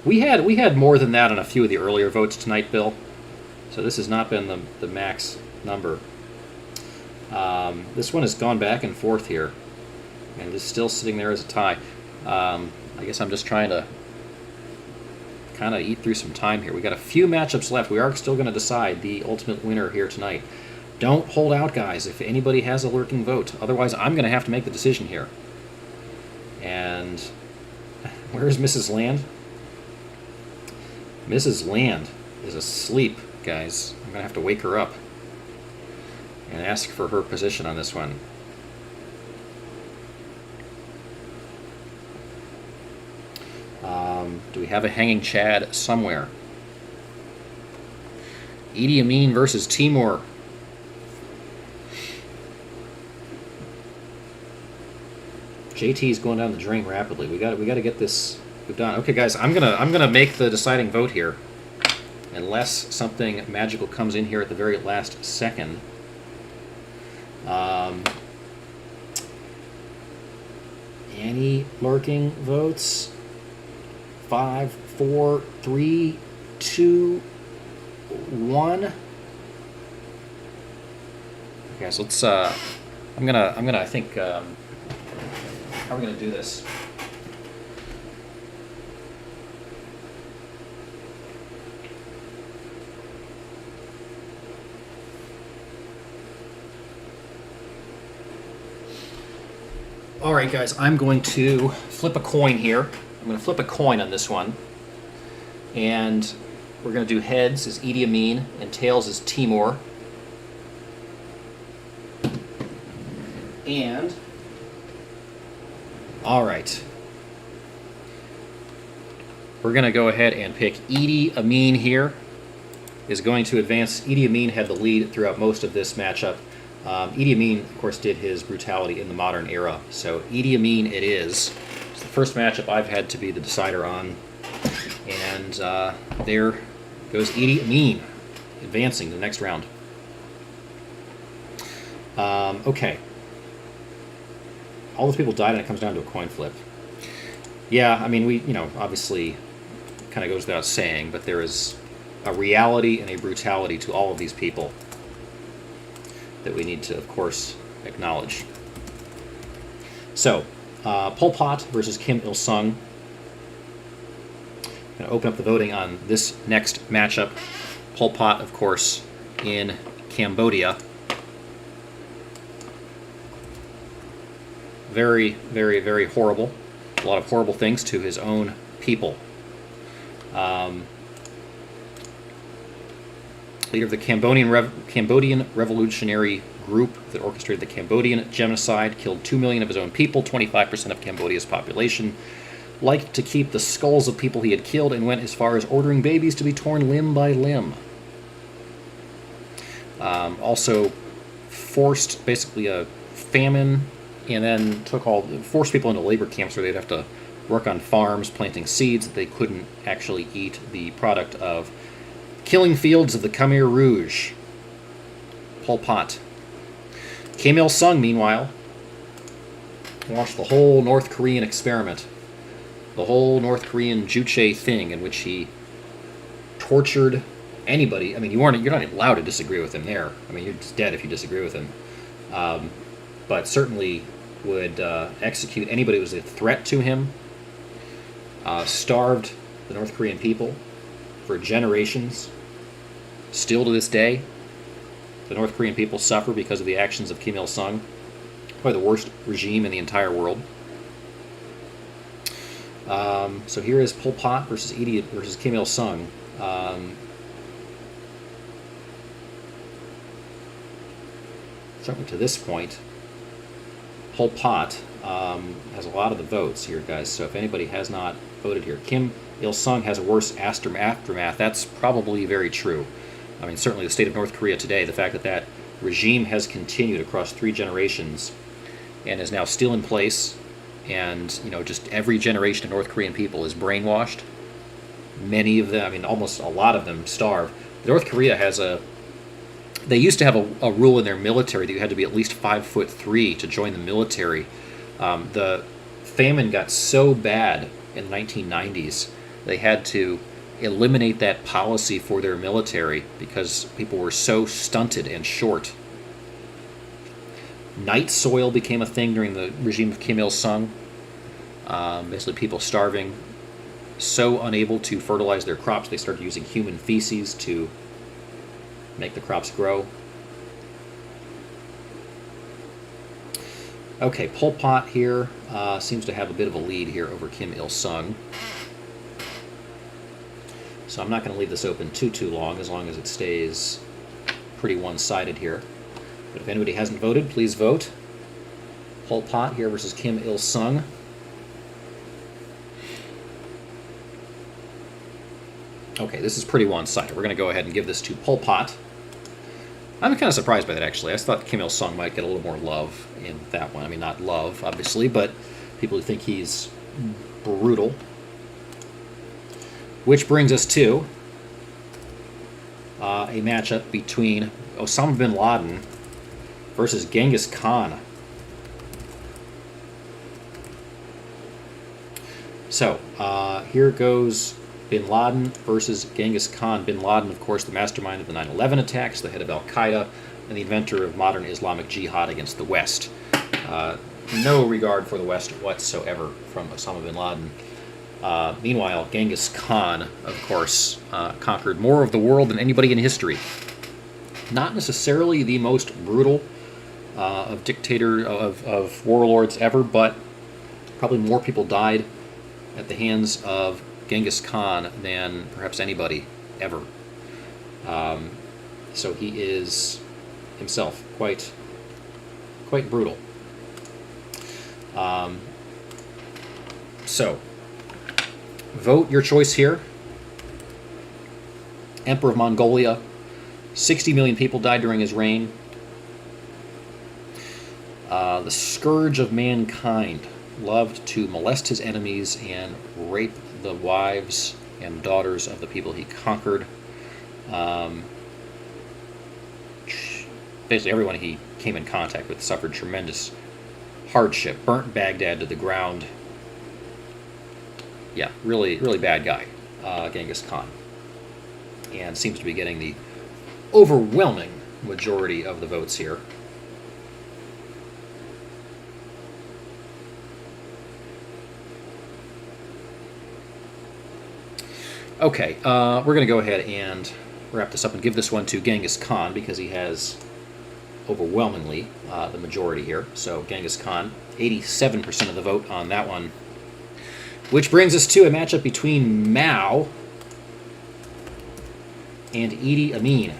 We had more than that on a few of the earlier votes tonight, Bill. So this has not been the max number. This one has gone back and forth here, and is still sitting there as a tie. I guess I'm just trying to kind of eat through some time here. We got a few matchups left. We are still going to decide the ultimate winner here tonight. Don't hold out, guys, if anybody has a lurking vote. Otherwise, I'm going to have to make the decision here. And where's Mrs. Land? Mrs. Land is asleep, guys. I'm going to have to wake her up and ask for her position on this one. Do we have a hanging Chad somewhere? Idi Amin versus Timur. JT's going down the drain rapidly. We got to get this done. Okay, guys, I'm gonna make the deciding vote here, unless something magical comes in here at the very last second. Any lurking votes? 5, 4, 3, 2, 1. Okay, so let's. I'm gonna. I think. How are we gonna do this? All right, guys. I'm going to flip a coin here. I'm going to flip a coin on this one, and we're going to do heads as Idi Amin and tails as Timur. And, all right, we're going to go ahead and pick Idi Amin here. Is going to advance. Idi Amin had the lead throughout most of this matchup. Idi Amin, of course, did his brutality in the modern era. So Idi Amin it is. It's the first matchup I've had to be the decider on. And there goes Idi Amin, advancing to the next round. Okay. All those people died, and it comes down to a coin flip. Yeah, I mean, we, obviously, kind of goes without saying, but there is a reality and a brutality to all of these people that we need to, of course, acknowledge. So, Pol Pot versus Kim Il-sung. I'm going to open up the voting on this next matchup. Pol Pot, of course, in Cambodia. Very, very, very horrible. A lot of horrible things to his own people. Leader of the Cambodian Revolutionary Group that orchestrated the Cambodian genocide, killed 2 million of his own people, 25% of Cambodia's population, liked to keep the skulls of people he had killed, and went as far as ordering babies to be torn limb by limb. Also forced basically a famine, and then forced people into labor camps where they'd have to work on farms planting seeds that they couldn't actually eat, the product of killing fields of the Khmer Rouge. Pol Pot. Kim Il-sung, meanwhile, launched the whole North Korean experiment, the whole North Korean Juche thing, in which he tortured anybody. I mean, you're not allowed to disagree with him there. I mean, you're just dead if you disagree with him. But certainly would execute anybody who was a threat to him. Starved the North Korean people for generations. Still to this day, the North Korean people suffer because of the actions of Kim Il-sung. Probably the worst regime in the entire world. So here is Pol Pot versus Kim Il-sung. Jumping to this point, Pol Pot has a lot of the votes here, guys. So if anybody has not voted here, Kim Il-sung has a worse aftermath. That's probably very true. I mean, certainly the state of North Korea today, the fact that that regime has continued across 3 generations and is now still in place, and just every generation of North Korean people is brainwashed. Many of them, I mean, almost a lot of them starve. North Korea has they used to have a rule in their military that you had to be at least 5'3" to join the military. The famine got so bad in the 1990s, they had to eliminate that policy for their military because people were so stunted and short. Night soil became a thing during the regime of Kim Il-sung. Basically people starving, so unable to fertilize their crops, they started using human feces to make the crops grow. Okay, Pol Pot here seems to have a bit of a lead here over Kim Il-sung. So I'm not going to leave this open too long as it stays pretty one-sided here. But if anybody hasn't voted, please vote. Pol Pot here versus Kim Il-sung. Okay, this is pretty one-sided. We're going to go ahead and give this to Pol Pot. I'm kind of surprised by that, actually. I thought Kim Il-sung might get a little more love in that one. I mean, not love, obviously, but people who think he's brutal. Which brings us to a matchup between Osama bin Laden versus Genghis Khan. So, here goes Bin Laden versus Genghis Khan. Bin Laden, of course, the mastermind of the 9/11 attacks, the head of Al-Qaeda, and the inventor of modern Islamic jihad against the West. No regard for the West whatsoever from Osama bin Laden. Meanwhile, Genghis Khan, of course, conquered more of the world than anybody in history. Not necessarily the most brutal of warlords ever, but probably more people died at the hands of Genghis Khan than perhaps anybody ever. So he is himself quite brutal. So, vote your choice here. Emperor of Mongolia. 60 million people died during his reign. The scourge of mankind. Loved to molest his enemies and rape the wives and daughters of the people he conquered. Basically, everyone he came in contact with suffered tremendous hardship. Burnt Baghdad to the ground. Yeah, really, really bad guy, Genghis Khan. And seems to be getting the overwhelming majority of the votes here. Okay, we're going to go ahead and wrap this up and give this one to Genghis Khan because he has overwhelmingly the majority here. So Genghis Khan, 87% of the vote on that one. Which brings us to a matchup between Mao and Idi Amin.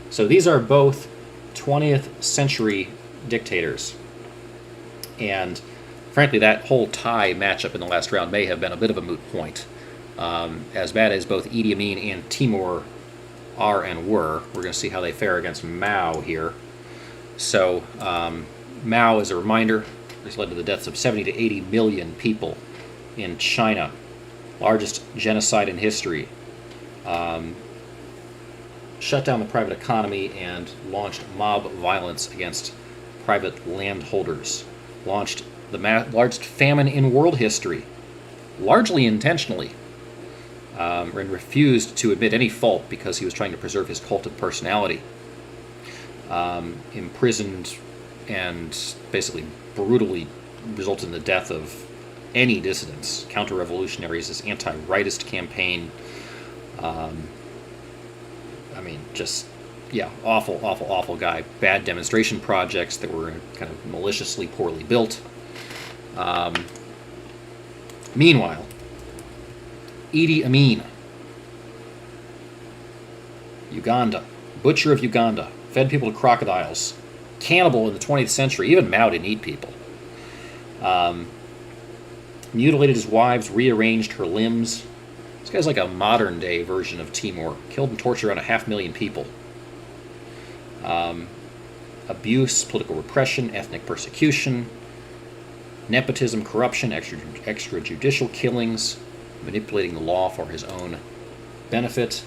So these are both 20th century dictators. And frankly, that whole tie matchup in the last round may have been a bit of a moot point. As bad as both Idi Amin and Timur are and were, we're going to see how they fare against Mao here. So Mao, as a reminder, has led to the deaths of 70 to 80 million people in China. Largest genocide in history. Shut down the private economy and launched mob violence against private landholders. Launched the largest famine in world history, largely intentionally, and refused to admit any fault because he was trying to preserve his cult of personality. Imprisoned and basically brutally resulted in the death of any dissidents, counter-revolutionaries, his anti-rightist campaign. I mean, just, yeah, awful, awful, awful guy. Bad demonstration projects that were kind of maliciously poorly built. Meanwhile, Idi Amin, Uganda, butcher of Uganda, fed people to crocodiles, cannibal in the 20th century. Even Mao didn't eat people. Mutilated his wives, rearranged her limbs. This guy's like a modern-day version of Timur. Killed and tortured around 500,000 people. Abuse, political repression, ethnic persecution, nepotism, corruption, extrajudicial killings, manipulating the law for his own benefit.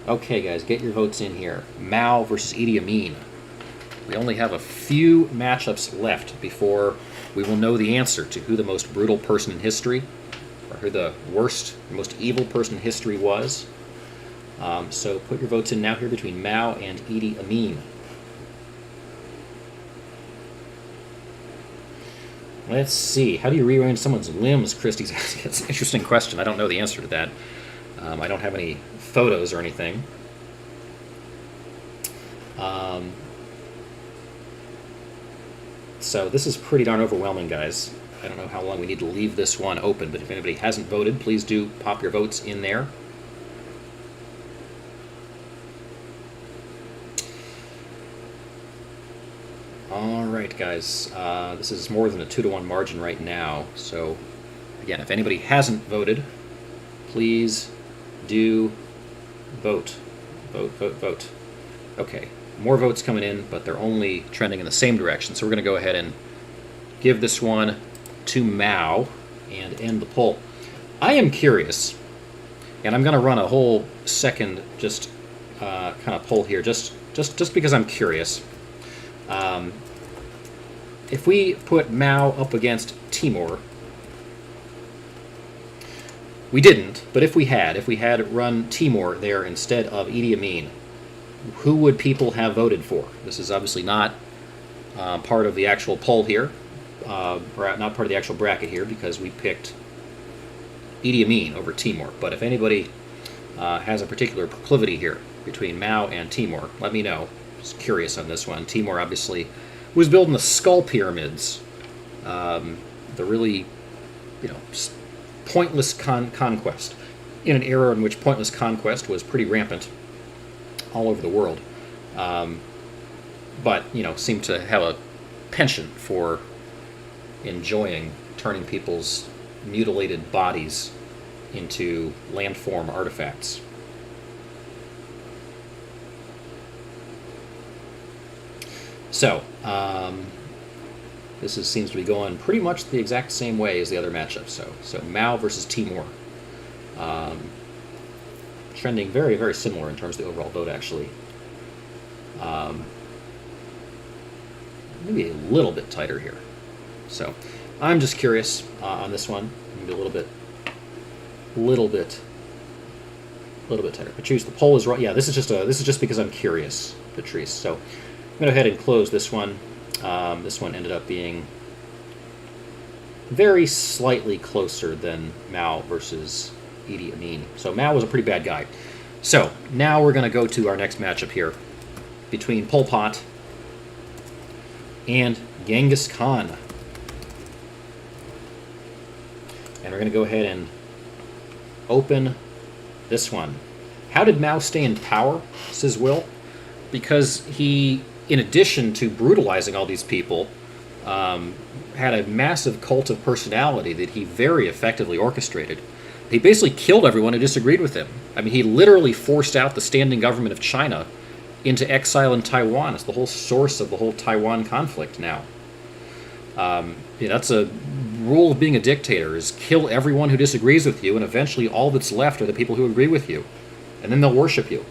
Okay, guys, get your votes in here. Mao versus Idi Amin. We only have a few matchups left before we will know the answer to who the most brutal person in history, or who the worst, most evil person in history was. So put your votes in now here between Mao and Idi Amin. Let's see. How do you rearrange someone's limbs, Christie's asking? It's an interesting question. I don't know the answer to that. I don't have any photos or anything. So this is pretty darn overwhelming, guys. I don't know how long we need to leave this one open, but if anybody hasn't voted, please do pop your votes in there. All right, guys. This is more than a 2-to-1 margin right now. So, again, if anybody hasn't voted, please do vote. Vote, vote, vote. Okay. More votes coming in, but they're only trending in the same direction. So we're going to go ahead and give this one to Mao and end the poll. I am curious, and I'm going to run a whole second just kind of poll here, just because I'm curious. If we put Mao up against Timur, we didn't, but if we had run Timur there instead of Idi Amin, who would people have voted for? This is obviously not part of the actual poll here, or not part of the actual bracket here, because we picked Idi Amin over Timur. But if anybody has a particular proclivity here between Mao and Timur, let me know. Just curious on this one. Timur obviously was building the skull pyramids, the really, pointless conquest, in an era in which pointless conquest was pretty rampant all over the world, but seemed to have a penchant for enjoying turning people's mutilated bodies into landform artifacts. So, this seems to be going pretty much the exact same way as the other matchup. So Mao versus Timur. Trending very, very similar in terms of the overall vote, actually. Maybe a little bit tighter here. So, I'm just curious on this one. Maybe a little bit tighter. Patrice, the poll is right. Yeah, this is just because I'm curious, Patrice. So, I'm going to go ahead and close this one. This one ended up being very slightly closer than Mao versus Idi Amin. So Mao was a pretty bad guy. So now we're going to go to our next matchup here between Pol Pot and Genghis Khan. And we're going to go ahead and open this one. How did Mao stay in power, says Will? Because he, in addition to brutalizing all these people, had a massive cult of personality that he very effectively orchestrated. He basically killed everyone who disagreed with him. I mean, he literally forced out the standing government of China into exile in Taiwan. It's the whole source of the whole Taiwan conflict now. That's a rule of being a dictator, is kill everyone who disagrees with you, and eventually all that's left are the people who agree with you. And then they'll worship you.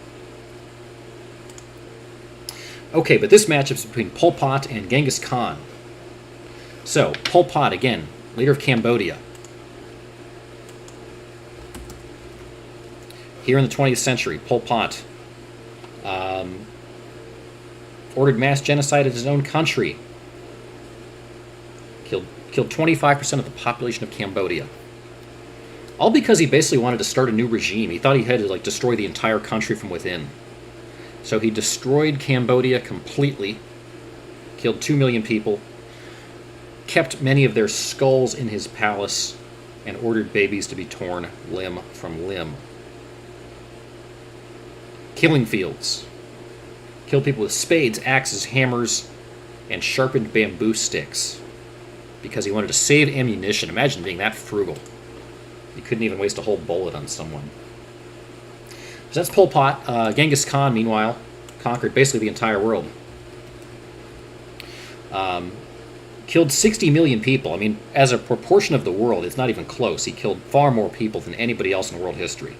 Okay, but this matchup is between Pol Pot and Genghis Khan. So, Pol Pot, again, leader of Cambodia. Here in the 20th century, Pol Pot ordered mass genocide in his own country. Killed 25% of the population of Cambodia. All because he basically wanted to start a new regime. He thought he had to destroy the entire country from within. So he destroyed Cambodia completely, killed 2 million people, kept many of their skulls in his palace, and ordered babies to be torn limb from limb. Killing fields. Killed people with spades, axes, hammers, and sharpened bamboo sticks because he wanted to save ammunition. Imagine being that frugal. You couldn't even waste a whole bullet on someone. So that's Pol Pot. Genghis Khan, meanwhile, conquered basically the entire world. Killed 60 million people. I mean, as a proportion of the world, it's not even close. He killed far more people than anybody else in world history.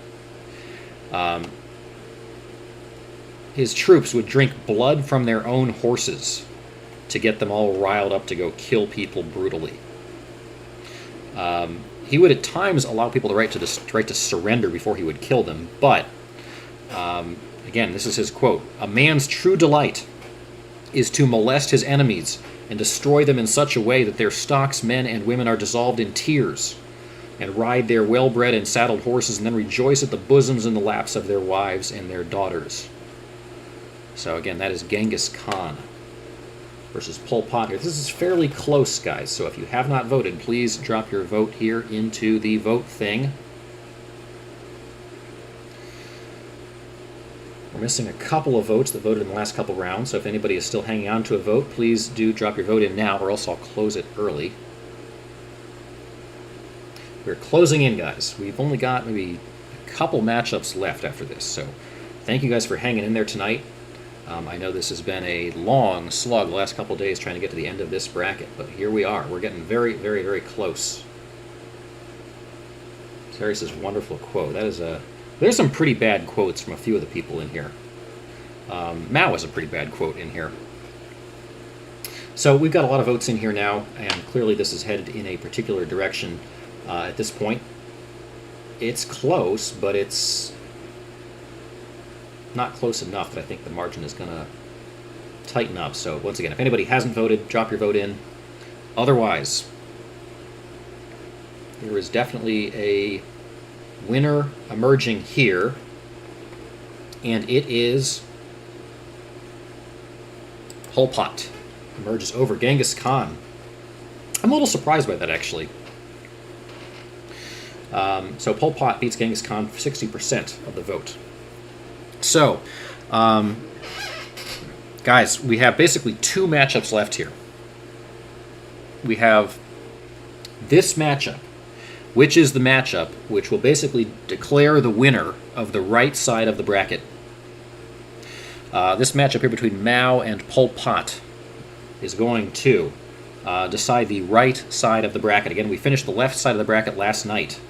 His troops would drink blood from their own horses to get them all riled up to go kill people brutally. He would at times allow people the right to surrender before he would kill them, but again, this is his quote: "A man's true delight is to molest his enemies and destroy them in such a way that their stocks, men, and women are dissolved in tears, and ride their well-bred and saddled horses, and then rejoice at the bosoms and the laps of their wives and their daughters." So again, that is Genghis Khan versus Pol Pot here. This is fairly close, guys, so if you have not voted, please drop your vote here into the vote thing. We're missing a couple of votes that voted in the last couple rounds, so if anybody is still hanging on to a vote, please do drop your vote in now, or else I'll close it early. We're closing in, guys. We've only got maybe a couple matchups left after this, so thank you guys for hanging in there tonight. I know this has been a long slug the last couple of days trying to get to the end of this bracket, but here we are. We're getting very, very, very close. Terry says, wonderful quote. That is there's some pretty bad quotes from a few of the people in here. Mao has a pretty bad quote in here. So we've got a lot of votes in here now, and clearly this is headed in a particular direction at this point. It's close, but it's not close enough that I think the margin is going to tighten up. So once again, if anybody hasn't voted, drop your vote in. Otherwise, there is definitely a winner emerging here, and it is Pol Pot emerges over Genghis Khan. I'm a little surprised by that, actually. So Pol Pot beats Genghis Khan for 60% of the vote. So, guys, we have basically two matchups left here. We have this matchup, which is the matchup which will basically declare the winner of the right side of the bracket. This matchup here between Mao and Pol Pot is going to decide the right side of the bracket. Again, we finished the left side of the bracket last night.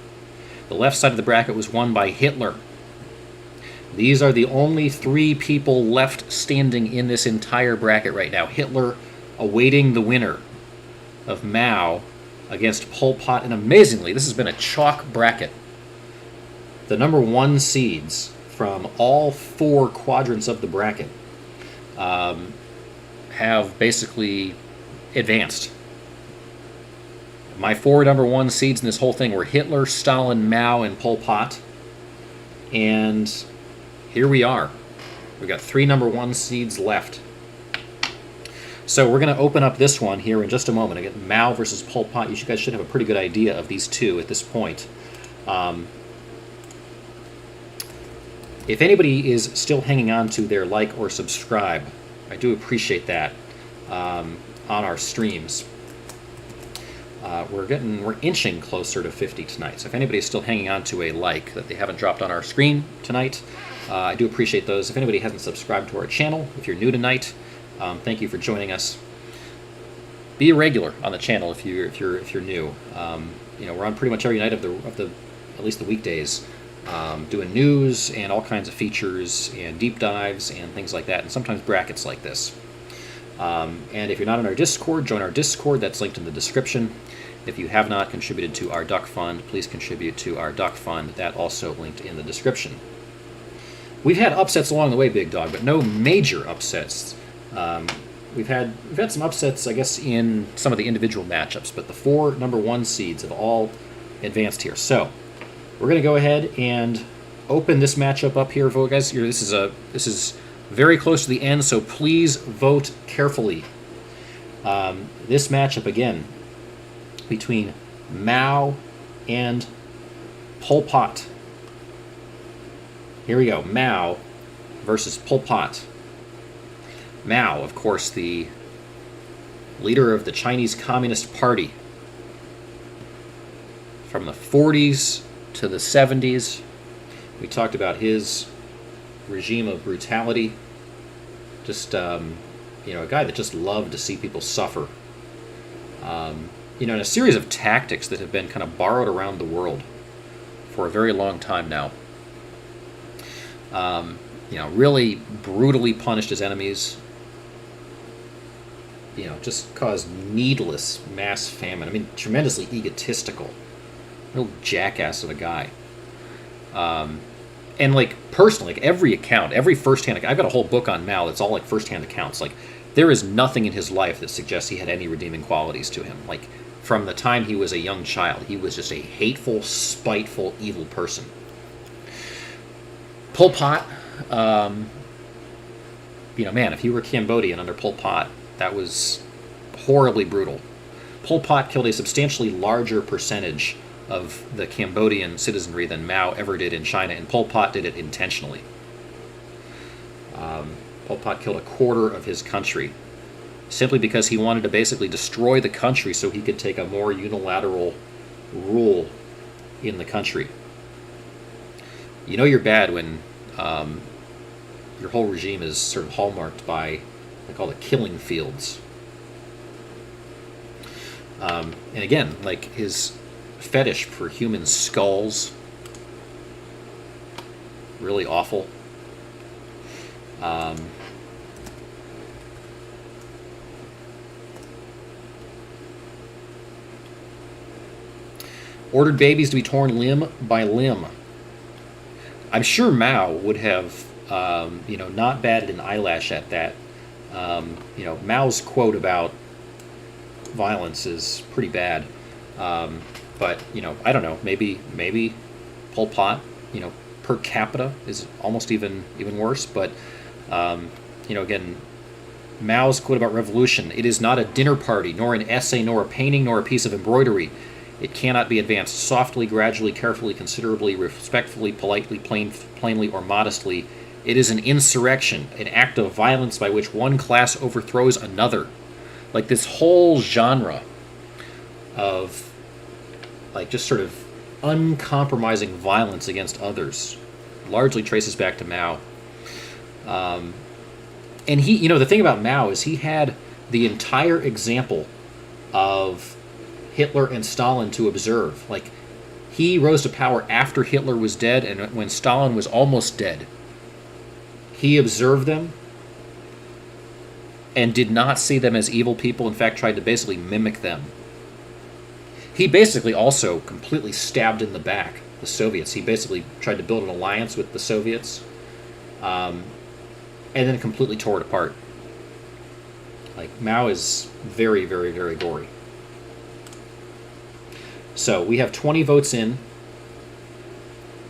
The left side of the bracket was won by Hitler. These are the only three people left standing in this entire bracket right now. Hitler awaiting the winner of Mao against Pol Pot. And amazingly, this has been a chalk bracket. The number one seeds from all four quadrants of the bracket have basically advanced. My four number one seeds in this whole thing were Hitler, Stalin, Mao, and Pol Pot. And here we are. We've got three number one seeds left. So we're going to open up this one here in just a moment. Again, Mao versus Pol Pot. You guys should have a pretty good idea of these two at this point. If anybody is still hanging on to their like or subscribe, I do appreciate that on our streams. We're inching closer to 50 tonight. So if anybody's still hanging on to a like that they haven't dropped on our screen tonight, I do appreciate those. If anybody hasn't subscribed to our channel, if you're new tonight, thank you for joining us. Be a regular on the channel if you're new. We're on pretty much every night of the at least the weekdays, doing news and all kinds of features and deep dives and things like that, and sometimes brackets like this. And if you're not on our Discord, join our Discord. That's linked in the description. If you have not contributed to our Duck Fund, please contribute to our Duck Fund. That also linked in the description. We've had upsets along the way, Big Dog, but no major upsets. We've had some upsets, I guess, in some of the individual matchups, but the four number one seeds have all advanced here. So we're going to go ahead and open this matchup up here, guys. This is very close to the end, so please vote carefully. This matchup again between Mao and Pol Pot. Here we go. Mao versus Pol Pot. Mao, of course, the leader of the Chinese Communist Party from the 40s to the 70s. We talked about his regime of brutality. Just, a guy that just loved to see people suffer. In a series of tactics that have been kind of borrowed around the world for a very long time now. Really brutally punished his enemies. Just caused needless mass famine. I mean, tremendously egotistical. Real jackass of a guy. And personally, every account, every firsthand, I've got a whole book on Mao that's all firsthand accounts. There is nothing in his life that suggests he had any redeeming qualities to him. From the time he was a young child, he was just a hateful, spiteful, evil person. Pol Pot, if you were Cambodian under Pol Pot, that was horribly brutal. Pol Pot killed a substantially larger percentage of the Cambodian citizenry than Mao ever did in China, and Pol Pot did it intentionally. Pol Pot killed a quarter of his country simply because he wanted to basically destroy the country so he could take a more unilateral rule in the country. You're bad when your whole regime is sort of hallmarked by, they call it killing fields. And again, his fetish for human skulls, really awful. Ordered babies to be torn limb by limb. I'm sure Mao would have, not batted an eyelash at that. Mao's quote about violence is pretty bad. But, I don't know. Maybe Pol Pot, per capita is almost even worse. But, again, Mao's quote about revolution: "It is not a dinner party, nor an essay, nor a painting, nor a piece of embroidery. It cannot be advanced softly, gradually, carefully, considerably, respectfully, politely, plainly, or modestly. It is an insurrection, an act of violence by which one class overthrows another." Like, this whole genre of, like, just sort of uncompromising violence against others largely traces back to Mao. And he, the thing about Mao is he had the entire example of Hitler and Stalin to observe. Like, he rose to power after Hitler was dead and when Stalin was almost dead. He observed them and did not see them as evil people. In fact, tried to basically mimic them. He basically also completely stabbed in the back the Soviets. He basically tried to build an alliance with the Soviets, and then completely tore it apart. Like, Mao is very, very, very gory. So we have 20 votes in.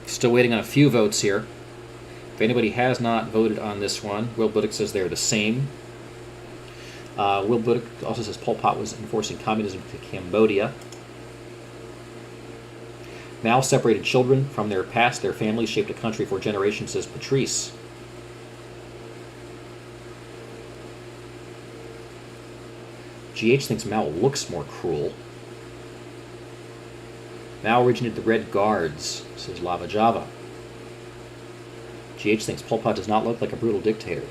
Still waiting on a few votes here. If anybody has not voted on this one, Will Buddick says they're the same. Will Buddick also says Pol Pot was enforcing communism to Cambodia. Mao separated children from their past, their families, shaped a country for generations, says Patrice. GH thinks Mao looks more cruel. Mao originated the Red Guards, says Lava Java. GH thinks Pol Pot does not look like a brutal dictator.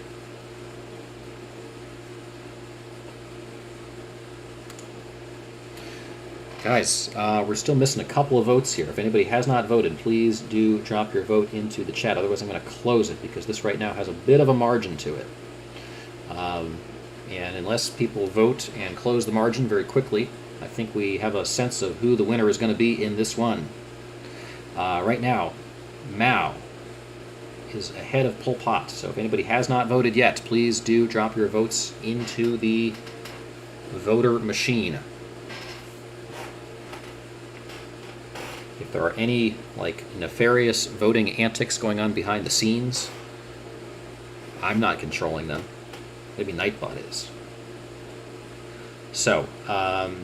Guys, we're still missing a couple of votes here. If anybody has not voted, please do drop your vote into the chat. Otherwise, I'm going to close it because this right now has a bit of a margin to it. And unless people vote and close the margin very quickly, I think we have a sense of who the winner is going to be in this one. Right now, Mao is ahead of Pol Pot. So if anybody has not voted yet, please do drop your votes into the voter machine. If there are any, like, nefarious voting antics going on behind the scenes, I'm not controlling them. Maybe Nightbot is. So,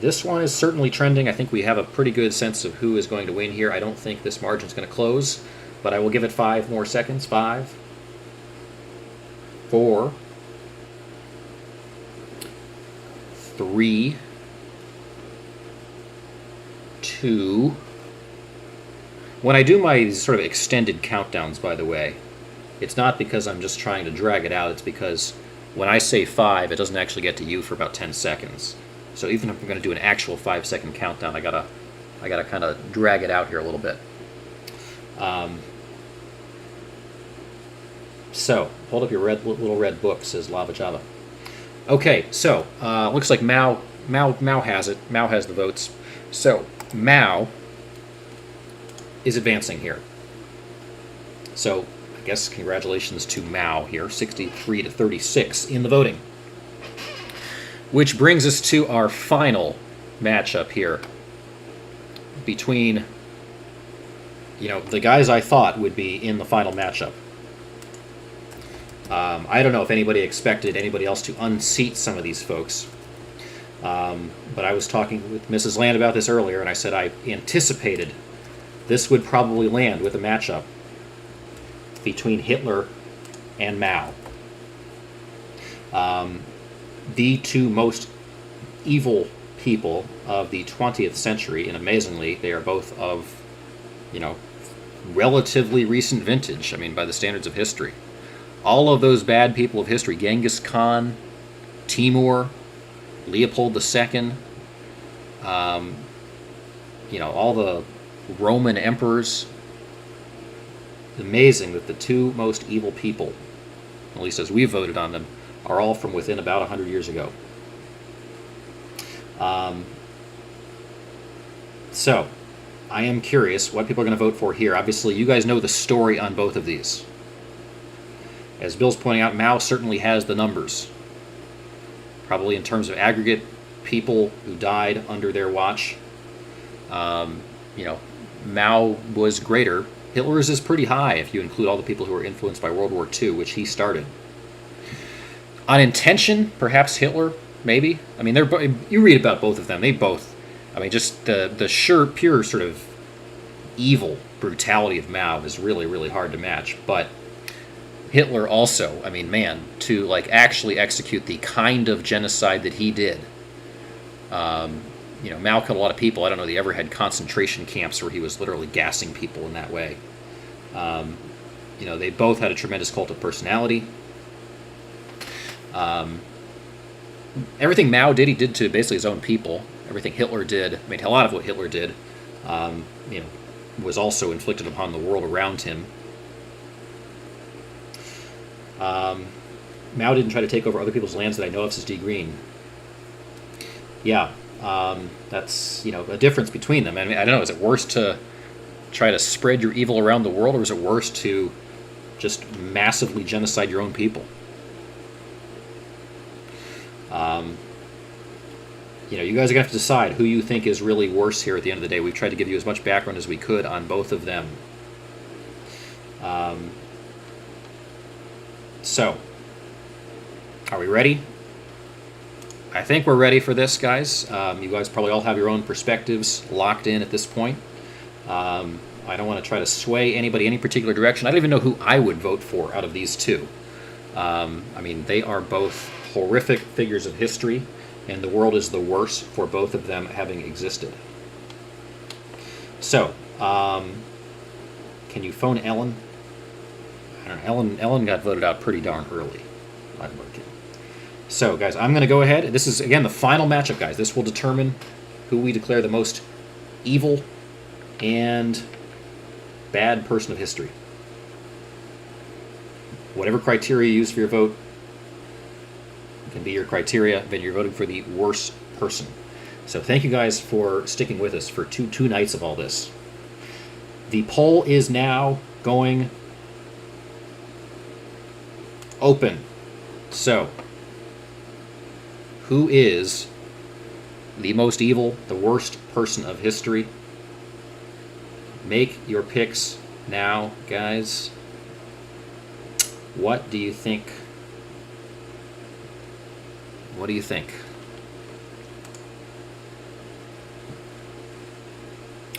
this one is certainly trending. I think we have a pretty good sense of who is going to win here. I don't think this margin is going to close, but I will give it 5 more seconds. 5, 4, 3, 2. When I do my sort of extended countdowns, by the way, it's not because I'm just trying to drag it out. It's because when I say 5, it doesn't actually get to you for about 10 seconds. So even if I'm going to do an actual 5-second countdown, I gotta kind of drag it out here a little bit. So hold up your little red book, says Lava Java. Okay, so looks like Mao has it. Mao has the votes. So Mao is advancing here. So I guess congratulations to Mao here, 63 to 36 in the voting. Which brings us to our final matchup here between, the guys I thought would be in the final matchup. I don't know if anybody expected anybody else to unseat some of these folks. But I was talking with Mrs. Land about this earlier, and I said I anticipated this would probably land with a matchup between Hitler and Mao. The two most evil people of the 20th century, and amazingly, they are both of, relatively recent vintage, by the standards of history. All of those bad people of history, Genghis Khan, Timur, Leopold II, all the Roman emperors. It's amazing that the two most evil people, at least as we voted on them, are all from within about 100 years ago. So, I am curious what people are going to vote for here. Obviously, you guys know the story on both of these. As Bill's pointing out, Mao certainly has the numbers. Probably in terms of aggregate people who died under their watch. You know, Mao was greater. Hitler's is pretty high if you include all the people who were influenced by World War II, which he started. On intention, perhaps Hitler, maybe. I mean, you read about both of them. They both, I mean, just the pure sort of evil brutality of Mao is really, really hard to match. But Hitler also, I mean, man, to like actually execute the kind of genocide that he did. You know, Mao killed a lot of people. I don't know if he ever had concentration camps where he was literally gassing people in that way. You know, they both had a tremendous cult of personality. Everything Mao did, he did to basically his own people. Everything Hitler did, I mean, a lot of what Hitler did, you know, was also inflicted upon the world around him. Mao didn't try to take over other people's lands that I know of, says D. Green. Yeah, that's, you know, a difference between them. I mean, I don't know, is it worse to try to spread your evil around the world, or is it worse to just massively genocide your own people? You know, you guys are going to have to decide who you think is really worse here at the end of the day. We've tried to give you as much background as we could on both of them. So, are we ready? I think we're ready for this, guys. You guys probably all have your own perspectives locked in at this point. I don't want to try to sway anybody any particular direction. I don't even know who I would vote for out of these two. I mean, they are both horrific figures of history, and the world is the worse for both of them having existed. So, can you phone Ellen? I don't know. Ellen got voted out pretty darn early. So, guys, I'm going to go ahead. This is, again, the final matchup, guys. This will determine who we declare the most evil and bad person of history. Whatever criteria you use for your vote can be your criteria, then you're voting for the worst person. So thank you guys for sticking with us for two nights of all this. The poll is now going open. So, who is the most evil, the worst person of history? Make your picks now, guys. What do you think? What do you think?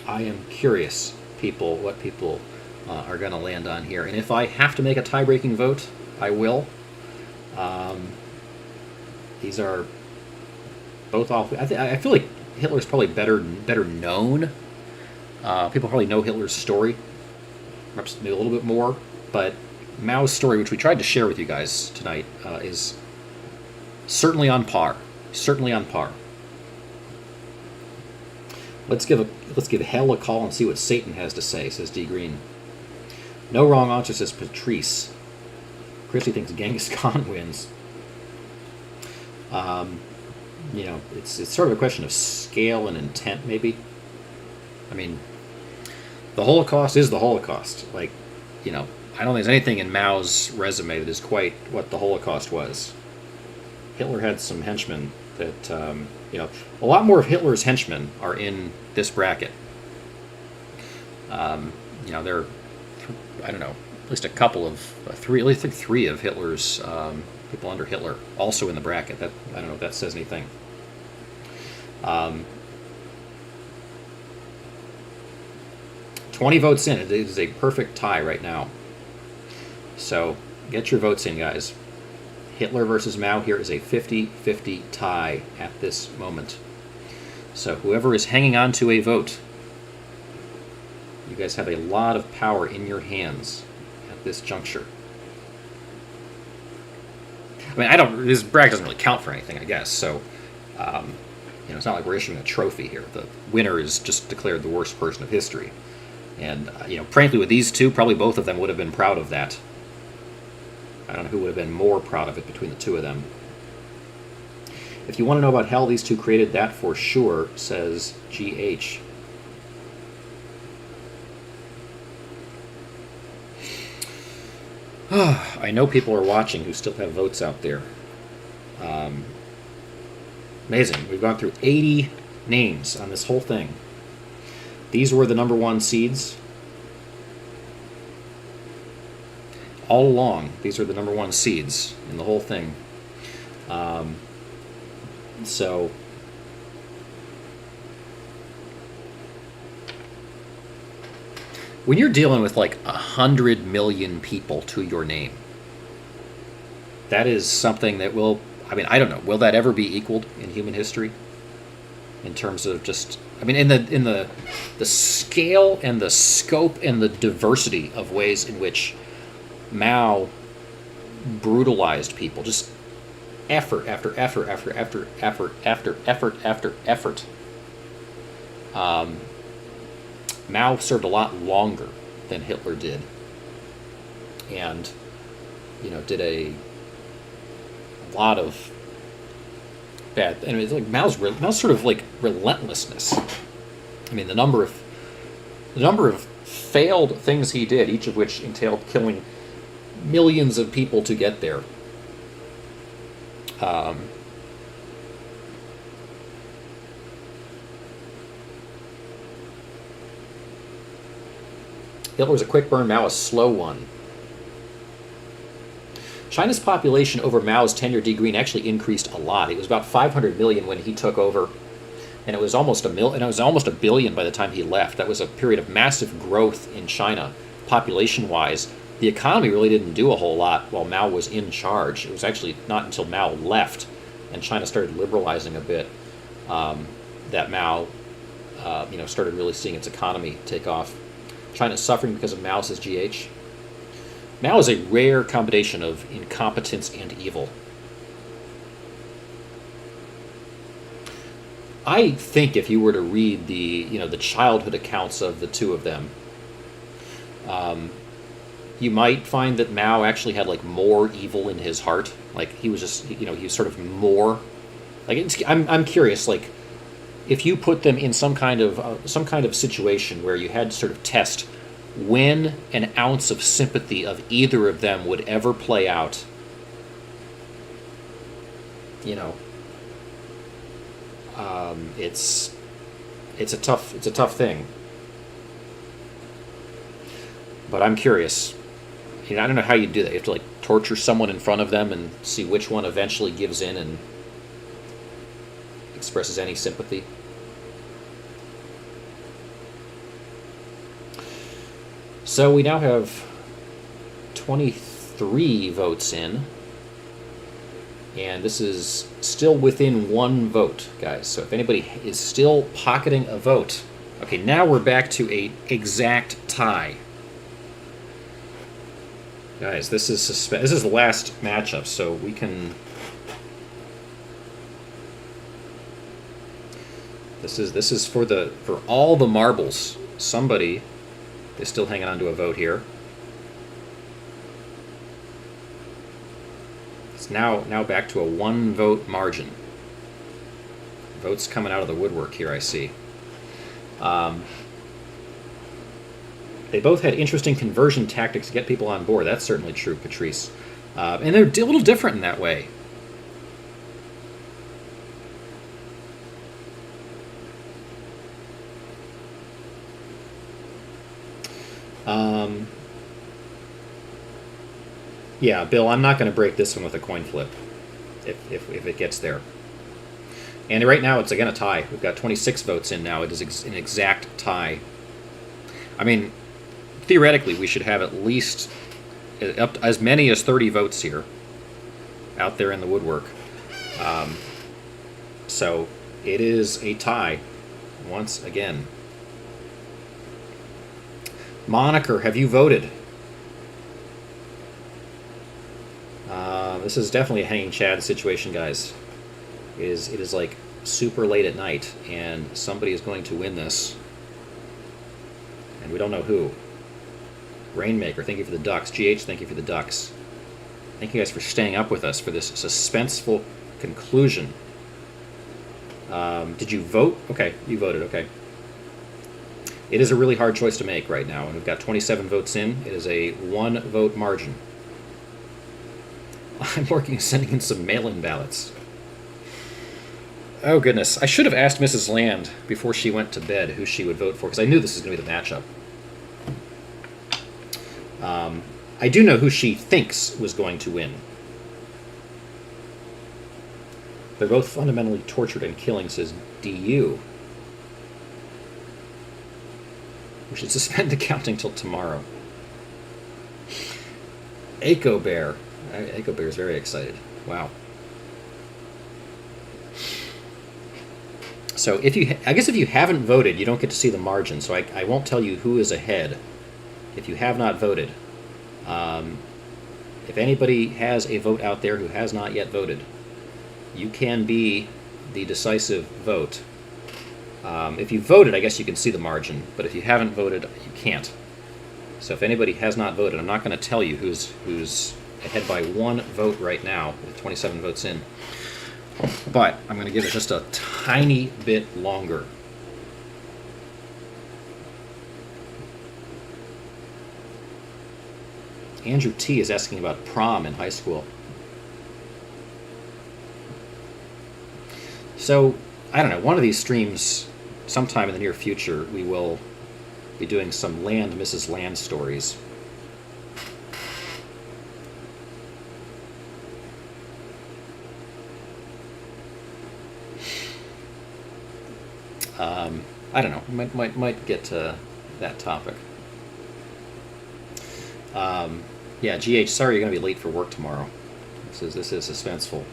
I am curious, people, what people are going to land on here. And if I have to make a tie-breaking vote, I will. These are both off. I feel like Hitler's probably better known. People probably know Hitler's story, perhaps maybe a little bit more. But Mao's story, which we tried to share with you guys tonight, is certainly on par. Certainly on par. Let's give hell a call and see what Satan has to say, says D. Green. No wrong answer, says Patrice. Christy thinks Genghis Khan wins. You know, it's sort of a question of scale and intent, maybe. I mean, the Holocaust is the Holocaust. Like, you know, I don't think there's anything in Mao's resume that is quite what the Holocaust was. Hitler had some henchmen that, you know, a lot more of Hitler's henchmen are in this bracket. You know, there are, I don't know, at least a couple of, three, at least three of Hitler's people under Hitler also in the bracket. That, I don't know if that says anything. 20 votes in. It is a perfect tie right now. So get your votes in, guys. Hitler versus Mao here is a 50-50 tie at this moment. So whoever is hanging on to a vote, you guys have a lot of power in your hands at this juncture. I mean, this bracket doesn't really count for anything, I guess. So, you know, it's not like we're issuing a trophy here. The winner is just declared the worst person of history. And, you know, frankly, with these two, probably both of them would have been proud of that. I don't know who would have been more proud of it between the two of them. If you want to know about hell, these two created that for sure, says GH. I know people are watching who still have votes out there. Amazing. We've gone through 80 names on this whole thing. These were the number one seeds. All along, these are the number one seeds in the whole thing. So when you're dealing with like 100 million people to your name, that is something that will, I mean, I don't know, will that ever be equaled in human history? In terms of just, I mean, in the scale and the scope and the diversity of ways in which Mao brutalized people, just effort after effort after effort after after effort after effort. Mao served a lot longer than Hitler did, and did a lot of bad. And it's like Mao's sort of like relentlessness. I mean, the number of failed things he did, each of which entailed killing millions of people to get there. Hitler was a quick burn, Mao a slow one. China's population over Mao's tenure, D. Green, actually increased a lot. It was about 500 million when he took over, and it was almost a billion by the time he left. That was a period of massive growth in China, population-wise. The economy really didn't do a whole lot while Mao was in charge. It was actually not until Mao left and China started liberalizing a bit that Mao, started really seeing its economy take off. China's suffering because of Mao, says GH. Mao is a rare combination of incompetence and evil. I think if you were to read the childhood accounts of the two of them, you might find that Mao actually had like more evil in his heart. Like he was just, he was sort of more. Like I'm curious, like if you put them in some kind of situation where you had to sort of test when an ounce of sympathy of either of them would ever play out, it's a tough thing. But I'm curious. I don't know how you do that. You have to like torture someone in front of them and see which one eventually gives in and expresses any sympathy. So we now have 23 votes in, and this is still within one vote, guys. So if anybody is still pocketing a vote, okay, now we're back to a exact tie. Guys, this is the last matchup, so we can. This is for all the marbles. Somebody is still hanging on to a vote here. It's now back to a 1-vote margin. Votes coming out of the woodwork here, I see. They both had interesting conversion tactics to get people on board. That's certainly true, Patrice. And they're a little different in that way. Yeah, Bill, I'm not going to break this one with a coin flip if it gets there. And right now it's, again, a tie. We've got 26 votes in now. It is an exact tie. I mean, theoretically, we should have at least up to as many as 30 votes here out there in the woodwork. So it is a tie once again. Moniker, have you voted? This is definitely a hanging Chad situation, guys. It is like super late at night, and somebody is going to win this. And we don't know who. Rainmaker, thank you for the ducks. GH, thank you for the ducks. Thank you guys for staying up with us for this suspenseful conclusion. Did you vote? Okay, you voted, okay. It is a really hard choice to make right now, and we've got 27 votes in. It is a 1-vote margin. I'm working on sending in some mail-in ballots. Oh, goodness. I should have asked Mrs. Land before she went to bed who she would vote for, because I knew this was going to be the matchup. I do know who she thinks was going to win. They're both fundamentally tortured and killing, says DU. We should suspend the counting till tomorrow. Echo Bear. Echo Bear is very excited. Wow. So I guess if you haven't voted, you don't get to see the margin. So I won't tell you who is ahead if you have not voted. If anybody has a vote out there who has not yet voted, you can be the decisive vote. If you voted, I guess you can see the margin, but if you haven't voted, you can't. So if anybody has not voted, I'm not going to tell you who's ahead by one vote right now, with 27 votes in. But I'm going to give it just a tiny bit longer. Andrew T. is asking about prom in high school. So, I don't know, one of these streams, sometime in the near future, we will be doing some Land Mrs. Land stories. I don't know, might get to that topic. Yeah, GH, sorry you're going to be late for work tomorrow. This is suspenseful.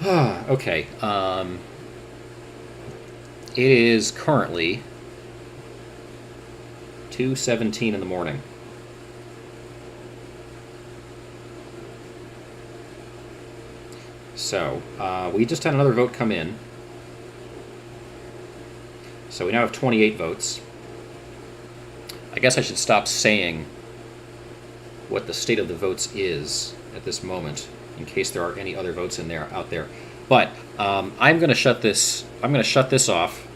Okay. It is currently 2:17 in the morning. So, we just had another vote come in. So we now have 28 votes. I guess I should stop saying what the state of the votes is at this moment, in case there are any other votes out there. But I'm going to shut this. I'm going to shut this off.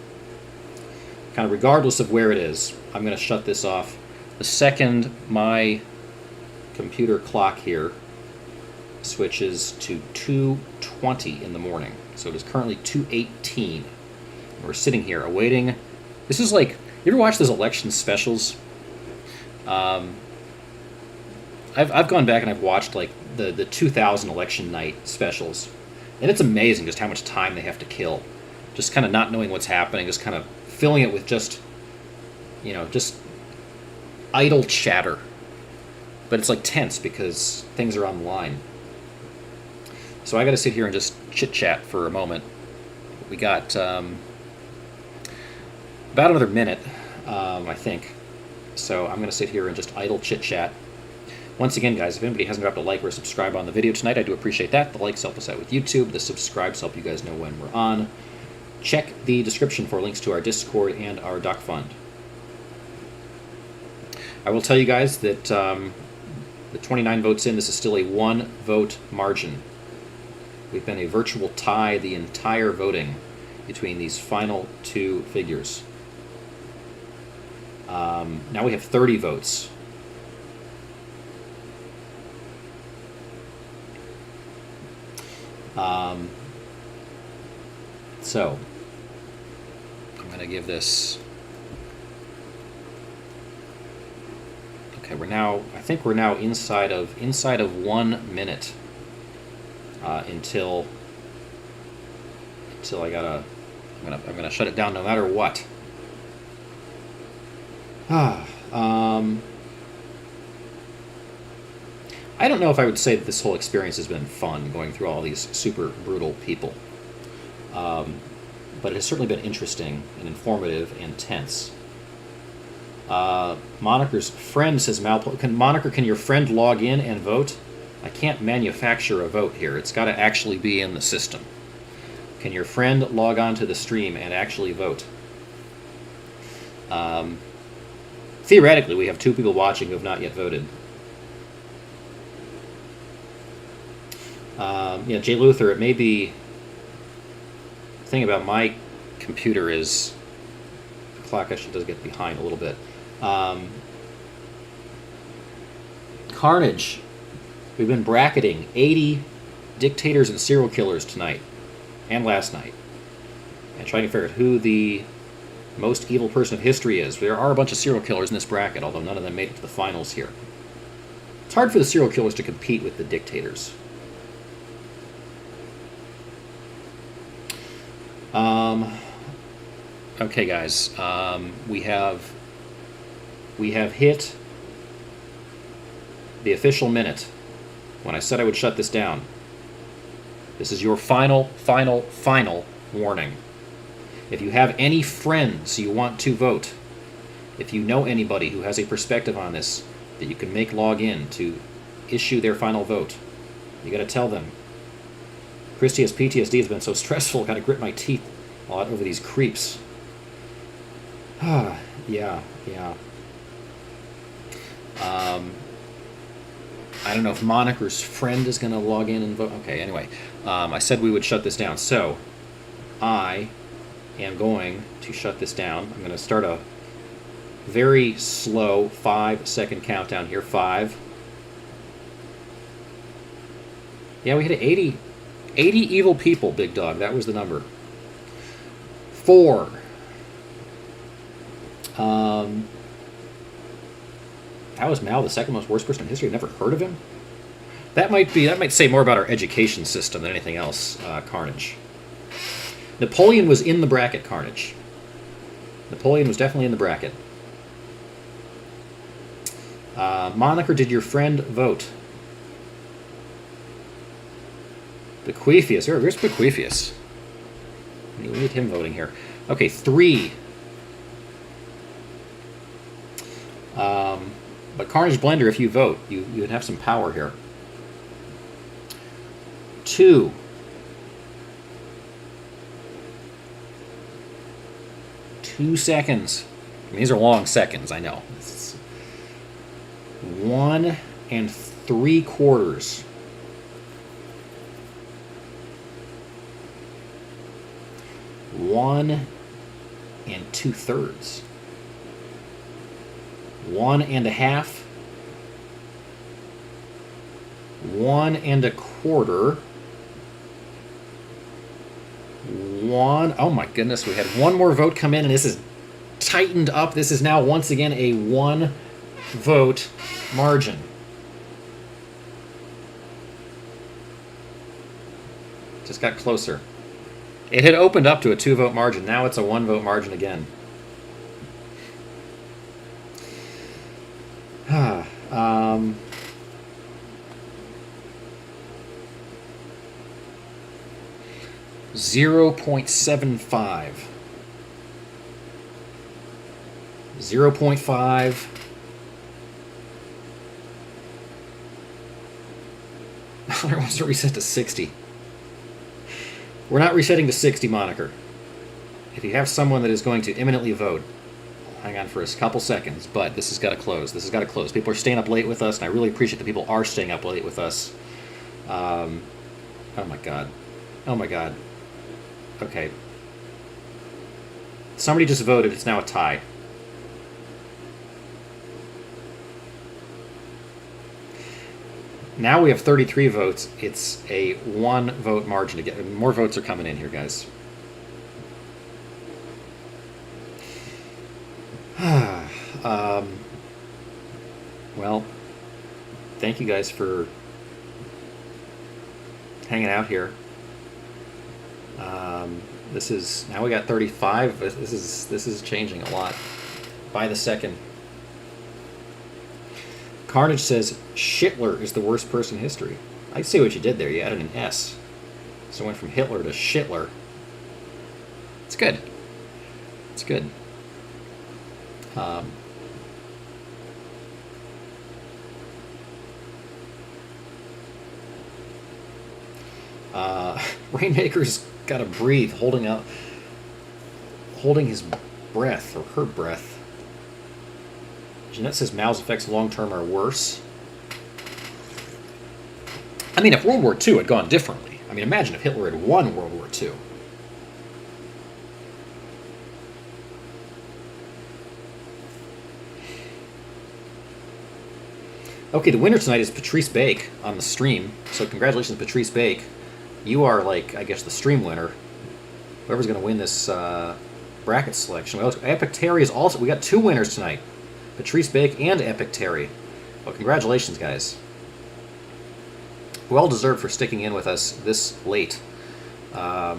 Kind of regardless of where it is, I'm going to shut this off the second my computer clock here switches to 2:20 in the morning. So it is currently 2:18. We're sitting here awaiting. This is like, you ever watch those election specials? I've gone back and I've watched like the 2000 election night specials, and it's amazing just how much time they have to kill, just kind of not knowing what's happening, just kind of filling it with just idle chatter. But it's like tense because things are on the line. So I got to sit here and just chit chat for a moment. We got about another minute, I think. So I'm going to sit here and just idle chit chat. Once again, guys, if anybody hasn't dropped a like or a subscribe on the video tonight, I do appreciate that. The likes help us out with YouTube. The subscribes help you guys know when we're on. Check the description for links to our Discord and our Duck Fund. I will tell you guys that the 29 votes in, this is still a one-vote margin. We've been a virtual tie the entire voting between these final two figures. Now we have 30 votes. So I'm going to give this. Okay, I think we're now inside of 1 minute until I'm gonna shut it down no matter what. I don't know if I would say that this whole experience has been fun, going through all these super brutal people. But it has certainly been interesting and informative and tense. Moniker's friend says, Moniker, can your friend log in and vote? I can't manufacture a vote here. It's got to actually be in the system. Can your friend log on to the stream and actually vote? Theoretically, we have 2 people watching who have not yet voted. Yeah, Jay Luther, it may be... The thing about my computer is the clock actually does get behind a little bit. Carnage. We've been bracketing 80 dictators and serial killers tonight and last night, and trying to figure out who the most evil person of history is. There are a bunch of serial killers in this bracket, although none of them made it to the finals here. It's hard for the serial killers to compete with the dictators. Okay, guys, we have hit the official minute when I said I would shut this down. This is your final warning. If you have any friends you want to vote, if you know anybody who has a perspective on this that you can make log in to issue their final vote, you got to tell them. Christy has PTSD. Has been so stressful. Got to grit my teeth a lot over these creeps. Yeah. I don't know if Moniker's friend is going to log in and vote. Okay, anyway. I said we would shut this down. So, I am going to shut this down. I'm going to start a very slow 5-second countdown here. 5. Yeah, we hit 80 evil people, Big Dog. That was the number. 4. How is Mao the second most worst person in history? I've never heard of him. That might say more about our education system than anything else. Carnage. Napoleon was in the bracket. Carnage. Napoleon was definitely in the bracket. Moniker, did your friend vote? Bequeathius. Where's Bequeathius? We need him voting here. Okay, 3. But Carnage Blender, if you vote, you would have some power here. 2. 2 seconds. I mean, these are long seconds, I know. 1 3/4. 1 2/3. 1 1/2. 1 1/4. 1. Oh my goodness, we had one more vote come in, and this is tightened up. This is now once again a 1 vote margin. Just got closer. It had opened up to a 2 vote margin. Now it's a 1 vote margin again. 0.75. 0.5. I wants to reset to 60. We're not resetting to 60, Moniker. If you have someone that is going to imminently vote, hang on for a couple seconds, but this has got to close. This has got to close. People are staying up late with us, and I really appreciate that people are staying up late with us. Oh my god. Oh my god. Okay. Somebody just voted. It's now a tie. Now we have 33 votes. It's a 1 vote margin again. More votes are coming in here, guys. Well, thank you guys for hanging out here. This is now we got 35. This is changing a lot by the second. Carnage says Shitler is the worst person in history. I see what you did there. You added an S, so it went from Hitler to Shitler. It's good. It's good. Rainmaker's got to breathe, holding his breath, or her breath. Jeanette says Mao's effects long-term are worse. I mean, if World War II had gone differently. I mean, imagine if Hitler had won World War II. Okay, the winner tonight is Patrice Bake on the stream. So congratulations, Patrice Bake. You are, like, I guess, the stream winner. Whoever's going to win this bracket selection. Well, Epic Terry is also... We got 2 winners tonight. Patrice Bake and Epic Terry. Well, congratulations, guys. Well deserved for sticking in with us this late. Yeah,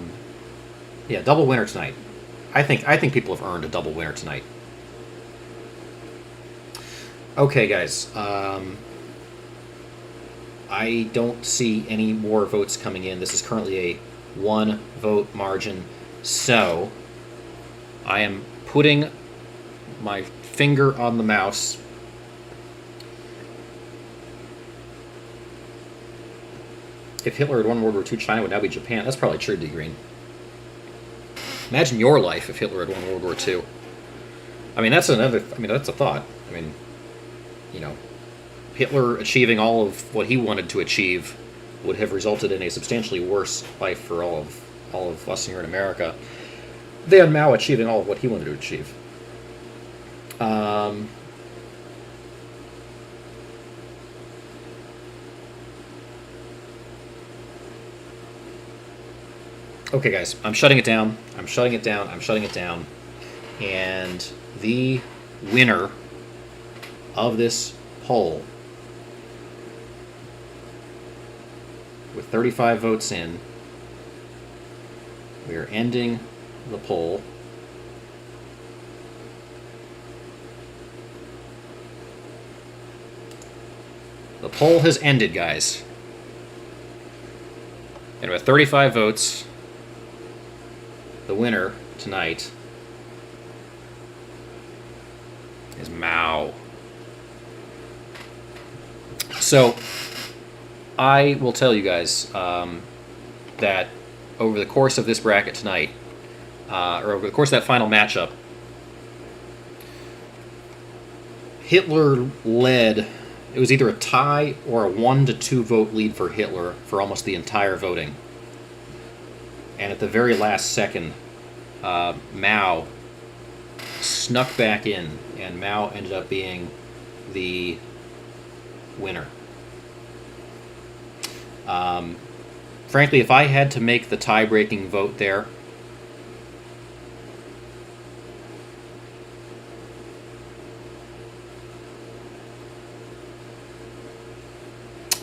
double winner tonight. I think people have earned a double winner tonight. Okay, guys. I don't see any more votes coming in. This is currently a 1-vote margin. So, I am putting my finger on the mouse. If Hitler had won World War II, China would now be Japan. That's probably true, D. Green. Imagine your life if Hitler had won World War II. I mean, that's another... I mean, that's a thought. I mean, you know, Hitler achieving all of what he wanted to achieve would have resulted in a substantially worse life for all of us here in America than Mao achieving all of what he wanted to achieve. Okay, guys, I'm shutting it down. I'm shutting it down. I'm shutting it down. And the winner of this poll, with 35 votes in, we are ending the poll. The poll has ended, guys. And with 35 votes, the winner tonight is Mao. So, I will tell you guys that over the course of this bracket tonight, or over the course of that final matchup, Hitler led. It was either a tie or a 1-2 vote lead for Hitler for almost the entire voting. And at the very last second, Mao snuck back in, and Mao ended up being the winner. Frankly, if I had to make the tie-breaking vote there,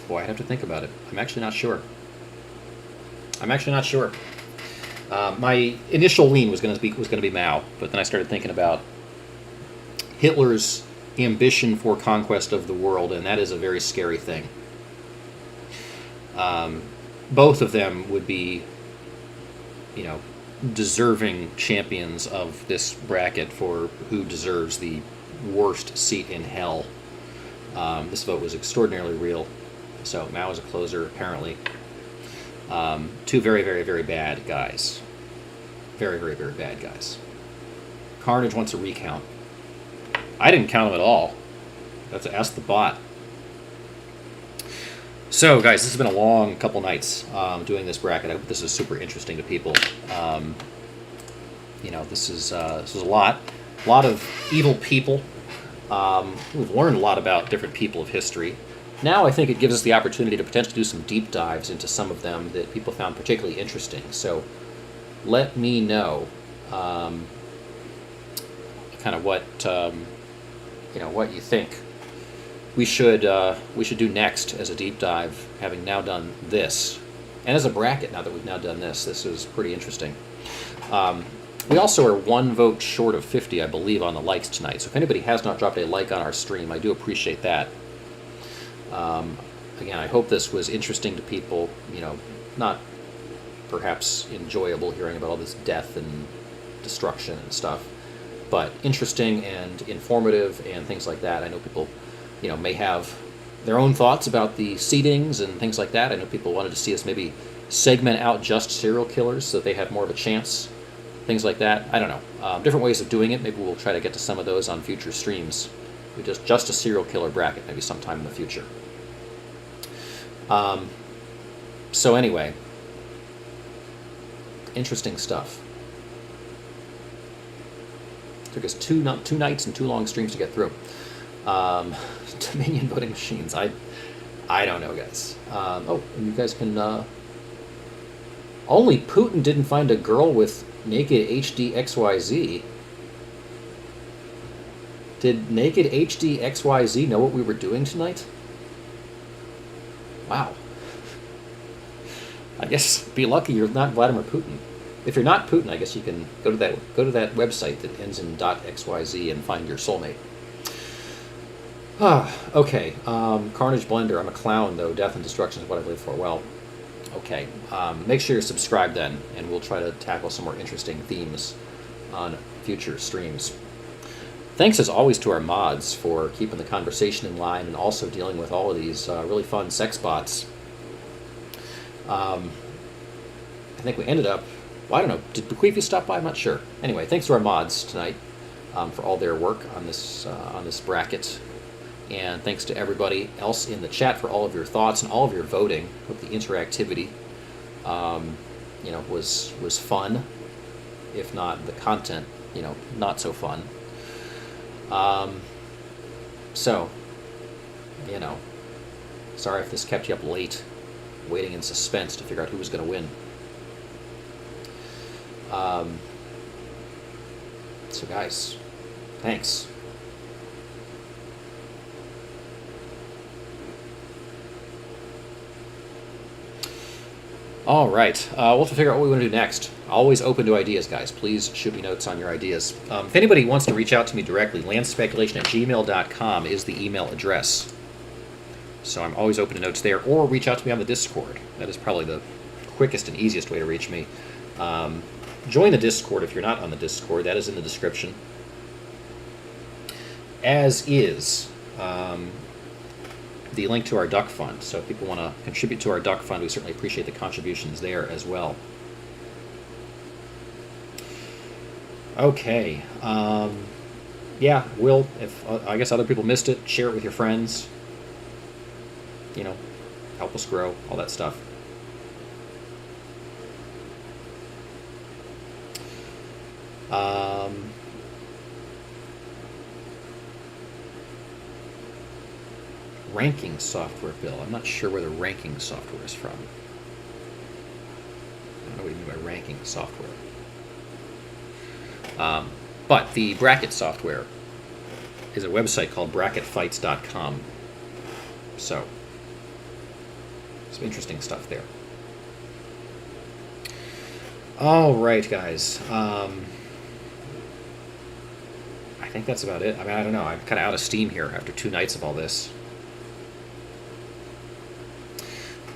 boy, I'd have to think about it. I'm actually not sure. My initial lean was going to be Mao, but then I started thinking about Hitler's ambition for conquest of the world, and that is a very scary thing. Both of them would be, you know, deserving champions of this bracket for who deserves the worst seat in hell. This vote was extraordinarily real, so Mao is a closer, apparently. 2 very, very, very bad guys. Very, very, very bad guys. Carnage wants a recount. I didn't count them at all. That's ask the bot. So, guys, this has been a long couple nights doing this bracket. I hope this is super interesting to people. You know, this is a lot of evil people. We've learned a lot about different people of history. Now I think it gives us the opportunity to potentially do some deep dives into some of them that people found particularly interesting. So let me know kind of what what you think we should do next as a deep dive, having now done this, and as a bracket now that we've now done this. This is pretty interesting. We also are 1 vote short of 50, I believe, on the likes tonight. So if anybody has not dropped a like on our stream, I do appreciate that. Again, I hope this was interesting to people, you know, not perhaps enjoyable hearing about all this death and destruction and stuff, but interesting and informative and things like that. I know people, you know, may have their own thoughts about the seedings and things like that. I know people wanted to see us maybe segment out just serial killers so that they have more of a chance, things like that. I don't know. Different ways of doing it. Maybe we'll try to get to some of those on future streams. We just a serial killer bracket maybe sometime in the future. So anyway, interesting stuff. Took us two nights and 2 long streams to get through. Dominion voting machines. I don't know, guys. Oh, and you guys can. Only Putin didn't find a girl with naked HD XYZ. Did naked HD XYZ know what we were doing tonight? Wow. I guess be lucky you're not Vladimir Putin. If you're not Putin, I guess you can go to that website that ends in .xyz and find your soulmate. Okay. Carnage Blender. I'm a clown though. Death and destruction is what I live for. Well, okay. Make sure you're subscribed then, and we'll try to tackle some more interesting themes on future streams. Thanks as always to our mods for keeping the conversation in line and also dealing with all of these really fun sex bots. I think we ended up, well, I don't know, did Bequeathy stop by? I'm not sure. Anyway, thanks to our mods tonight for all their work on this bracket. And thanks to everybody else in the chat for all of your thoughts and all of your voting. Hope the interactivity was fun, if not the content, not so fun. So, sorry if this kept you up late, waiting in suspense to figure out who was going to win. So guys, thanks. All right, we'll have to figure out what we want to do next. Always open to ideas, guys. Please shoot me notes on your ideas. If anybody wants to reach out to me directly, landspeculation@gmail.com is the email address. So I'm always open to notes there, or reach out to me on the Discord. That is probably the quickest and easiest way to reach me. Join the Discord if you're not on the Discord. That is in the description. As is the link to our Duck Fund. So if people want to contribute to our Duck Fund, we certainly appreciate the contributions there as well. Okay. Yeah, if I guess other people missed it, share it with your friends. Help us grow, all that stuff. Ranking software bill. I'm not sure where the ranking software is from. I don't know what you mean by ranking software. But the bracket software is a website called bracketfights.com. So, some interesting stuff there. All right, guys. I think that's about it. I mean, I don't know. I'm kind of out of steam here after 2 nights of all this.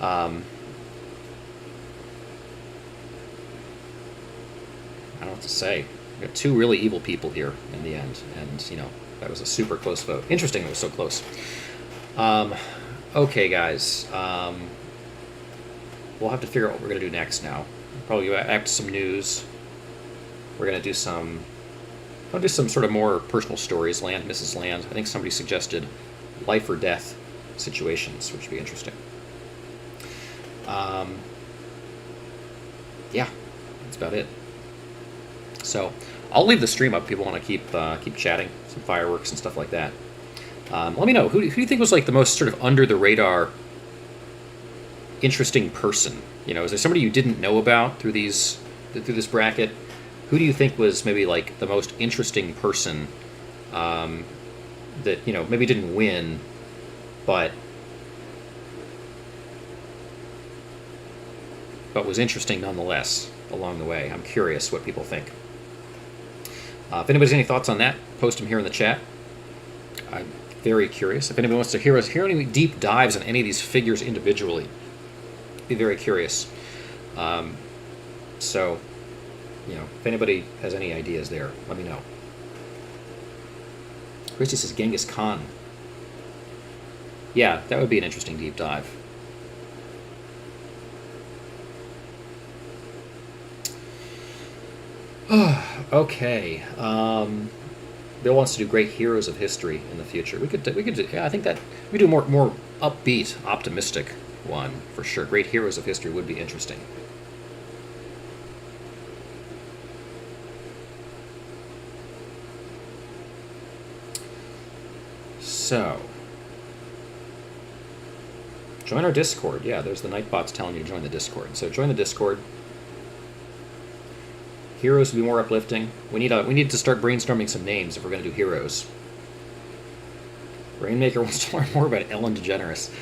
I don't know what to say. We got 2 really evil people here in the end, and that was a super close vote. Interesting, it was so close. Okay, guys. We'll have to figure out what we're gonna do next now. Probably go back to some news. We're gonna do some. I'll do some sort of more personal stories. Land, Mrs. Land. I think somebody suggested life or death situations, which would be interesting. Yeah, that's about it. So I'll leave the stream up if people want to keep chatting, some fireworks and stuff like that. Let me know, who do you think was like the most sort of under the radar interesting person? Is there somebody you didn't know about through this bracket? Who do you think was maybe like the most interesting person that maybe didn't win, but was interesting nonetheless along the way? I'm curious what people think. If anybody has any thoughts on that, post them here in the chat. I'm very curious. If anybody wants to hear any deep dives on any of these figures individually, be very curious. So, if anybody has any ideas there, let me know. Christy says Genghis Khan. Yeah, that would be an interesting deep dive. Okay. Bill wants to do great heroes of history in the future. We could do, yeah, I think that we do more upbeat, optimistic one for sure. Great heroes of history would be interesting. So, join our Discord. Yeah, there's the Nightbots telling you to join the Discord. So join the Discord. Heroes will be more uplifting. We need to start brainstorming some names if we're going to do heroes. Rainmaker wants to learn more about Ellen DeGeneres.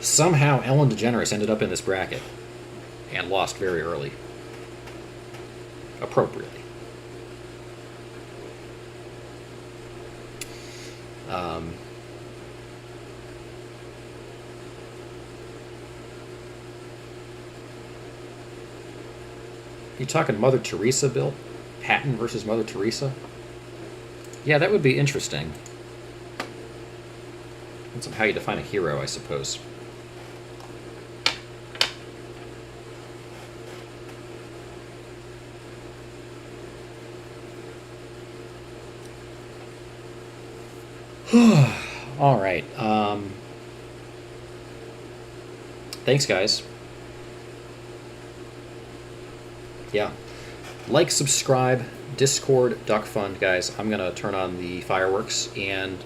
Somehow Ellen DeGeneres ended up in this bracket and lost very early. Appropriately. You talking Mother Teresa, Bill? Patton versus Mother Teresa? Yeah, that would be interesting. Depends on how you define a hero, I suppose. All right. Thanks, guys. Yeah. Like, subscribe, Discord, Duck Fund, guys. I'm going to turn on the fireworks and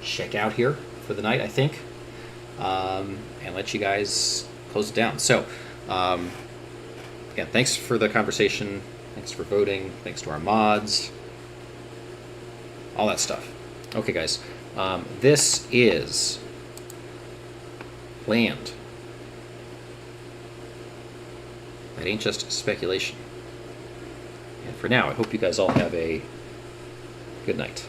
check out here for the night, I think, and let you guys close it down. So, again, thanks for the conversation. Thanks for voting. Thanks to our mods. All that stuff. Okay, guys. This is Land. That ain't just speculation. And for now, I hope you guys all have a good night.